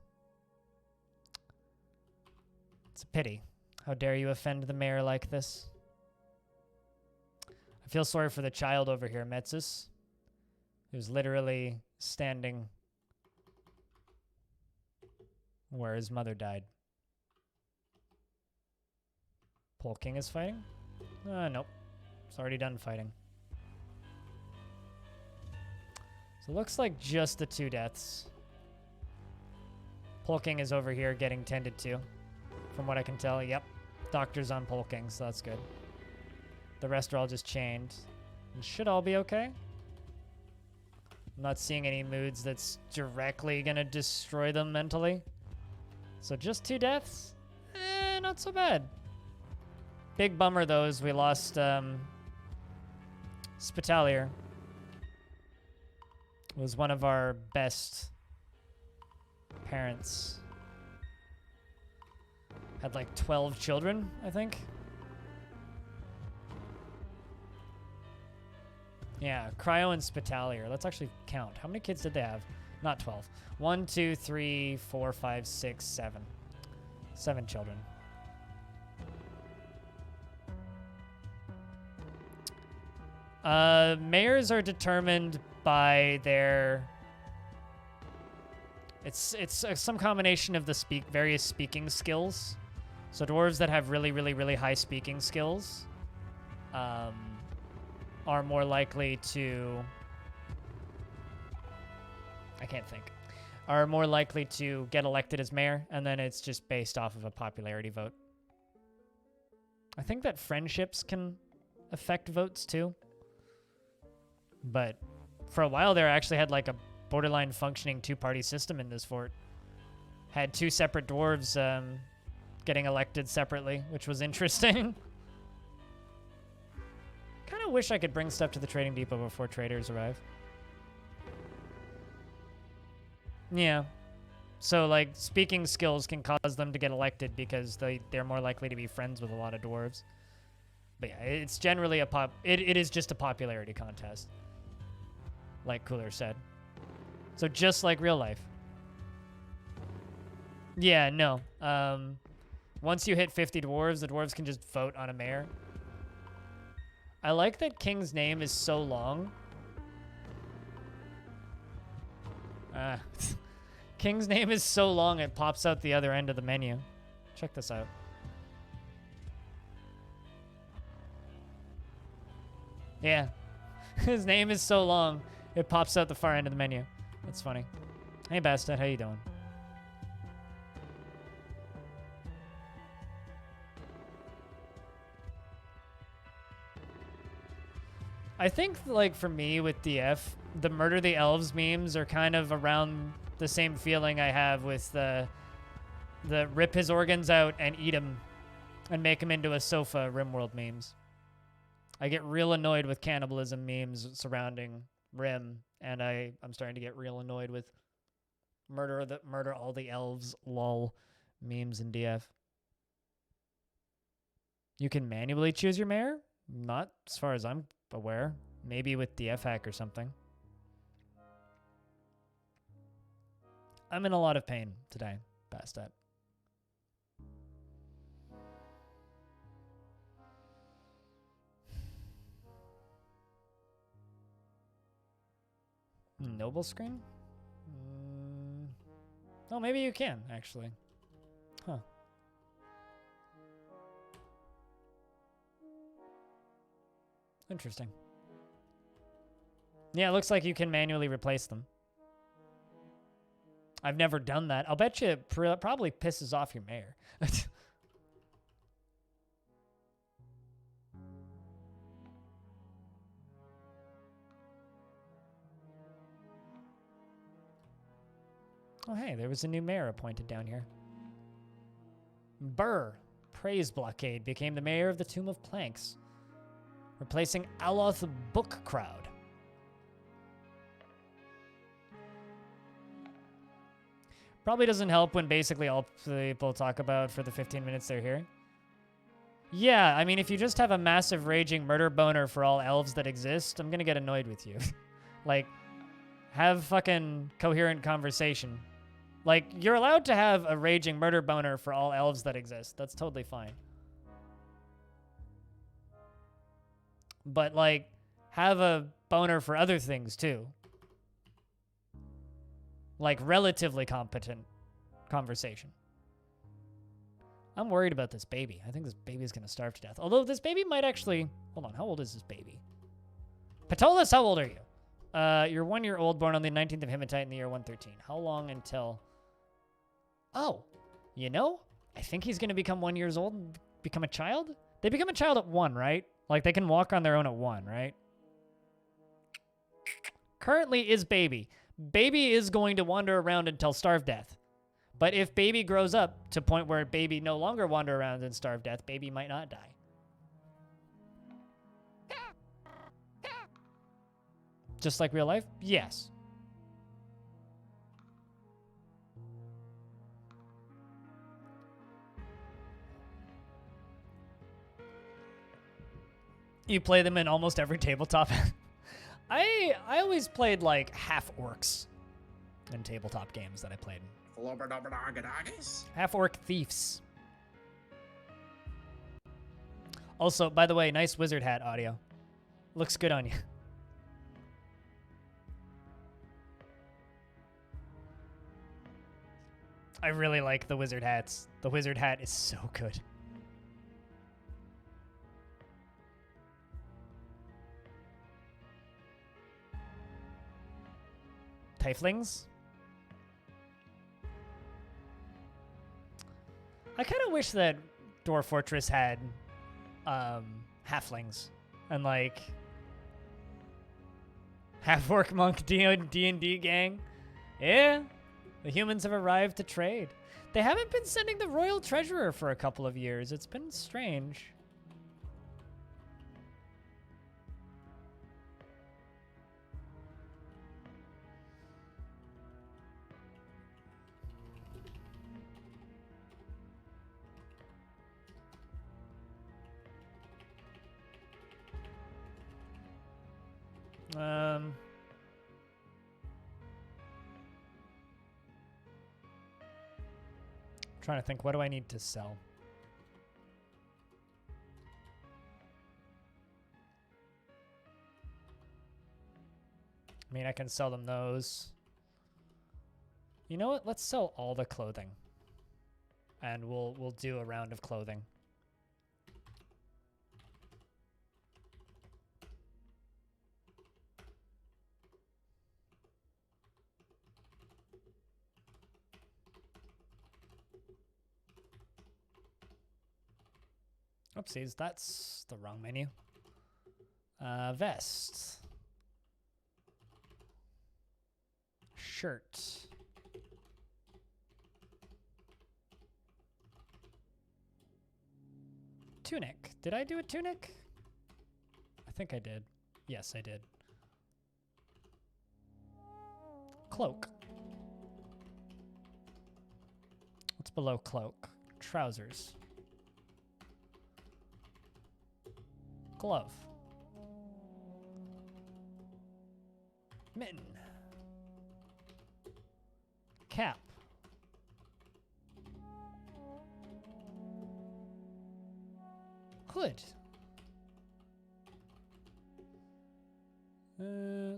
It's a pity. How dare you offend the mayor like this? I feel sorry for the child over here, Metsus, who's literally standing where his mother died. Pole King is fighting? Nope. It's already done fighting. So it looks like just the 2 deaths. Pole King is over here getting tended to. From what I can tell, yep. Doctor's on Pole King, so that's good. The rest are all just chained. It should all be okay. I'm not seeing any moods that's directly gonna destroy them mentally. So just 2 deaths? Not so bad. Big bummer though is we lost Spitalier. Was one of our best parents. Had like 12 children, I think. Yeah, Cryo and Spitalier. Let's actually count. How many kids did they have? Not 12. 1, 2, 3, 4, 5, 6, 7. 7 children. Mayors are determined by their... It's some combination of the various speaking skills. So dwarves that have really high speaking skills are more likely to... I can't think. Are more likely to get elected as mayor, and then it's just based off of a popularity vote. I think that friendships can affect votes too. But for a while there, I actually had like a borderline functioning 2-party system in this fort. Had 2 separate dwarves getting elected separately, which was interesting. Kind of wish I could bring stuff to the trading depot before traders arrive. Yeah. So like speaking skills can cause them to get elected because they're more likely to be friends with a lot of dwarves. But yeah, it's generally it is just a popularity contest. Like Cooler said. So just like real life. Yeah, no. Once you hit 50 dwarves, the dwarves can just vote on a mayor. I like that King's name is so long. King's name is so long it pops out the other end of the menu. Check this out. Yeah. His name is so long it pops out the far end of the menu. That's funny. Hey Bastet, how you doing? I think, like, for me with DF, the Murder the Elves memes are kind of around the same feeling I have with the rip his organs out and eat him and make him into a sofa RimWorld memes. I get real annoyed with cannibalism memes surrounding Rim, and I'm starting to get real annoyed with murder all the elves lol memes in DF. You can manually choose your mayor? Not as far as I'm aware. Maybe with the F-hack or something. I'm in a lot of pain today, Bastet. Noble screen? Oh, maybe you can, actually. Huh. Interesting. Yeah, it looks like you can manually replace them. I've never done that. I'll bet you it probably pisses off your mayor. Oh, hey, there was a new mayor appointed down here. Burr, Praise Blockade, became the mayor of the Tomb of Planks, replacing Aloth Book Crowd. Probably doesn't help when basically all people talk about for the 15 minutes they're here. Yeah, I mean, if you just have a massive raging murder boner for all elves that exist, I'm gonna get annoyed with you. Like, have fucking coherent conversation. Like, you're allowed to have a raging murder boner for all elves that exist. That's totally fine. But, like, have a boner for other things, too. Like, relatively competent conversation. I'm worried about this baby. I think this baby is going to starve to death. Although this baby might actually... Hold on, how old is this baby? Patolus, how old are you? You're 1 year old, born on the 19th of Hematite in the year 113. How long until... Oh, you know, I think he's going to become 1 year old and become a child? They become a child at 1, right? Like, they can walk on their own at 1, right? Currently is baby. Baby is going to wander around until starve death. But if baby grows up to point where baby no longer wander around and starve death, baby might not die. Just like real life? Yes. You play them in almost every tabletop. I always played like half orcs in tabletop games that I played. Half orc thieves. Also, by the way, nice wizard hat audio. Looks good on you. I really like the wizard hats. The wizard hat is so good. Tieflings? I kind of wish that Dwarf Fortress had halflings and like half-orc monk D&D gang. Yeah, the humans have arrived to trade. They haven't been sending the royal treasurer for a couple of years. It's been strange. Trying to think, what do I need to sell? I mean, I can sell them those. You know what? Let's sell all the clothing. And we'll do a round of clothing. Oopsies, that's the wrong menu. Vest. Shirt. Tunic. Did I do a tunic? I think I did. Yes, I did. Cloak. What's below cloak? Trousers. Glove. Mitten. Cap. Hood.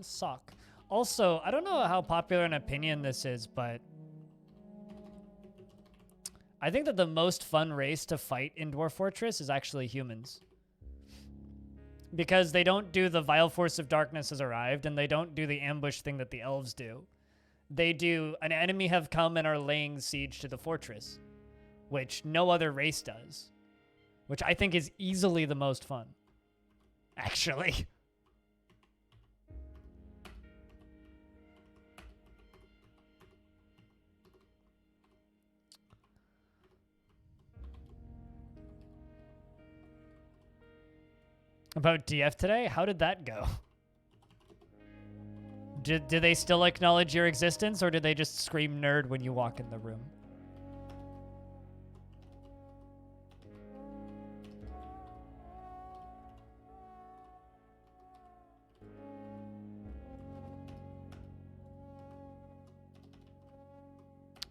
Sock. Also, I don't know how popular an opinion this is, but I think that the most fun race to fight in Dwarf Fortress is actually humans. Because they don't do the Vile Force of Darkness has arrived, and they don't do the ambush thing that the elves do. They do an enemy have come and are laying siege to the fortress, which no other race does, which I think is easily the most fun, actually. About DF today? How did that go? Did they still acknowledge your existence, or did they just scream nerd when you walk in the room?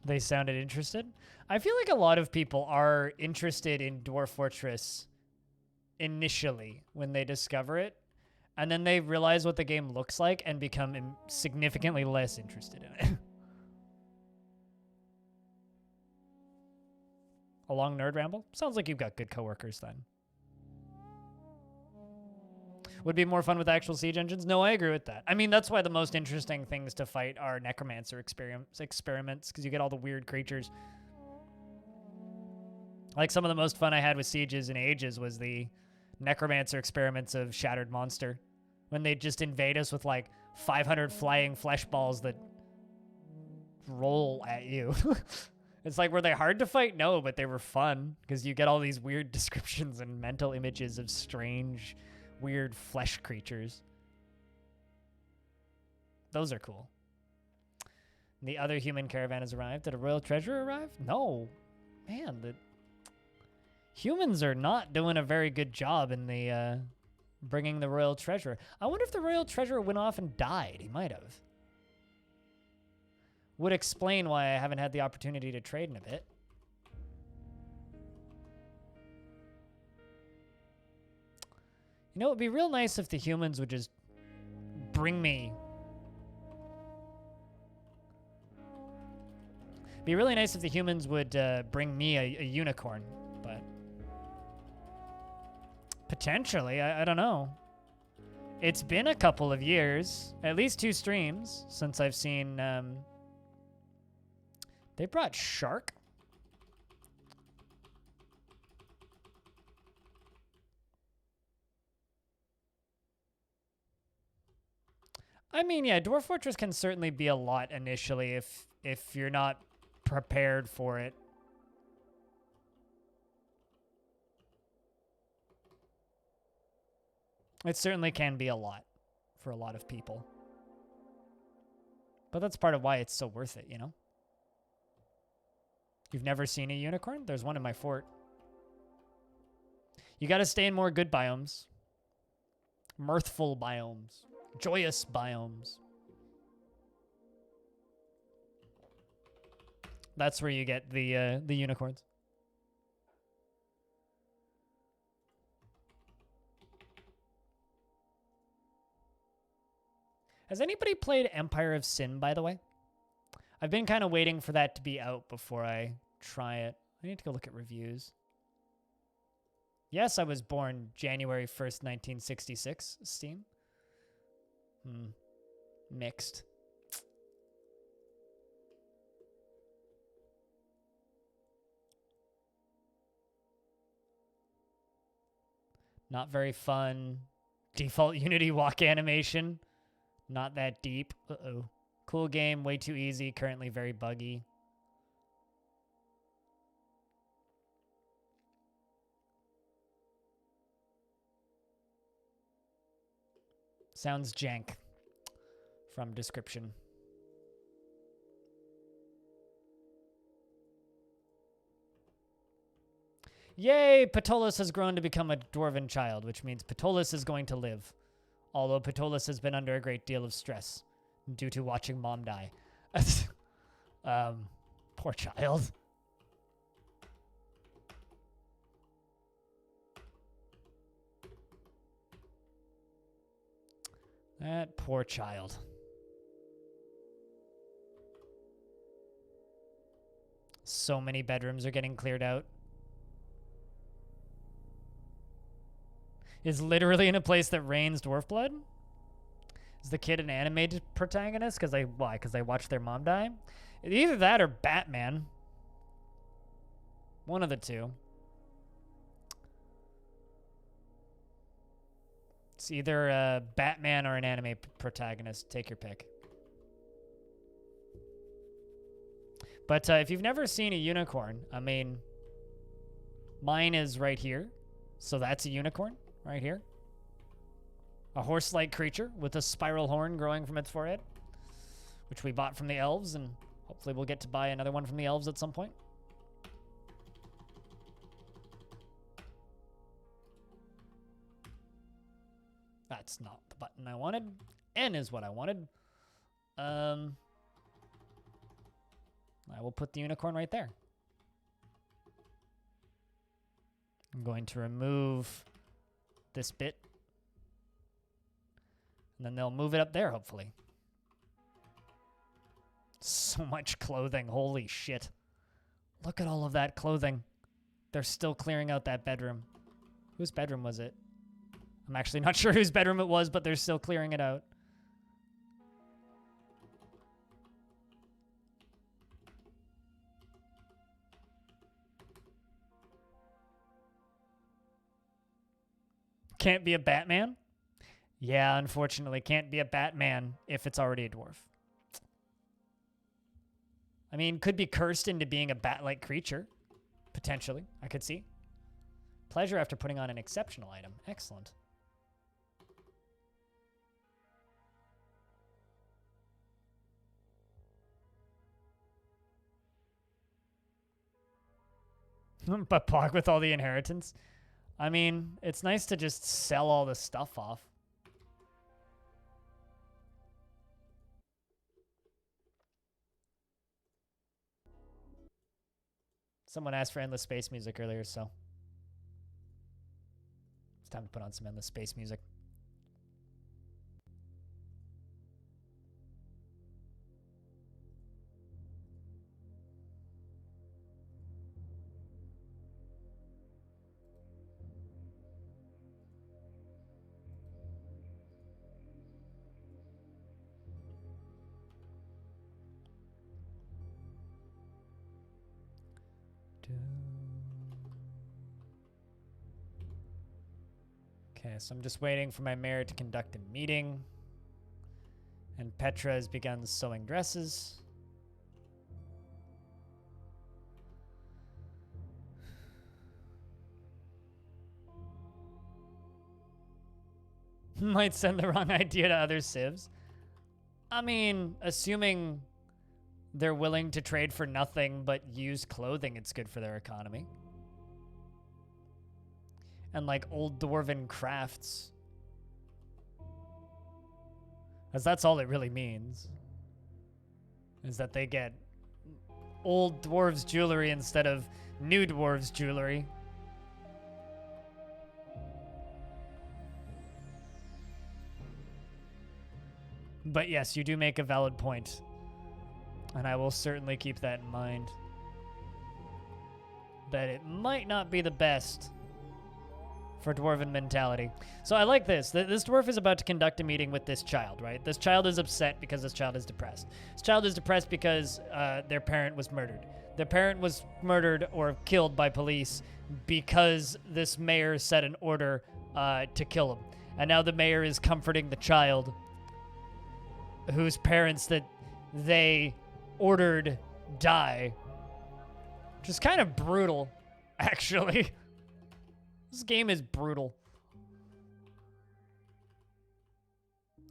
They sounded interested. I feel like a lot of people are interested in Dwarf Fortress initially when they discover it, and then they realize what the game looks like and become significantly less interested in it. A long nerd ramble? Sounds like you've got good coworkers then. Would be more fun with actual siege engines? No, I agree with that. I mean, that's why the most interesting things to fight are necromancer experiments, because you get all the weird creatures. Like, some of the most fun I had with sieges in ages was the necromancer experiments of Shattered Monster, when they just invade us with like 500 flying flesh balls that roll at you. It's like, were they hard to fight? No, but they were fun, because you get all these weird descriptions and mental images of strange, weird flesh creatures. Those are cool. The other human caravan has arrived. Did a royal treasure arrive? No. Man, the humans are not doing a very good job in the bringing the royal treasure. I wonder if the royal treasure went off and died. He might have. Would explain why I haven't had the opportunity to trade in a bit. You know, it would be real nice if the humans would just bring me... It'd be really nice if the humans would bring me a unicorn, but... Potentially, I don't know. It's been a couple of years, at least 2 streams, since I've seen... They brought Shark? I mean, yeah, Dwarf Fortress can certainly be a lot initially if you're not prepared for it. It certainly can be a lot for a lot of people. But that's part of why it's so worth it, you know? You've never seen a unicorn? There's one in my fort. You gotta stay in more good biomes. Mirthful biomes. Joyous biomes. That's where you get the unicorns. Has anybody played Empire of Sin, by the way? I've been kind of waiting for that to be out before I try it. I need to go look at reviews. Yes, I was born January 1st, 1966, Steam. Mixed. Not very fun. Default Unity walk animation. Not that deep. Uh-oh. Cool game, way too easy, currently very buggy. Sounds jank from description. Yay! Patolus has grown to become a dwarven child, which means Patolus is going to live. Although Patolus has been under a great deal of stress due to watching mom die. Poor child. That poor child. So many bedrooms are getting cleared out. Is literally in a place that rains dwarf blood? Is the kid an animated protagonist? Why? Because they watched their mom die? Either that or Batman. One of the two. It's either a Batman or an anime protagonist. Take your pick. But if you've never seen a unicorn, I mean, mine is right here. So that's a unicorn right here. A horse-like creature with a spiral horn growing from its forehead, which we bought from the elves, and hopefully we'll get to buy another one from the elves at some point. That's not the button I wanted. N is what I wanted. I will put the unicorn right there. I'm going to remove this bit. And then they'll move it up there, hopefully. So much clothing. Holy shit. Look at all of that clothing. They're still clearing out that bedroom. Whose bedroom was it? I'm actually not sure whose bedroom it was, but they're still clearing it out. Can't be a Batman? Yeah, unfortunately, can't be a Batman if it's already a dwarf. I mean, could be cursed into being a bat-like creature. Potentially, I could see. Pleasure after putting on an exceptional item. Excellent. But Pog with all the inheritance. I mean, it's nice to just sell all the stuff off. Someone asked for endless space music earlier, so it's time to put on some endless space music. Okay, so I'm just waiting for my mayor to conduct a meeting. And Petra has begun sewing dresses. Might send the wrong idea to other civs. I mean, assuming they're willing to trade for nothing but used clothing, it's good for their economy. And like old dwarven crafts. As that's all it really means. Is that they get old dwarves jewelry instead of new dwarves jewelry. But yes, you do make a valid point. And I will certainly keep that in mind. That it might not be the best for dwarven mentality. So I like this. This dwarf is about to conduct a meeting with this child, right? This child is upset because this child is depressed. This child is depressed because their parent was murdered. Their parent was murdered or killed by police because this mayor set an order to kill him. And now the mayor is comforting the child whose parents that they ordered die. Which is kind of brutal, actually. This game is brutal.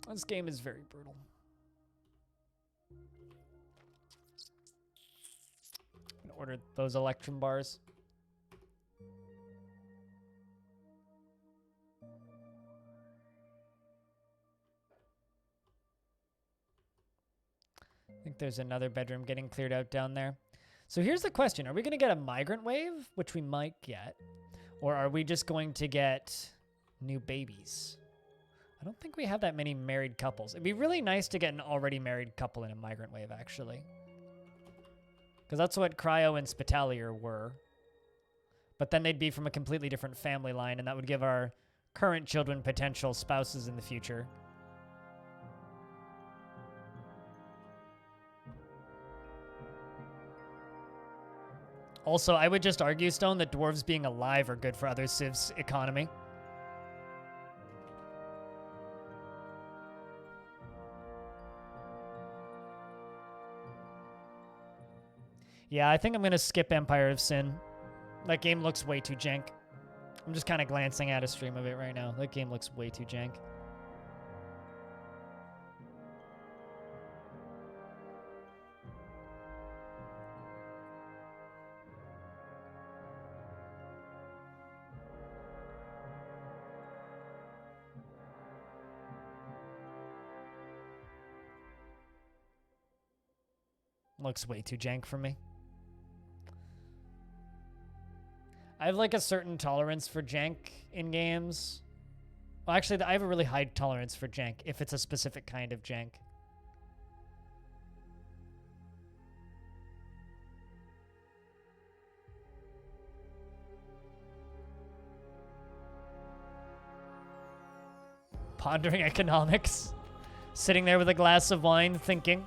This game is very brutal. I'm gonna order those Electrum bars. there's another bedroom getting cleared out down there. So here's the question. Are we going to get a migrant wave, which we might get? Or are we just going to get new babies? I don't think we have that many married couples. It'd be really nice to get an already married couple in a migrant wave, actually. Because that's what Cryo and Spitalier were. But then they'd be from a completely different family line, and that would give our current children potential spouses in the future. Also, I would just argue, Stone, that dwarves being alive are good for other civs' economy. Yeah, I think I'm going to skip Empire of Sin. That game looks way too jank. I'm just kind of glancing at a stream of it right now. That game looks way too jank. Looks way too jank for me. I have like a certain tolerance for jank in games. Well, actually, I have a really high tolerance for jank if it's a specific kind of jank. Pondering economics. Sitting there with a glass of wine thinking.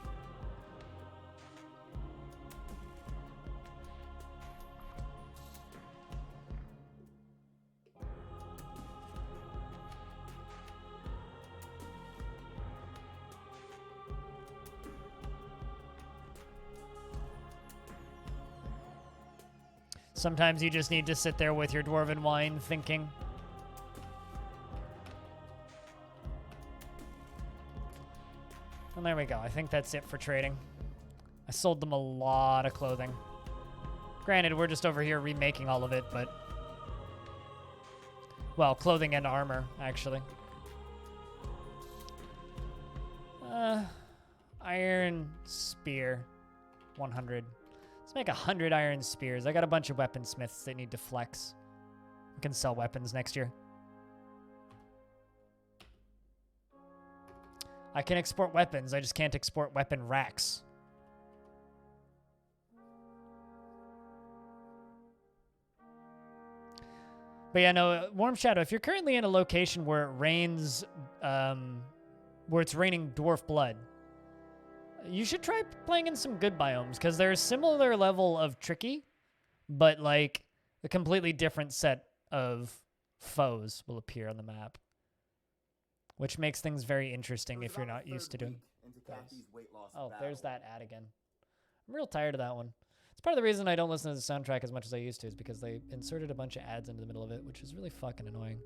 Sometimes you just need to sit there with your dwarven wine thinking. And there we go. I think that's it for trading. I sold them a lot of clothing. Granted, we're just over here remaking all of it, but... Well, clothing and armor, actually. Iron spear. 100. Let's make 100 iron spears. I got a bunch of weaponsmiths that need to flex. We can sell weapons next year. I can export weapons. I just can't export weapon racks. But yeah, no, Warm Shadow, if you're currently in a location where it rains, where it's raining dwarf blood, you should try playing in some good biomes, because they're a similar level of tricky, but like a completely different set of foes will appear on the map, which makes things very interesting if you're not used to doing things. Oh, there's that ad again. I'm real tired of that one. It's part of the reason I don't listen to the soundtrack as much as I used to, is because they inserted a bunch of ads into the middle of it, which is really fucking annoying.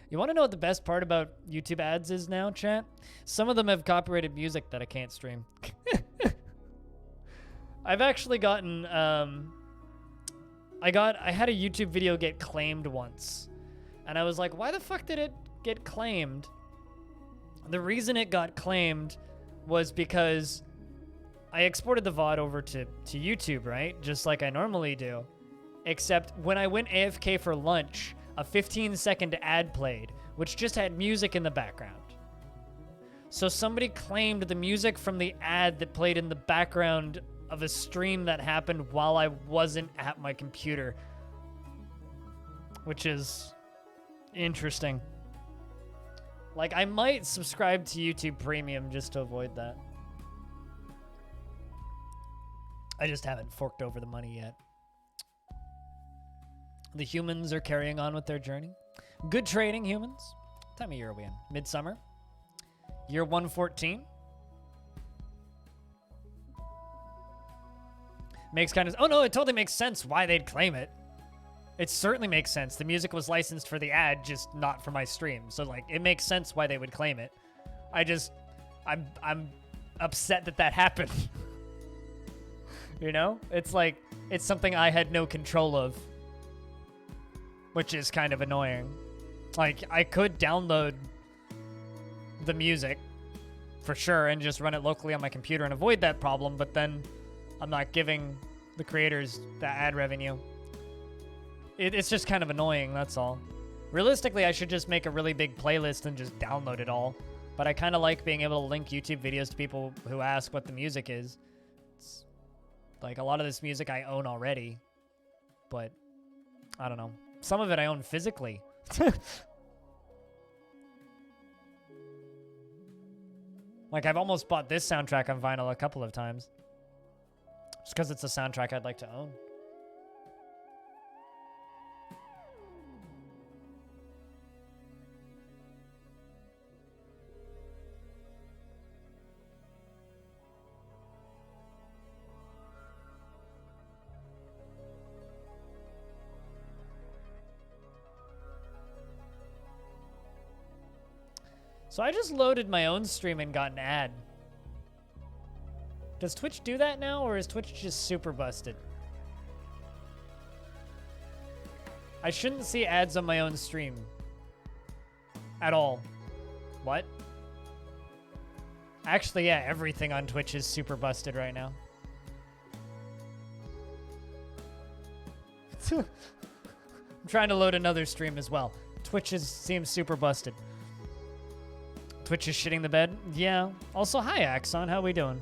You want to know what the best part about YouTube ads is now, chat? Some of them have copyrighted music that I can't stream. I've actually gotten, I had a YouTube video get claimed once. And I was like, why the fuck did it get claimed? The reason it got claimed was because I exported the VOD over to YouTube, right? Just like I normally do. Except when I went AFK for lunch, a 15-second ad played, which just had music in the background. So somebody claimed the music from the ad that played in the background of a stream that happened while I wasn't at my computer. Which is interesting. Like, I might subscribe to YouTube Premium just to avoid that. I just haven't forked over the money yet. The humans are carrying on with their journey. Good trading, humans. What time of year are we in? Midsummer? Year 114? Makes kind of... Oh, no, it totally makes sense why they'd claim it. It certainly makes sense. The music was licensed for the ad, just not for my stream. So, like, it makes sense why they would claim it. I'm upset that that happened. You know? It's like, it's something I had no control of. Which is kind of annoying. Like, I could download the music for sure, and just run it locally on my computer and avoid that problem, but then I'm not giving the creators that ad revenue. It's just kind of annoying, that's all. Realistically, I should just make a really big playlist and just download it all. But I kind of like being able to link YouTube videos to people who ask what the music is. It's like a lot of this music I own already. But I don't know. Some of it I own physically. Like I've almost bought this soundtrack on vinyl a couple of times. Just because it's a soundtrack I'd like to own. So I just loaded my own stream and got an ad. Does Twitch do that now, or is Twitch just super busted? I shouldn't see ads on my own stream. At all. What? Actually, yeah, everything on Twitch is super busted right now. I'm trying to load another stream as well. Twitch seems super busted. Twitch is shitting the bed? Yeah. Also, hi, Axon. How we doing?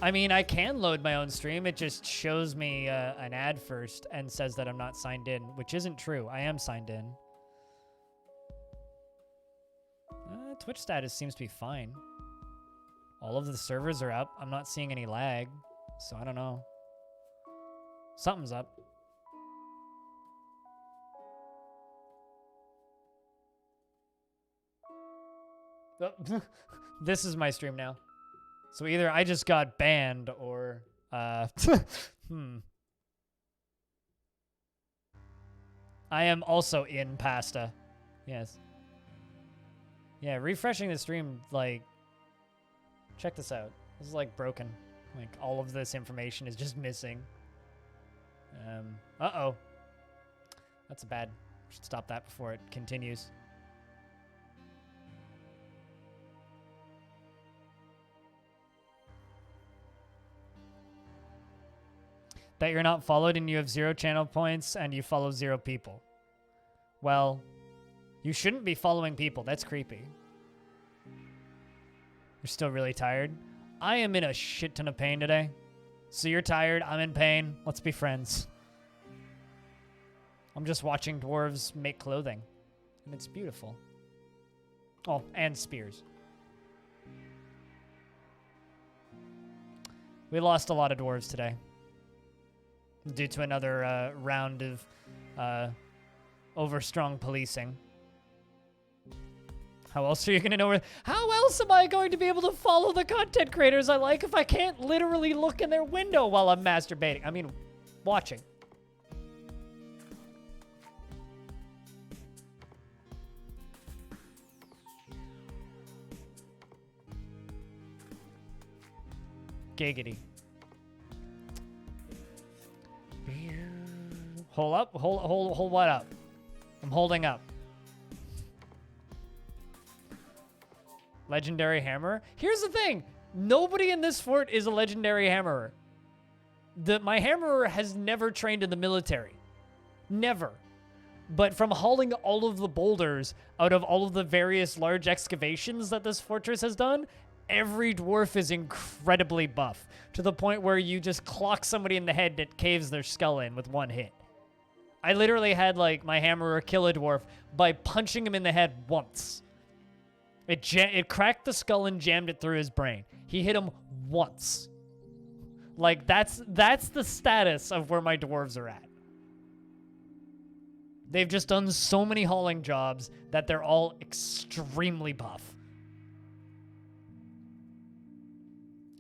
I mean, I can load my own stream. It just shows me an ad first and says that I'm not signed in, which isn't true. I am signed in. Twitch status seems to be fine. All of the servers are up. I'm not seeing any lag, so I don't know. Something's up. Oh, this is my stream now. So either I just got banned or, I am also in pasta. Yes. Yeah, refreshing the stream, like, check this out. This is, like, broken. Like, all of this information is just missing. Uh-oh. That's bad. Should stop that before it continues. That you're not followed and you have 0 channel points and you follow 0 people. Well, you shouldn't be following people. That's creepy. You're still really tired? I am in a shit ton of pain today. So you're tired, I'm in pain. Let's be friends. I'm just watching dwarves make clothing. And it's beautiful. Oh, and spears. We lost a lot of dwarves today. Due to another round of overstrong policing. How else are you going to know where... How else am I going to be able to follow the content creators I like if I can't literally look in their window while I'm masturbating? I mean, watching. Giggity. Hold up. Hold what up? I'm holding up. Legendary hammer? Here's the thing. Nobody in this fort is a legendary hammerer. My hammerer has never trained in the military. Never. But from hauling all of the boulders out of all of the various large excavations that this fortress has done, every dwarf is incredibly buff. To the point where you just clock somebody in the head that caves their skull in with one hit. I literally had, like, my hammerer kill a dwarf by punching him in the head once. It cracked the skull and jammed it through his brain. He hit him once. Like, that's the status of where my dwarves are at. They've just done so many hauling jobs that they're all extremely buff.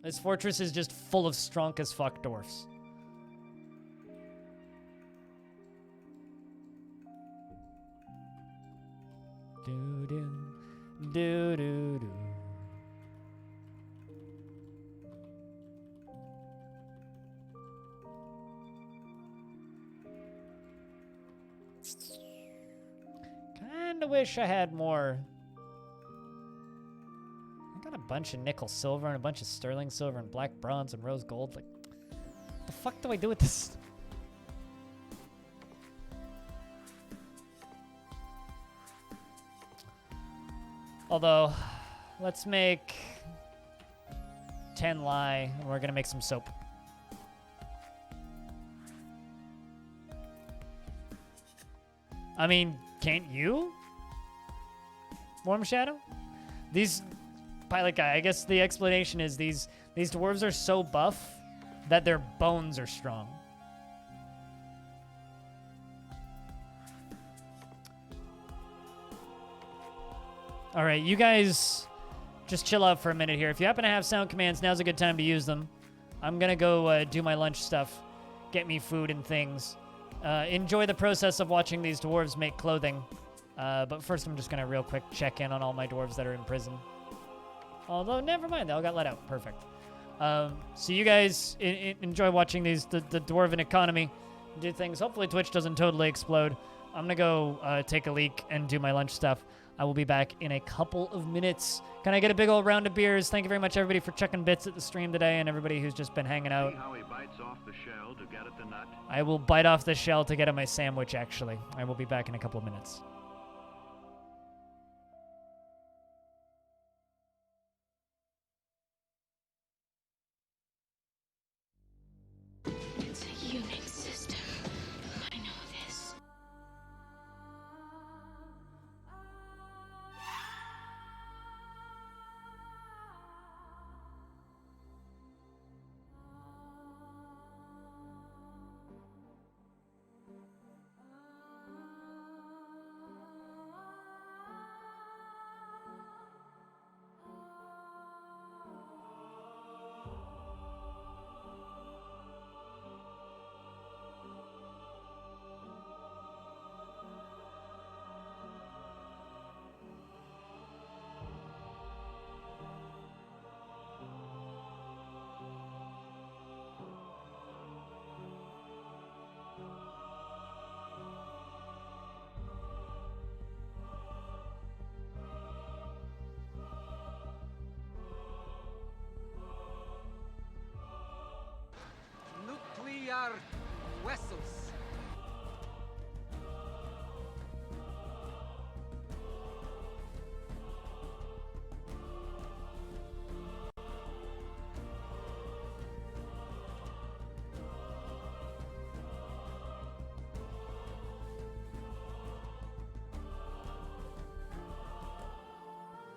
This fortress is just full of strong as fuck dwarfs. Do do do. Kinda wish I had more. I got a bunch of nickel silver and a bunch of sterling silver and black bronze and rose gold. Like, what the fuck do I do with this? Although, let's make 10 lye and we're gonna make some soap. I mean, can't you? Warm Shadow? These pilot guy, I guess the explanation is these dwarves are so buff that their bones are strong. All right, you guys just chill out for a minute here. If you happen to have sound commands, now's a good time to use them. I'm gonna go do my lunch stuff, get me food and things. Enjoy the process of watching these dwarves make clothing. But first, I'm just going to real quick check in on all my dwarves that are in prison. Although, never mind. They all got let out. Perfect. So you guys enjoy watching the dwarven economy do things. Hopefully, Twitch doesn't totally explode. I'm going to go take a leak and do my lunch stuff. I will be back in a couple of minutes. Can I get a big old round of beers? Thank you very much, everybody, for checking bits at the stream today and everybody who's just been hanging out.
See how he bites off the shell to get at the nut?
I will bite off the shell to get at my sandwich, actually. I will be back in a couple of minutes.
It's a Unix system. I know this.
Nuclear vessels.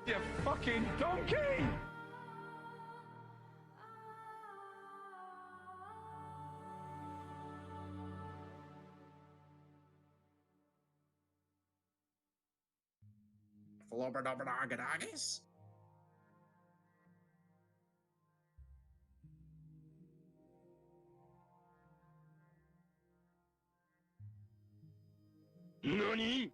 You fucking donkey!
Flobberdobberdoggadoggies?
NANI?!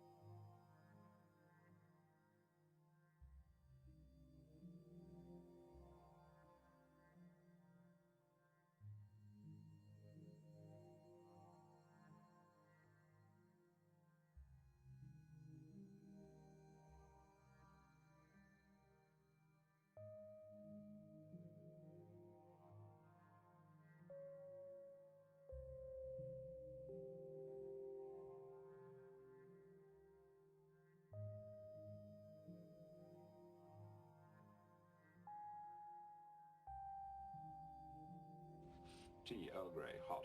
Tea Earl Grey, hot.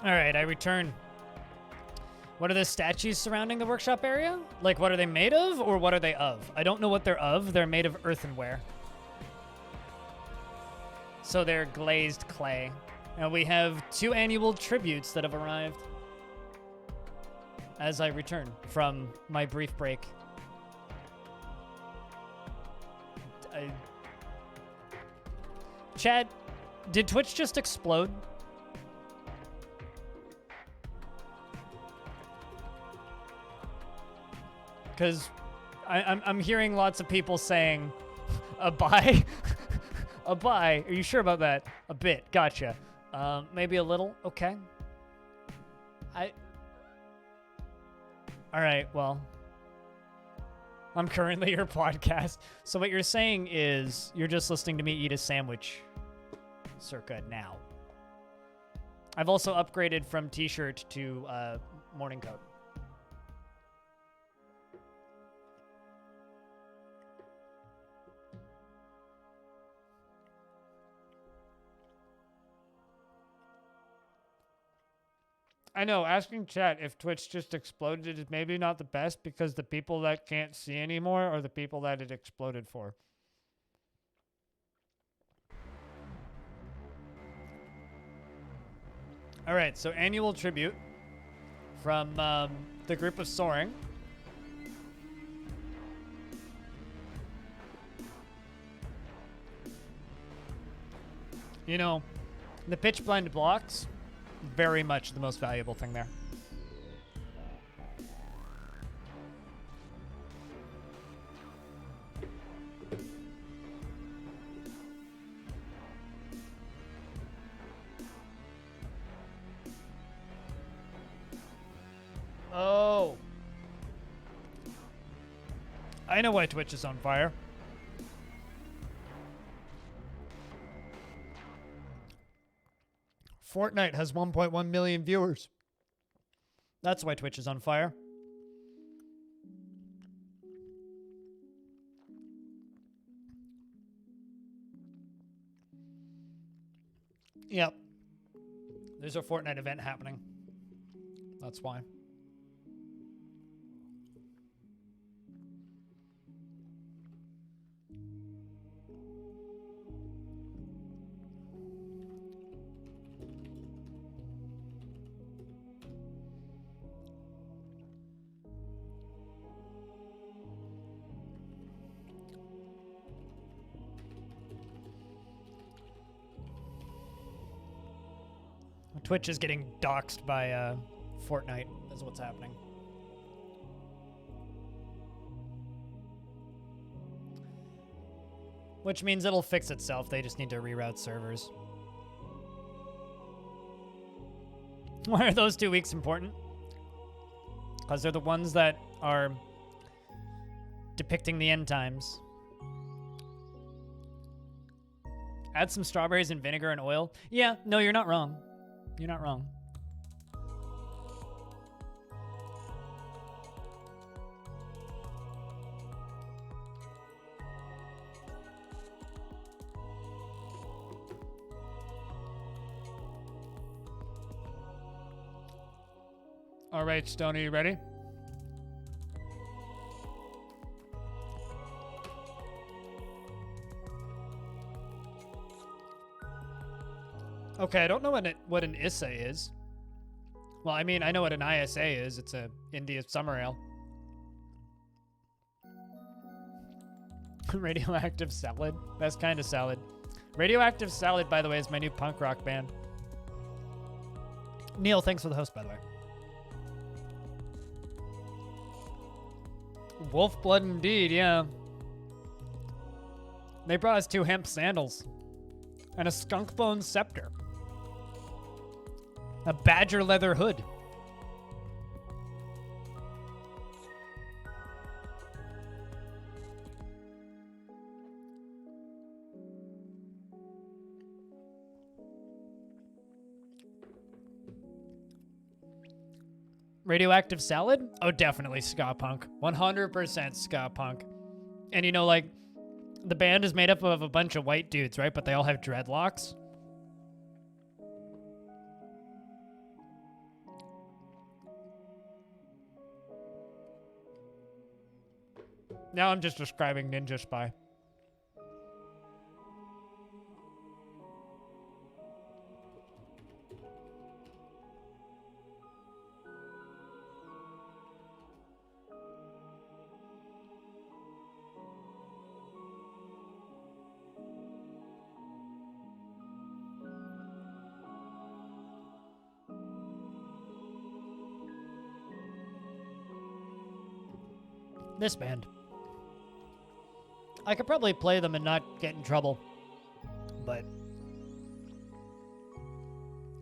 All right, I return. What are the statues surrounding the workshop area? Like, what are they made of, or what are they of? I don't know what they're of. They're made of earthenware. So they're glazed clay. And we have 2 annual tributes that have arrived as I return from my brief break. Chad, did Twitch just explode? Because I'm hearing lots of people saying, a buy? A buy? Are you sure about that? A bit. Gotcha. Maybe a little? Okay. Alright, well. I'm currently your podcast. So what you're saying is you're just listening to me eat a sandwich circa now. I've also upgraded from t-shirt to morning coat. I know, asking chat if Twitch just exploded is maybe not the best because the people that can't see anymore are the people that it exploded for. All right, so annual tribute from the group of Soaring. You know, the pitch blind blocks, very much the most valuable thing there. Oh. I know why Twitch is on fire. Fortnite has 1.1 million viewers. That's why Twitch is on fire. Yep. There's a Fortnite event happening. That's why. Twitch is getting doxxed by Fortnite, is what's happening. Which means it'll fix itself. They just need to reroute servers. Why are those 2 weeks important? Because they're the ones that are depicting the end times. Add some strawberries and vinegar and oil. Yeah, no, you're not wrong. You're not wrong. All right, Stone, are you ready? Okay, I don't know what an ISA is. Well, I mean, I know what an ISA is. It's a India summer ale. Radioactive Salad? Best kind of salad. Radioactive Salad, by the way, is my new punk rock band. Neil, thanks for the host, by the way. Wolf blood indeed, yeah. They brought us 2 hemp sandals. And a skunk bone scepter. A badger leather hood. Radioactive Salad? Oh, definitely ska punk. 100% ska punk. And you know, like, the band is made up of a bunch of white dudes, right? But they all have dreadlocks. Now I'm just describing Ninja Spy. This band. I could probably play them and not get in trouble, but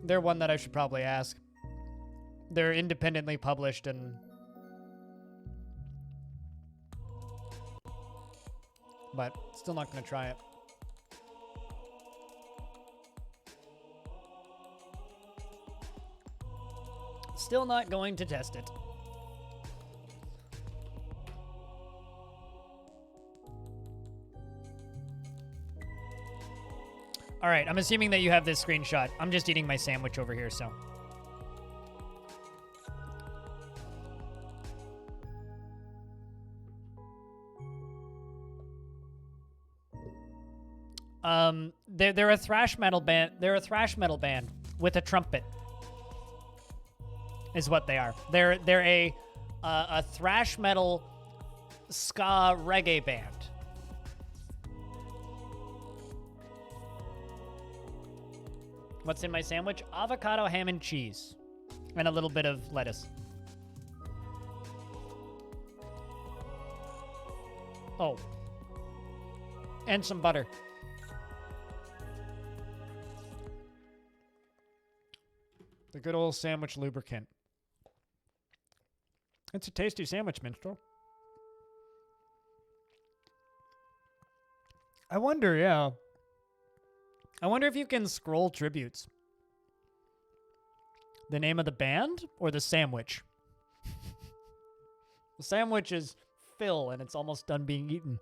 they're one that I should probably ask. They're independently published and but still not going to try it. Still not going to test it. All right, I'm assuming that you have this screenshot. I'm just eating my sandwich over here, so. They're a thrash metal band. They're a thrash metal band with a trumpet. Is what they are. They're a thrash metal ska reggae band. What's in my sandwich? Avocado, ham, and cheese. And a little bit of lettuce. Oh. And some butter. The good old sandwich lubricant. It's a tasty sandwich, minstrel. I wonder, yeah. I wonder if you can scroll tributes. The name of the band or the sandwich? The sandwich is Phil, and it's almost done being eaten.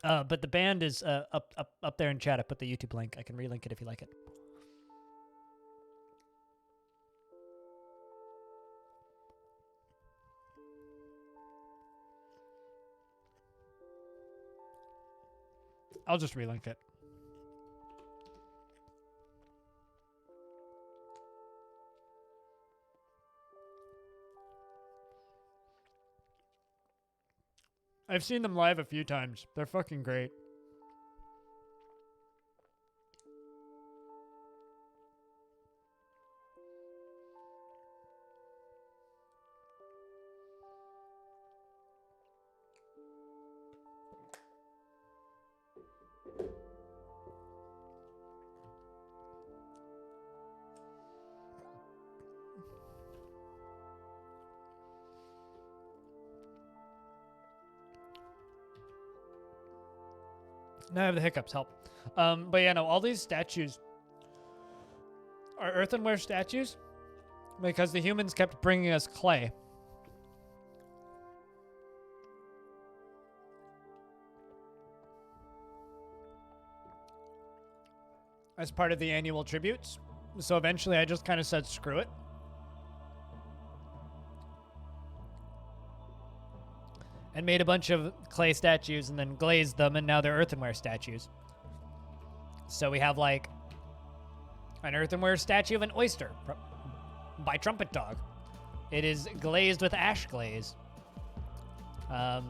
But the band is up there in chat. I put the YouTube link. I can relink it if you like it. I'll just relink it. I've seen them live a few times. They're fucking great. Now I have the hiccups, help. But yeah, no, all these statues are earthenware statues because the humans kept bringing us clay. As part of the annual tributes. So eventually I just kind of said, screw it. And made a bunch of clay statues and then glazed them, and now they're earthenware statues. So we have like an earthenware statue of an oyster by Trumpet Dog. It is glazed with ash glaze. A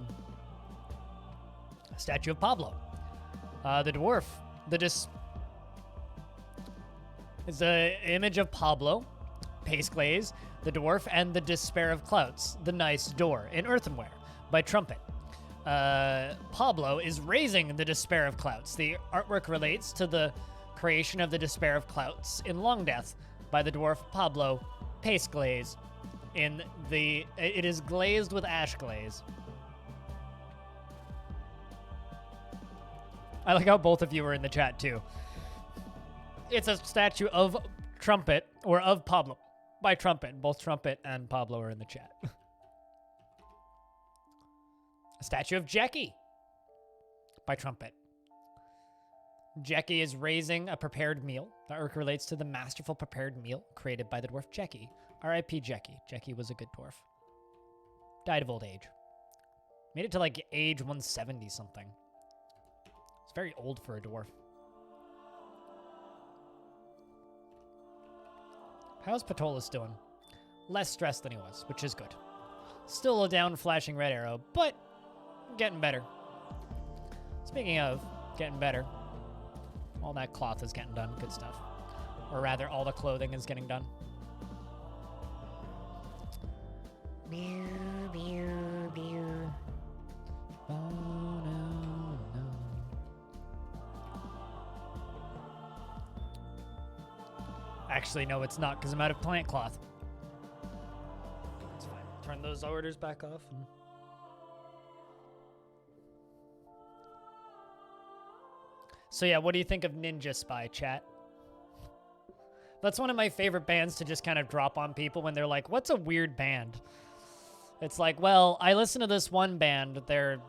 statue of Pablo. The dwarf. It's an image of Pablo, paste glaze, the dwarf, and the despair of clouts, the nice door in earthenware. By Trumpet. Pablo is raising the Despair of Clouts. The artwork relates to the creation of the Despair of Clouts in Longdeath by the dwarf Pablo, paste glaze. It is glazed with ash glaze. I like how both of you are in the chat too. It's a statue of Trumpet, or of Pablo, by Trumpet. Both Trumpet and Pablo are in the chat. A statue of Jackie by Trumpet. Jackie is raising a prepared meal. The arc relates to the masterful prepared meal created by the dwarf Jackie. R.I.P. Jackie. Jackie was a good dwarf. Died of old age. Made it to like age 170 something. It's very old for a dwarf. How's Patolus doing? Less stressed than he was, which is good. Still a down flashing red arrow, but getting better. Speaking of getting better, all that cloth is getting done. Good stuff. Or rather, all the clothing is getting done. Oh, no, no. Actually, no, it's not, because I'm out of plant cloth. It's fine. Turn those orders back off. So yeah, what do you think of Ninja Spy, chat? That's one of my favorite bands to just kind of drop on people when they're like, what's a weird band? It's like, well, I listen to this one band. They're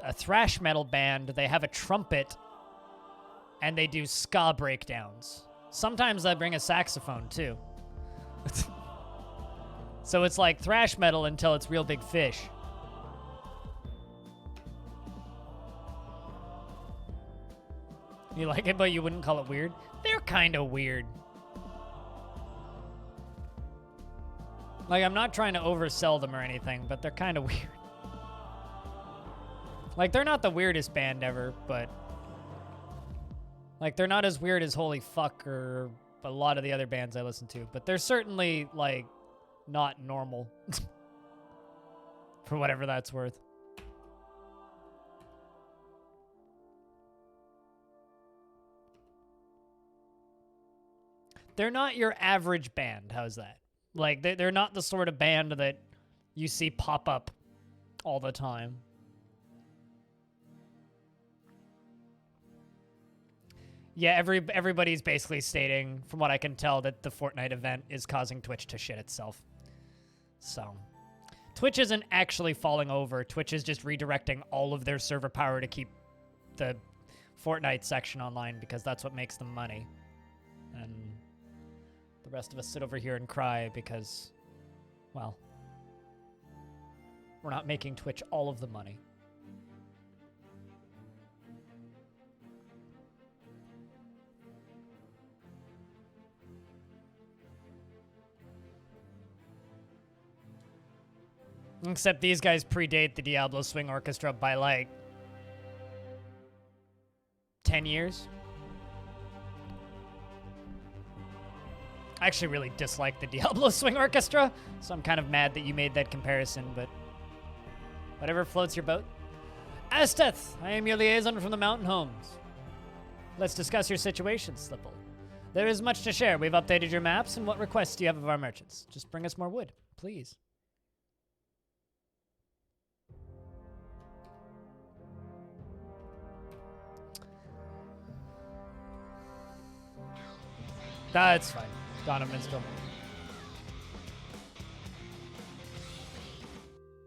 a thrash metal band. They have a trumpet, and they do ska breakdowns. Sometimes I bring a saxophone, too. So it's like thrash metal until it's Real Big Fish. You like it, but you wouldn't call it weird? They're kind of weird. Like, I'm not trying to oversell them or anything, but they're kind of weird. Like, they're not the weirdest band ever, but... Like, they're not as weird as Holy Fuck or a lot of the other bands I listen to, but they're certainly, like, not normal. For whatever that's worth. They're not your average band. How's that? Like, they're not the sort of band that you see pop up all the time. Yeah, everybody's basically stating, from what I can tell, that the Fortnite event is causing Twitch to shit itself. So, Twitch isn't actually falling over. Twitch is just redirecting all of their server power to keep the Fortnite section online because that's what makes them money. And the rest of us sit over here and cry because, well, we're not making Twitch all of the money. Except these guys predate the Diablo Swing Orchestra by like 10 years. I actually really dislike the Diablo Swing Orchestra, so I'm kind of mad that you made that comparison, but whatever floats your boat. Asteth, I am your liaison from the Mountain Homes. Let's discuss your situation, Slipple. There is much to share. We've updated your maps, and what requests do you have of our merchants? Just bring us more wood, please. That's fine. Dawn of Minstrel.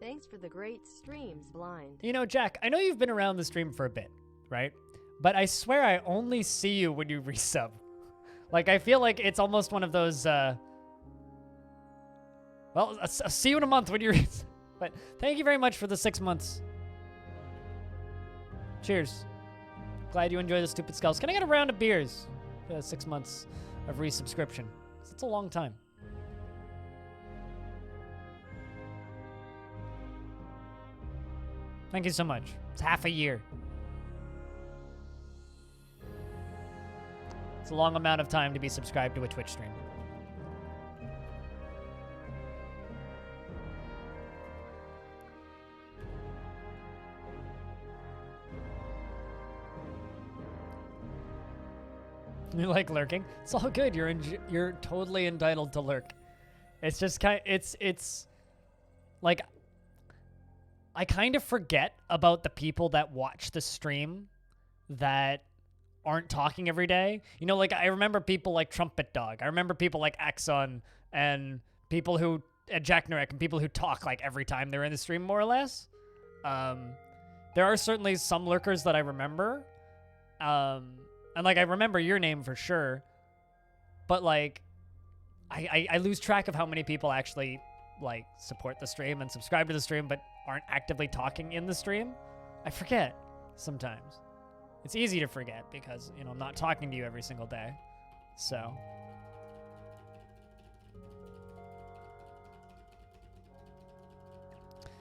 Thanks for the great streams, Blind.
You know, Jack, I know you've been around the stream for a bit, right? But I swear I only see you when you resub. Like, I feel like it's almost one of those, well, I'll see you in a month when you resub. But thank you very much for the 6 months. Cheers. Glad you enjoy the stupid skulls. Can I get a round of beers for 6 months of resubscription? It's a long time. Thank you so much. It's half a year. It's a long amount of time to be subscribed to a Twitch stream. You like lurking? It's all good. You're totally entitled to lurk. It's just it's like I kind of forget about the people that watch the stream that aren't talking every day. You know, like I remember people like Trumpet Dog. I remember people like Axon and people who Jack Narek and people who talk like every time they're in the stream more or less. There are certainly some lurkers that I remember. And, like, I remember your name for sure, but, like, I lose track of how many people actually like support the stream and subscribe to the stream but aren't actively talking in the stream. I forget sometimes. It's easy to forget because, you know, I'm not talking to you every single day. So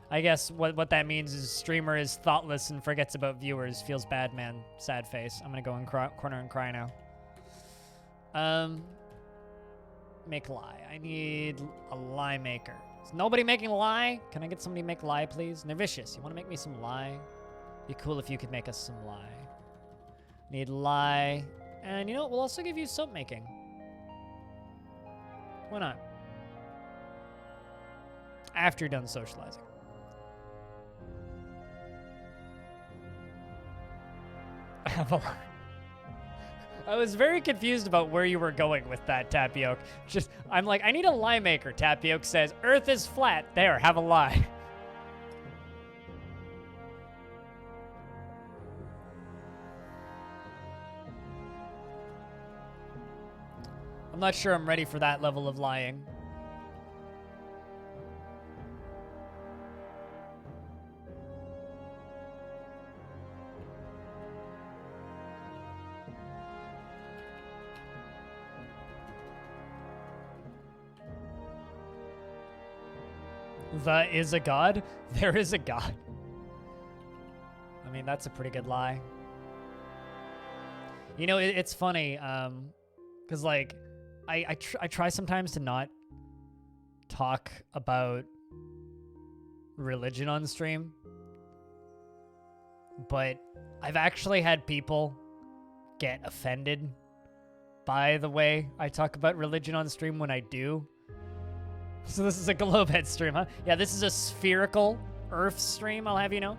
I guess what that means is streamer is thoughtless and forgets about viewers. Feels bad, man. Sad face. I'm gonna go in corner and cry now. Make lie. I need a lie maker. Is nobody making lie? Can I get somebody to make lie, please? Nervicious, you want to make me some lie? Be cool if you could make us some lie. Need lie. And you know what? We'll also give you soap making. Why not? After you're done socializing. I have a lie. I was very confused about where you were going with that, Tapioke. I'm like, I need a lie maker. Tapioke says, Earth is flat. There, have a lie. I'm not sure I'm ready for that level of lying. The is a god? There is a god. I mean, that's a pretty good lie. You know, it's funny, because, like, I try sometimes to not talk about religion on stream, but I've actually had people get offended by the way I talk about religion on stream when I do. So this is a globe head stream, huh? Yeah, this is a spherical Earth stream, I'll have you know.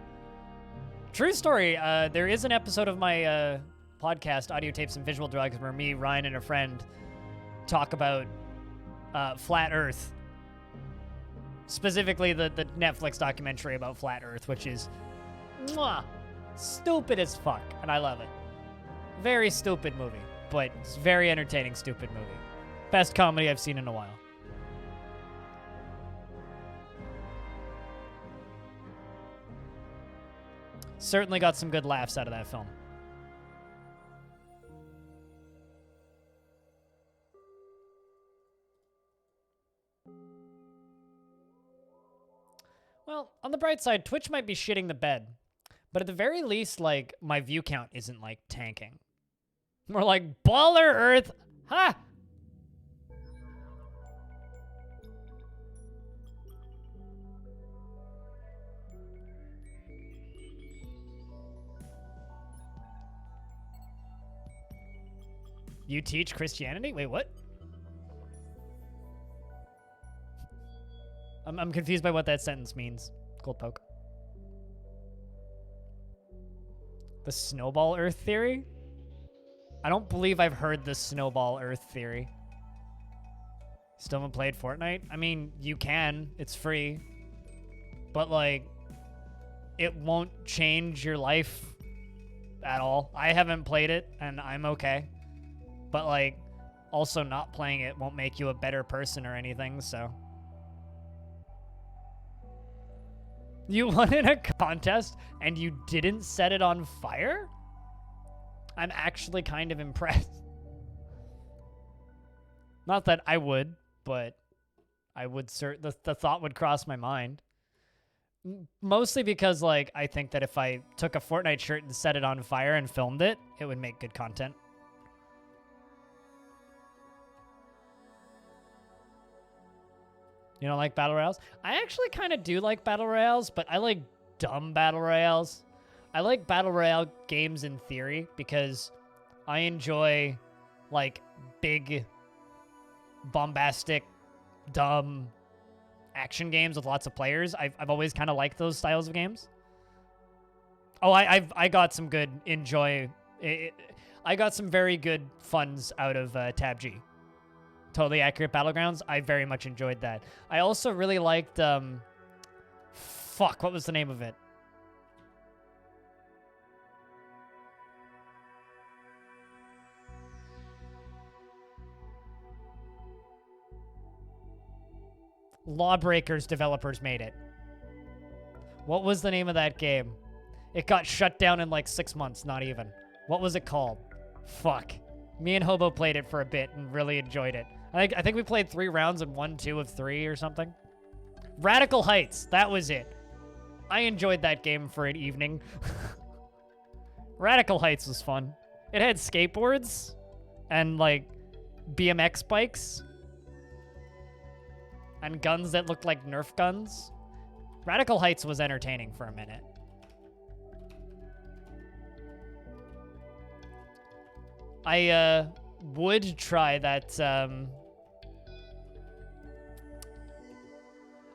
True story, there is an episode of my podcast, Audio Tapes and Visual Drugs, where me, Ryan, and a friend talk about Flat Earth. Specifically the Netflix documentary about Flat Earth, which is mwah, stupid as fuck, and I love it. Very stupid movie, but it's very entertaining stupid movie. Best comedy I've seen in a while. Certainly got some good laughs out of that film. Well, on the bright side, Twitch might be shitting the bed. But at the very least, like, my view count isn't, like, tanking. More like, baller Earth! Ha! You teach Christianity? Wait, what? I'm confused by what that sentence means. Gold poke. The snowball Earth theory? I don't believe I've heard the snowball Earth theory. Still haven't played Fortnite? I mean, you can. It's free. But, like, it won't change your life at all. I haven't played it, and I'm okay. But, like, also not playing it won't make you a better person or anything, so. You won in a contest and you didn't set it on fire? I'm actually kind of impressed. Not that I would, but I would the thought would cross my mind. Mostly because, like, I think that if I took a Fortnite shirt and set it on fire and filmed it, it would make good content. You don't like battle royales? I actually kind of do like battle royales, but I like dumb battle royales. I like battle royale games in theory because I enjoy, like, big, bombastic, dumb action games with lots of players. I've always kind of liked those styles of games. Oh, I got some good I got some very good funs out of Tab G. Totally Accurate Battlegrounds. I very much enjoyed that. I also really liked, fuck, what was the name of it? Lawbreakers developers made it. What was the name of that game? It got shut down in like 6 months, not even. What was it called? Fuck. Me and Hobo played it for a bit and really enjoyed it. I think we played 3 rounds and won 2 of 3 or something. Radical Heights, that was it. I enjoyed that game for an evening. Radical Heights was fun. It had skateboards and like BMX bikes and guns that looked like Nerf guns. Radical Heights was entertaining for a minute. I would try that.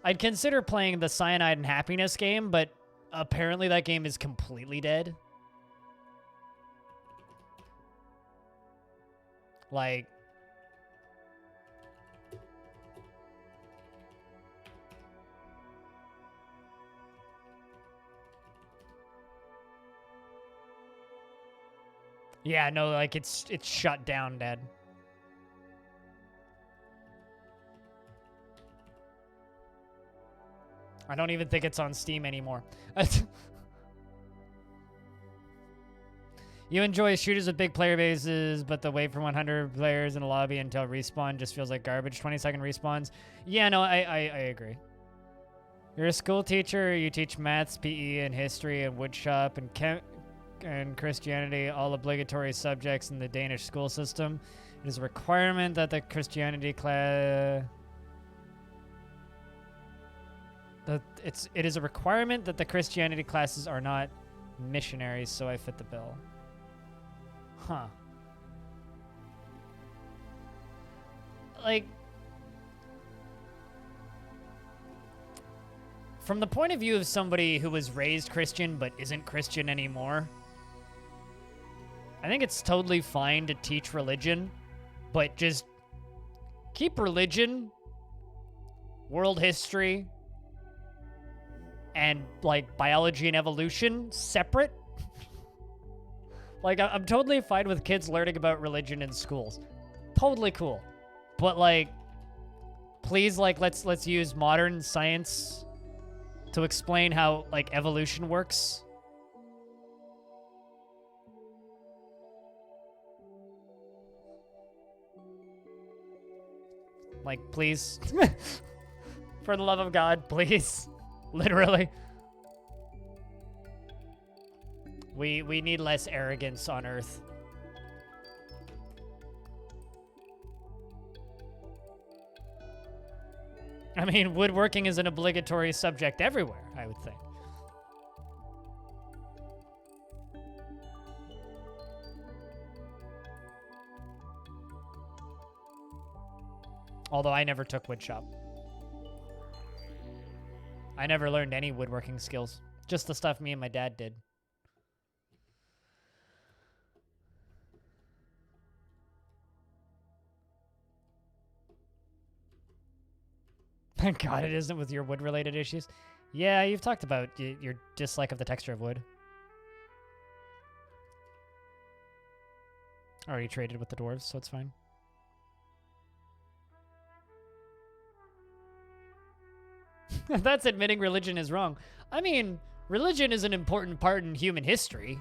I'd consider playing the Cyanide and Happiness game, but apparently that game is completely dead. Like, yeah, no, like it's shut down dead. I don't even think it's on Steam anymore. You enjoy shooters with big player bases, but the wait for 100 players in a lobby until respawn just feels like garbage. 20-second respawns. Yeah, no, I agree. You're a school teacher. You teach maths, PE, and history, and woodshop, and Christianity, all obligatory subjects in the Danish school system. It is a requirement that the Christianity class... It is a requirement that the Christianity classes are not missionaries, so I fit the bill. Huh. Like, from the point of view of somebody who was raised Christian but isn't Christian anymore, I think it's totally fine to teach religion, but just keep religion, world history, and, like, biology and evolution separate. Like, I'm totally fine with kids learning about religion in schools. Totally cool. But, like, please, like, let's use modern science to explain how, like, evolution works. Like, please. For the love of God, please. Literally. We need less arrogance on Earth. I mean, woodworking is an obligatory subject everywhere, I would think. Although I never took woodshop. I never learned any woodworking skills. Just the stuff me and my dad did. Thank God it isn't with your wood-related issues. Yeah, you've talked about your dislike of the texture of wood. Already traded with the dwarves, so it's fine. That's admitting religion is wrong. I mean, religion is an important part in human history.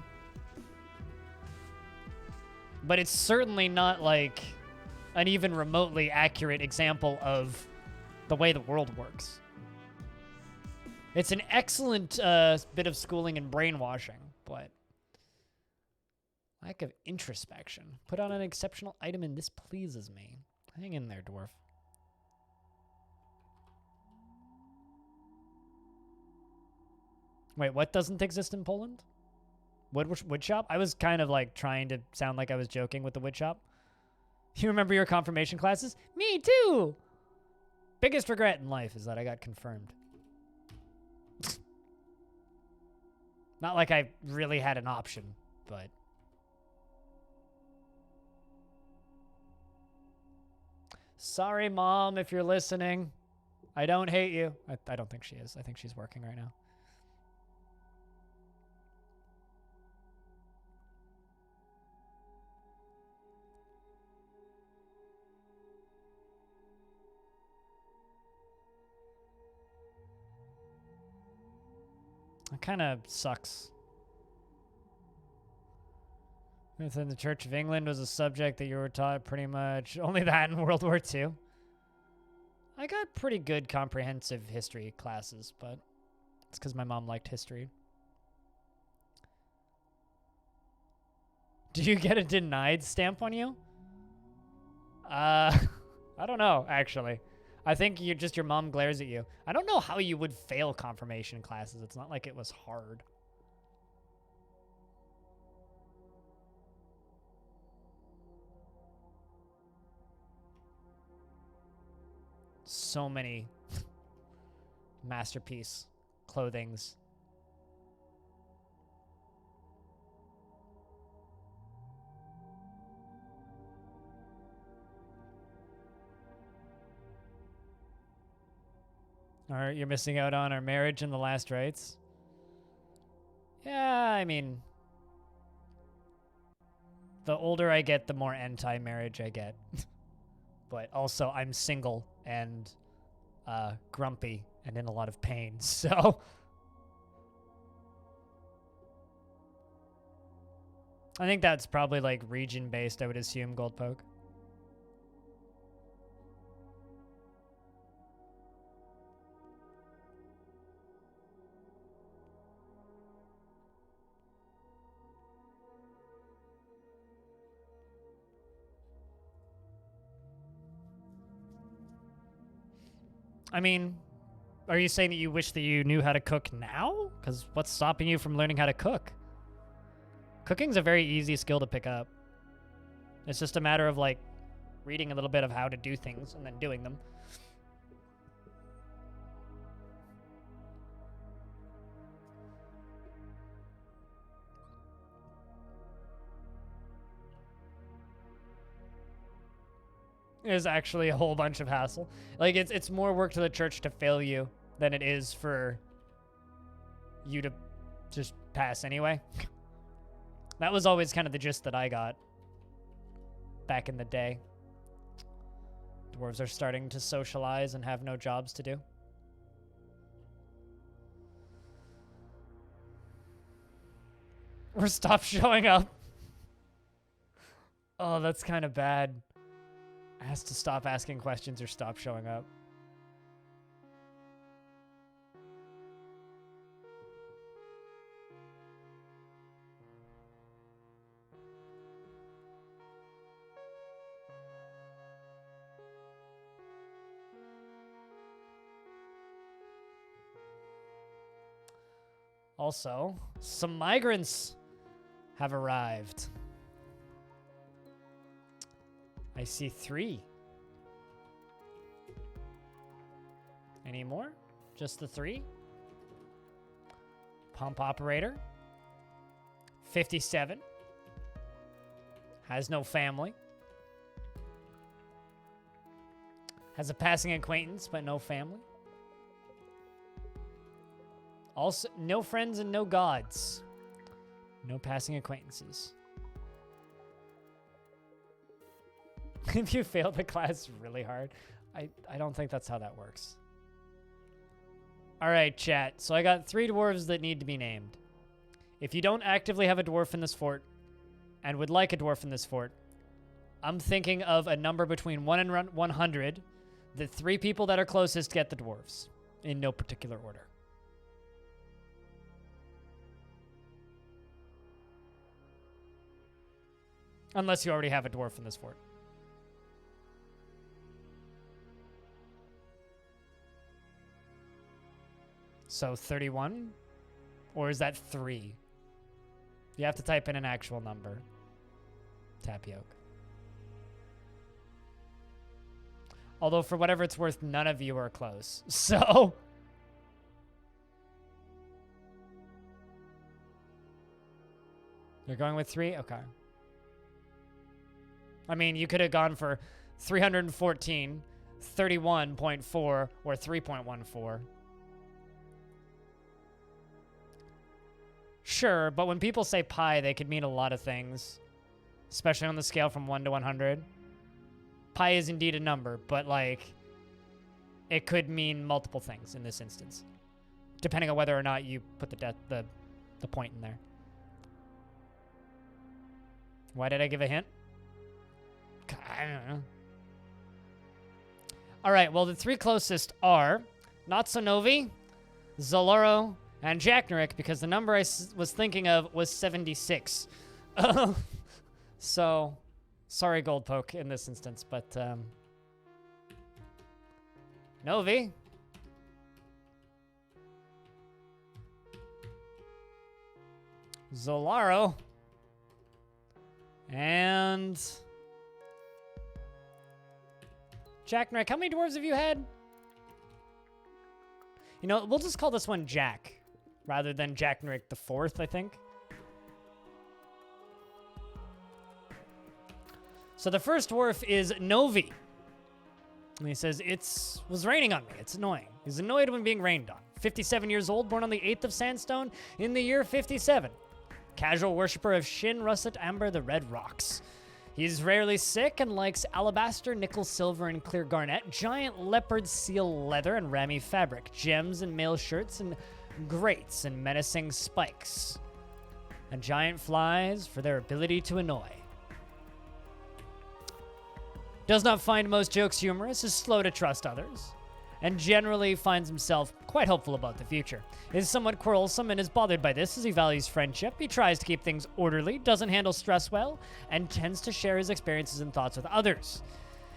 But it's certainly not like an even remotely accurate example of the way the world works. It's an excellent bit of schooling and brainwashing, but lack of introspection. Put on an exceptional item and this pleases me. Hang in there, dwarf. Wait, what doesn't exist in Poland? Woodshop? I was kind of like trying to sound like I was joking with the woodshop. You remember your confirmation classes? Me too! Biggest regret in life is that I got confirmed. Not like I really had an option, but... Sorry, Mom, if you're listening. I don't hate you. I don't think she is. I think she's working right now. That kind of sucks. Within the Church of England was a subject that you were taught pretty much only that in World War II. I got pretty good comprehensive history classes, but it's because my mom liked history. Do you get a denied stamp on you? I don't know, actually. I think your mom glares at you. I don't know how you would fail confirmation classes. It's not like it was hard. So many masterpiece clothings. Alright, you're missing out on our marriage and the last rites. Yeah, I mean, the older I get, the more anti-marriage I get. But also, I'm single and grumpy and in a lot of pain, so... I think that's probably, like, region-based, I would assume, Goldpoke. I mean, are you saying that you wish that you knew how to cook now? Because what's stopping you from learning how to cook? Cooking's a very easy skill to pick up. It's just a matter of, like, reading a little bit of how to do things and then doing them. Is actually a whole bunch of hassle. Like, it's more work to the church to fail you than it is for you to just pass anyway. That was always kind of the gist that I got back in the day. Dwarves are starting to socialize and have no jobs to do. Or stop showing up. Oh, that's kind of bad. Has to stop asking questions or stop showing up. Also, some migrants have arrived. I see 3. Any more? Just the 3? Pump operator. 57. Has no family. Has a passing acquaintance, but no family. Also, no friends and no gods. No passing acquaintances. If you fail the class really hard, I don't think that's how that works. All right, chat. So I got 3 dwarves that need to be named. If you don't actively have a dwarf in this fort and would like a dwarf in this fort, I'm thinking of a number between 1 and 100. The 3 people that are closest get the dwarves in no particular order. Unless you already have a dwarf in this fort. So 31? Or is that 3? You have to type in an actual number. Tapioca. Although, for whatever it's worth, none of you are close. So... You're going with 3? Okay. I mean, you could have gone for 314, 31.4, or 3.14. Sure, but when people say pi, they could mean a lot of things, especially on the scale from 1 to 100. Pi is indeed a number, but, like, it could mean multiple things in this instance. depending on whether or not you put the point in there. Why did I give a hint? I don't know. All right, well, the three closest are Natsunovi, Zoloro, and Jacknerick, because the number I was thinking of was 76. So, sorry, Goldpoke, in this instance, but, Novi. Zolaro. And Jacknerick. How many dwarves have you had? You know, we'll just call this one Jack, rather than Jacknerick the Fourth, I think. So the first dwarf is Novi. And he says, it was raining on me. It's annoying. He's annoyed when being rained on. 57 years old, born on the 8th of Sandstone in the year 57. Casual worshiper of Shin, Russet, Amber, the Red Rocks. He's rarely sick and likes alabaster, nickel, silver, and clear garnet, giant leopard seal leather and rammy fabric, gems and mail shirts, and grates and menacing spikes. And giant flies for their ability to annoy. Does not find most jokes humorous, is slow to trust others, and generally finds himself quite hopeful about the future. Is somewhat quarrelsome and is bothered by this as he values friendship. He tries to keep things orderly, doesn't handle stress well, and tends to share his experiences and thoughts with others.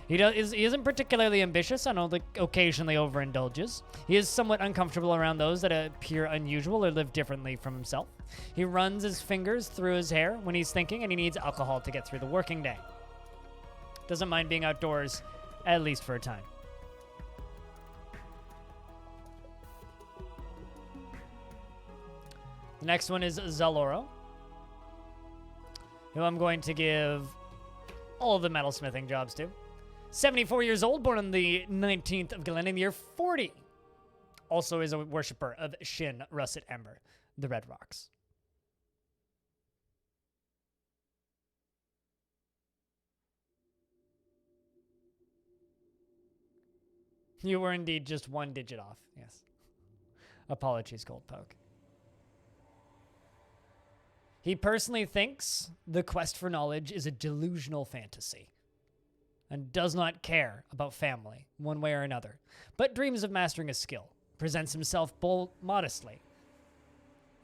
He isn't particularly ambitious and only occasionally overindulges. He is somewhat uncomfortable around those that appear unusual or live differently from himself. He runs his fingers through his hair when he's thinking, and he needs alcohol to get through the working day. Doesn't mind being outdoors, at least for a time. The next one is Zaloro, who I'm going to give all of the metalsmithing jobs to. 74 years old, born on the 19th of Galen in the year 40. Also is a worshiper of Shin, Russet, Ember, the Red Rocks. You were indeed just one digit off, yes. Apologies, Goldpoke. He personally thinks the quest for knowledge is a delusional fantasy and does not care about family one way or another, but dreams of mastering a skill, presents himself modestly,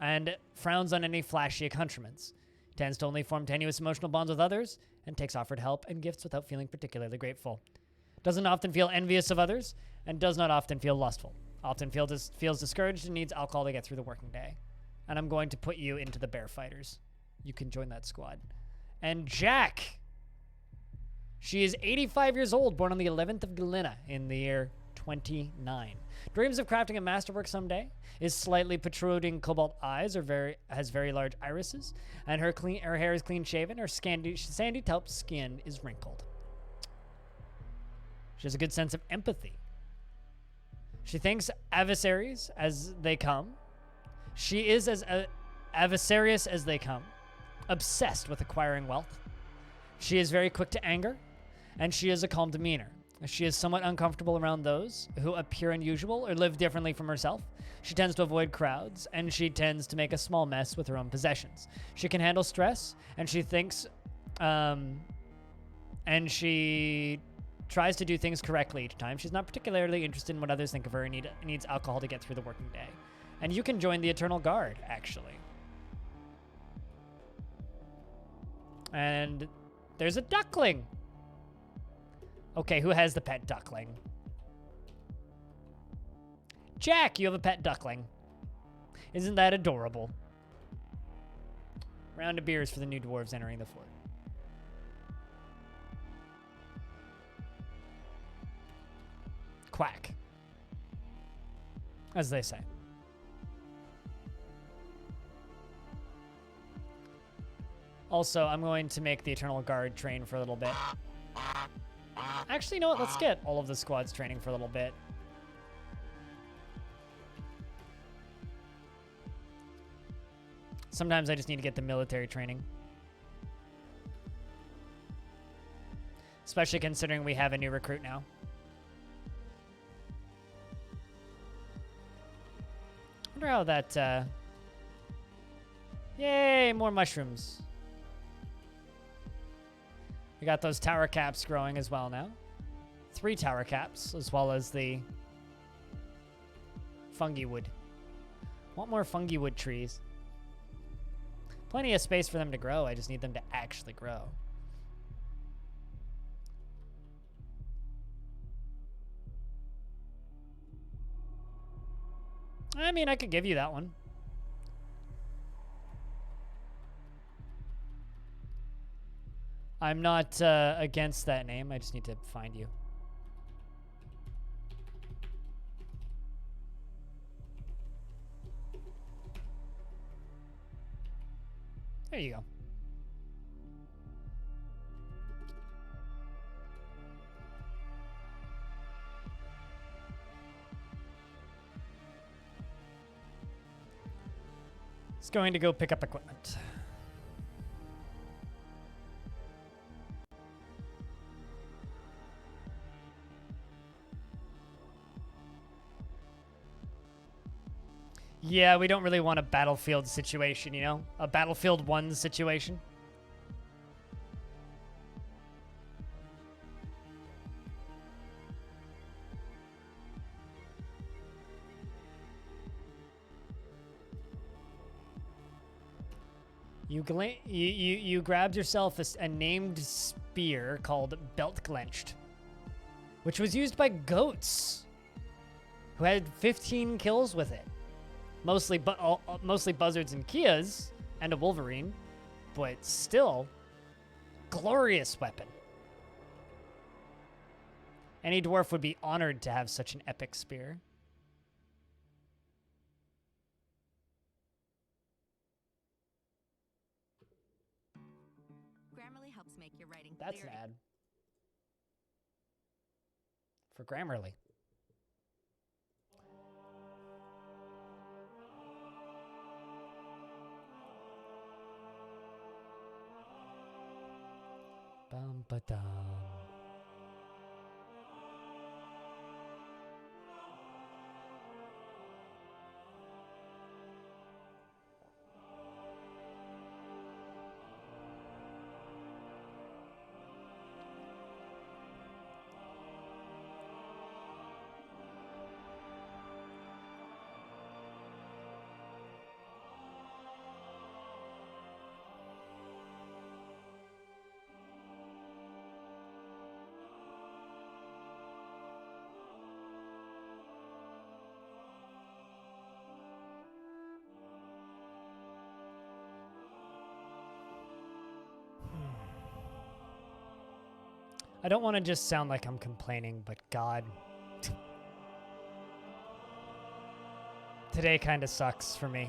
and frowns on any flashy accoutrements, tends to only form tenuous emotional bonds with others, and takes offered help and gifts without feeling particularly grateful. Doesn't often feel envious of others, and does not often feel lustful. Often feels discouraged and needs alcohol to get through the working day. And I'm going to put you into the Bear Fighters. You can join that squad. And Jack. She is 85 years old, born on the 11th of Galena in the year 29. Dreams of crafting a masterwork someday. Is slightly protruding cobalt eyes, has very large irises, and her hair is clean shaven. Her sandy taupe skin is wrinkled. She has a good sense of empathy. She thinks adversaries as they come. She is as adversarious as they come, obsessed with acquiring wealth. She is very quick to anger, and she has a calm demeanor. She is somewhat uncomfortable around those who appear unusual or live differently from herself. She tends to avoid crowds, and she tends to make a small mess with her own possessions. She can handle stress, and she thinks, and she tries to do things correctly each time. She's not particularly interested in what others think of her and needs alcohol to get through the working day. And you can join the Eternal Guard, actually. And there's a duckling. Okay, who has the pet duckling? Jack, you have a pet duckling. Isn't that adorable? Round of beers for the new dwarves entering the fort. Quack. As they say. Also, I'm going to make the Eternal Guard train for a little bit. Actually, you know what? Let's get all of the squads training for a little bit. Sometimes I just need to get the military training. Especially considering we have a new recruit now. how that, Yay, more mushrooms. We got those tower caps growing as well now. 3 tower caps, as well as the fungi wood. Want more fungi wood trees. Plenty of space for them to grow. I just need them to actually grow. I mean, I could give you that one. I'm not against that name. I just need to find you. There you go. It's going to go pick up equipment. Yeah, we don't really want a Battlefield situation, you know? A Battlefield 1 situation. You grabbed yourself a named spear called Belt Clenched, which was used by goats who had 15 kills with it. Mostly buzzards and Kias and a Wolverine, but still, glorious weapon. Any dwarf would be honored to have such an epic spear.
Grammarly helps make your writing
That's an ad. For Grammarly. Bum ba dum. I don't want to just sound like I'm complaining, but God. Today kind of sucks for me.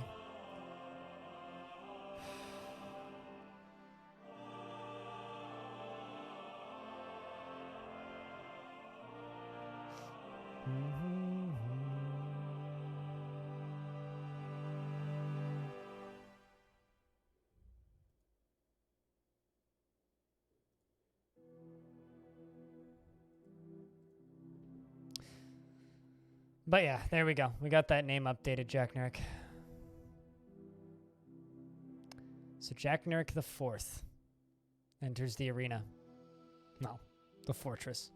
But yeah, there we go. We got that name updated, Jack Nerick. So Jack Nerick the Fourth enters the arena. No, the fortress.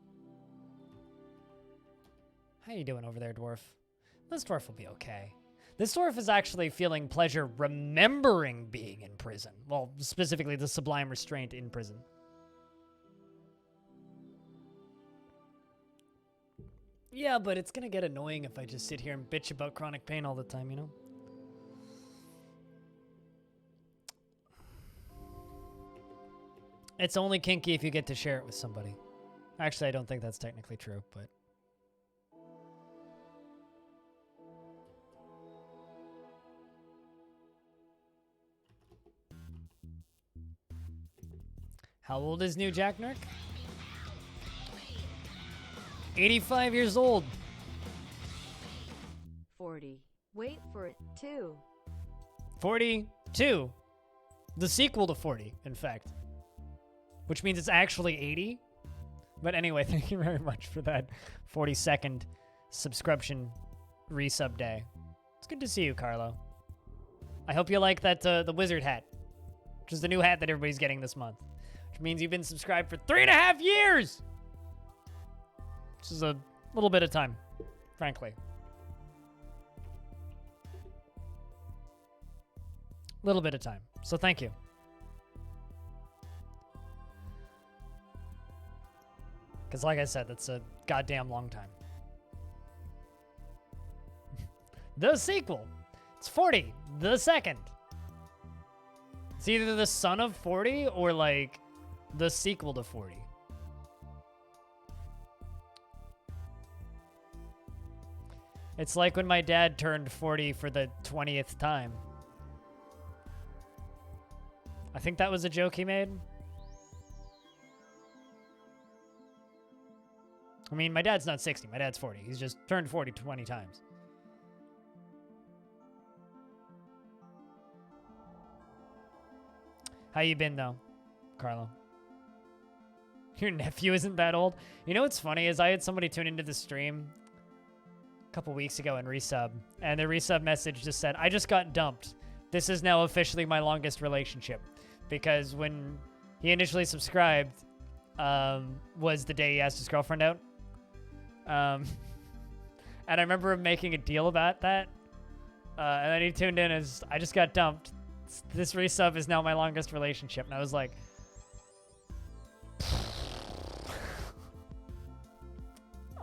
How you doing over there, Dwarf? This Dwarf will be okay. This Dwarf is actually feeling pleasure remembering being in prison. Well, specifically the Sublime Restraint in prison. Yeah, but it's gonna get annoying if I just sit here and bitch about chronic pain all the time, you know? It's only kinky if you get to share it with somebody. Actually, I don't think that's technically true, but... How old is new Jack Nerick? 85 years old.
40. Wait for it, too.
42. The sequel to 40, in fact. Which means it's actually 80. But anyway, thank you very much for that 42nd subscription resub day. It's good to see you, Carlo. I hope you like that the wizard hat, which is the new hat that everybody's getting this month, which means you've been subscribed for 3.5 years. Which is a little bit of time, frankly. Little bit of time. So thank you. Because like I said, that's a goddamn long time. The sequel. It's 40, the second. It's either the son of 40 or like the sequel to 40. It's like when my dad turned 40 for the 20th time. I think that was a joke he made. I mean, my dad's not 60. My dad's 40. He's just turned 40 20 times. How you been, though, Carlo? Your nephew isn't that old? You know what's funny is I had somebody tune into the stream a couple weeks ago and resub, and the resub message just said, I just got dumped. This is now officially my longest relationship. Because when he initially subscribed, was the day he asked his girlfriend out. And I remember him making a deal about that. And then he tuned in as, I just got dumped. This resub is now my longest relationship. And I was like,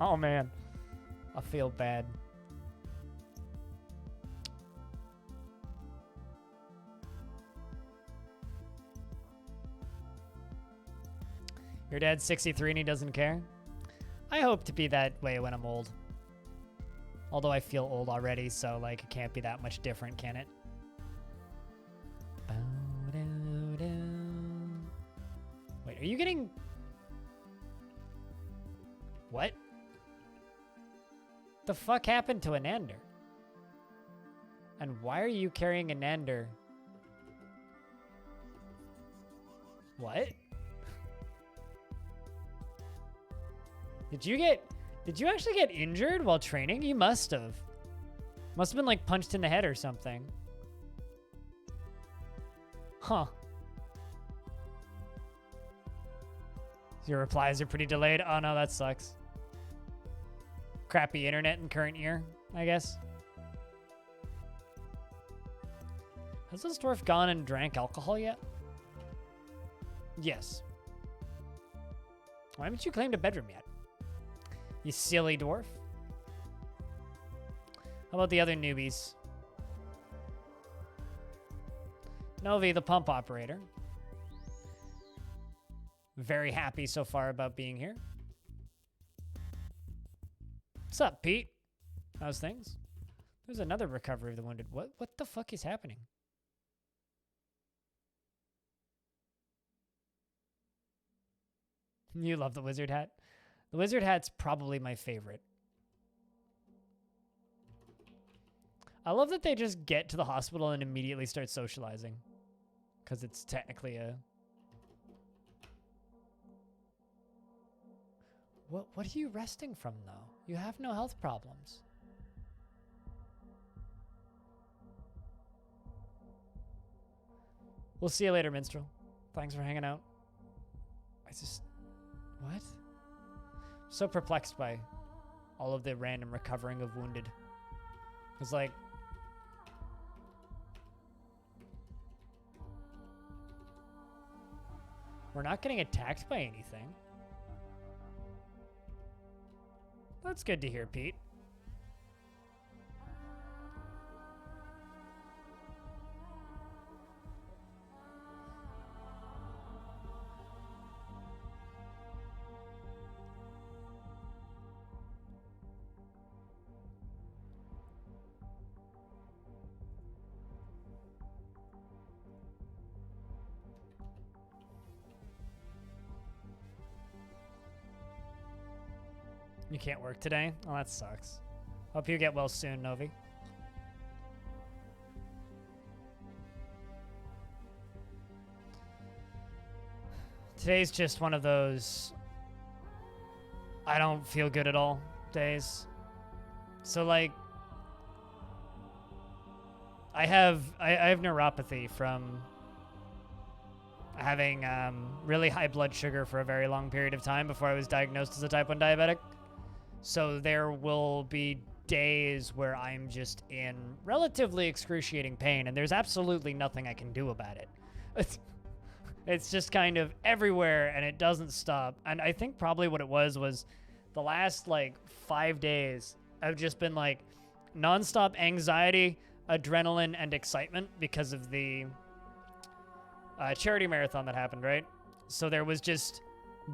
oh man, I feel bad. Your dad's 63 and he doesn't care? I hope to be that way when I'm old. Although I feel old already, so like it can't be that much different, can it? Wait, are you getting... What? The fuck happened to Anander? And why are you carrying Anander? What? Did you actually get injured while training? You must have. Must have been like punched in the head or something. Huh. Your replies are pretty delayed. Oh no, that sucks. Crappy internet in current year, I guess. Has this dwarf gone and drank alcohol yet? Yes. Why haven't you claimed a bedroom yet? You silly dwarf. How about the other newbies? Novi, the pump operator. Very happy so far about being here. What's up, Pete? How's things? There's another recovery of the wounded. What the fuck is happening? You love the wizard hat? The wizard hat's probably my favorite. I love that they just get to the hospital and immediately start socializing. Because it's technically a... What are you resting from, though? You have no health problems. We'll see you later, Minstrel. Thanks for hanging out. What? So perplexed by all of the random recovering of wounded. It's like... We're not getting attacked by anything. That's good to hear, Pete. You can't work today? Oh, that sucks. Hope you get well soon, Novi. Today's just one of those I don't feel good at all days. So like I have neuropathy from having really high blood sugar for a very long period of time before I was diagnosed as a type 1 diabetic. So there will be days where I'm just in relatively excruciating pain, and there's absolutely nothing I can do about it. It's just kind of everywhere, and it doesn't stop. And I think probably what it was the last, like, 5 days, I've just been, like, nonstop anxiety, adrenaline, and excitement because of the charity marathon that happened, right? So there was just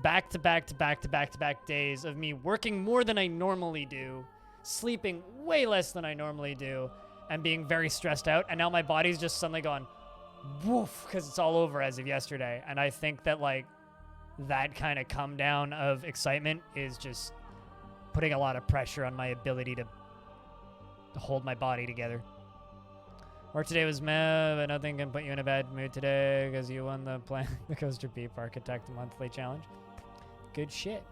back-to-back days of me working more than I normally do, sleeping way less than I normally do, and being very stressed out. And now my body's just suddenly gone, woof, because it's all over as of yesterday. And I think that, like, that kind of come down of excitement is just putting a lot of pressure on my ability to hold my body together. Work today was meh, but nothing can put you in a bad mood today because you won the the Coaster Beep Architect Monthly Challenge. Good shit.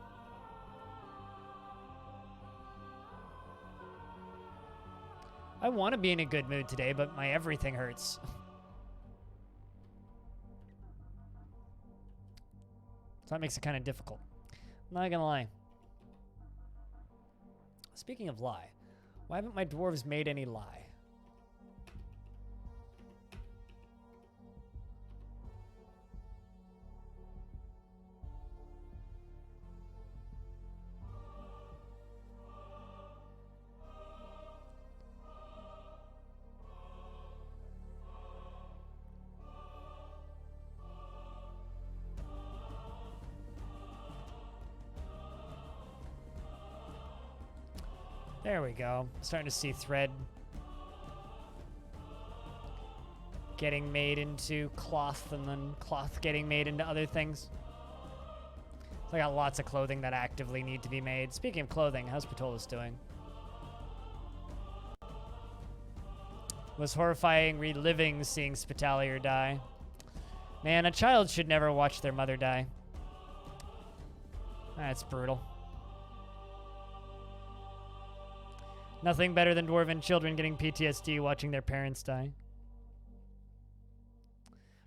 I want to be in a good mood today, but my everything hurts. So that makes it kind of difficult. I'm not gonna lie. Speaking of lie, why haven't my dwarves made any lie? There we go. Starting to see thread getting made into cloth, and then cloth getting made into other things. So I got lots of clothing that actively need to be made. Speaking of clothing, how's Patolus doing? Was horrifying reliving seeing Spitalier die. Man, a child should never watch their mother die. That's brutal. Nothing better than dwarven children getting PTSD watching their parents die.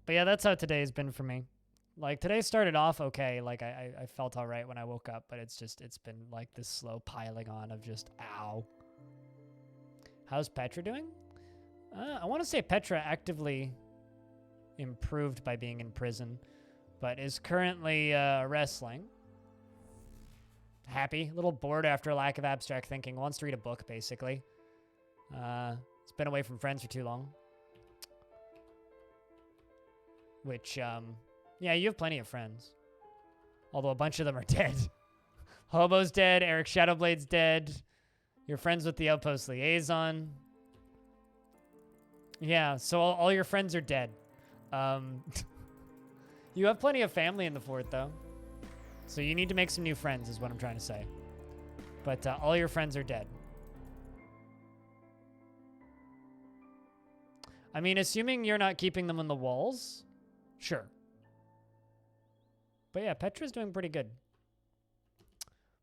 But yeah, that's how today has been for me. Like, today started off okay. Like, I felt all right when I woke up, but it's been like this slow piling on of just, ow. How's Petra doing? I want to say Petra actively improved by being in prison, but is currently wrestling. Happy, a little bored after a lack of abstract thinking. Wants to read a book, basically. It's been away from friends for too long. Which, yeah, you have plenty of friends. Although a bunch of them are dead. Hobo's dead, Eric Shadowblade's dead. You're friends with the Outpost Liaison. Yeah, so all your friends are dead. You have plenty of family in the fort, though. So you need to make some new friends, is what I'm trying to say. But all your friends are dead. I mean, assuming you're not keeping them on the walls, sure. But yeah, Petra's doing pretty good.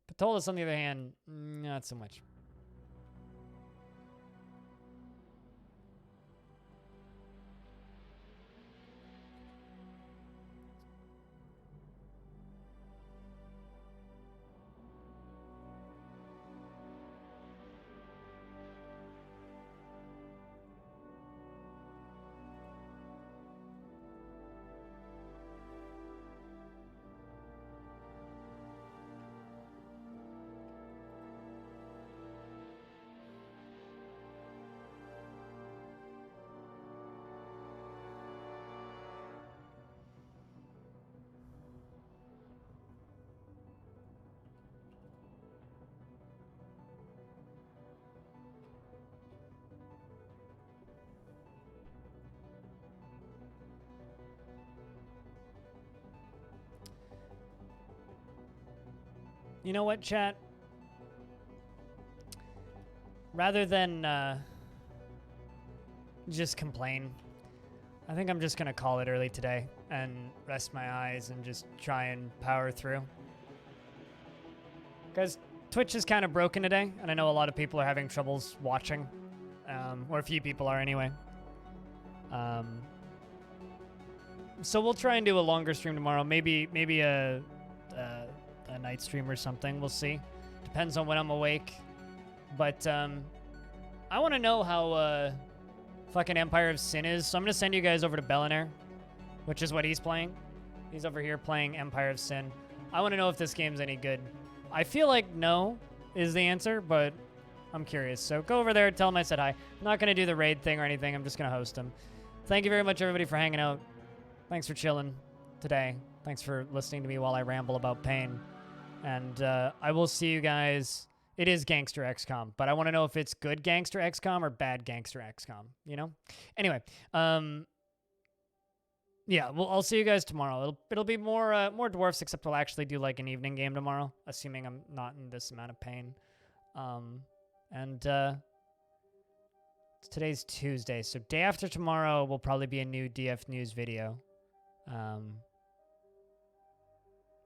Patolus, on the other hand, not so much. You know what, chat? Rather than just complain, I think I'm just going to call it early today and rest my eyes and just try and power through. Because Twitch is kind of broken today, and I know a lot of people are having troubles watching, or a few people are anyway. So we'll try and do a longer stream tomorrow. Maybe a night stream or something. We'll see. Depends on when I'm awake. But I want to know how fucking Empire of Sin is. So I'm gonna send you guys over to Bellinair, which is what he's playing. He's over here playing Empire of Sin. I want to know if this game's any good. I feel like no is the answer, but I'm curious. So go over there, tell him I said hi. I'm not gonna do the raid thing or anything. I'm just gonna host him. Thank you very much, everybody, for hanging out. Thanks for chilling today. Thanks for listening to me while I ramble about pain. And I will see you guys. It is Gangster XCOM, but I want to know if it's good Gangster XCOM or bad Gangster XCOM, you know? Anyway, yeah, well, I'll see you guys tomorrow. It'll be more Dwarfs, except we'll actually do like an evening game tomorrow, assuming I'm not in this amount of pain. Today's Tuesday, so day after tomorrow will probably be a new DF News video.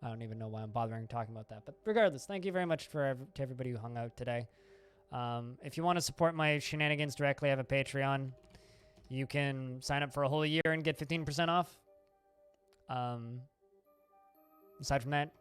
I don't even know why I'm bothering talking about that. But regardless, thank you very much to everybody who hung out today. If you want to support my shenanigans directly, I have a Patreon. You can sign up for a whole year and get 15% off. Aside from that,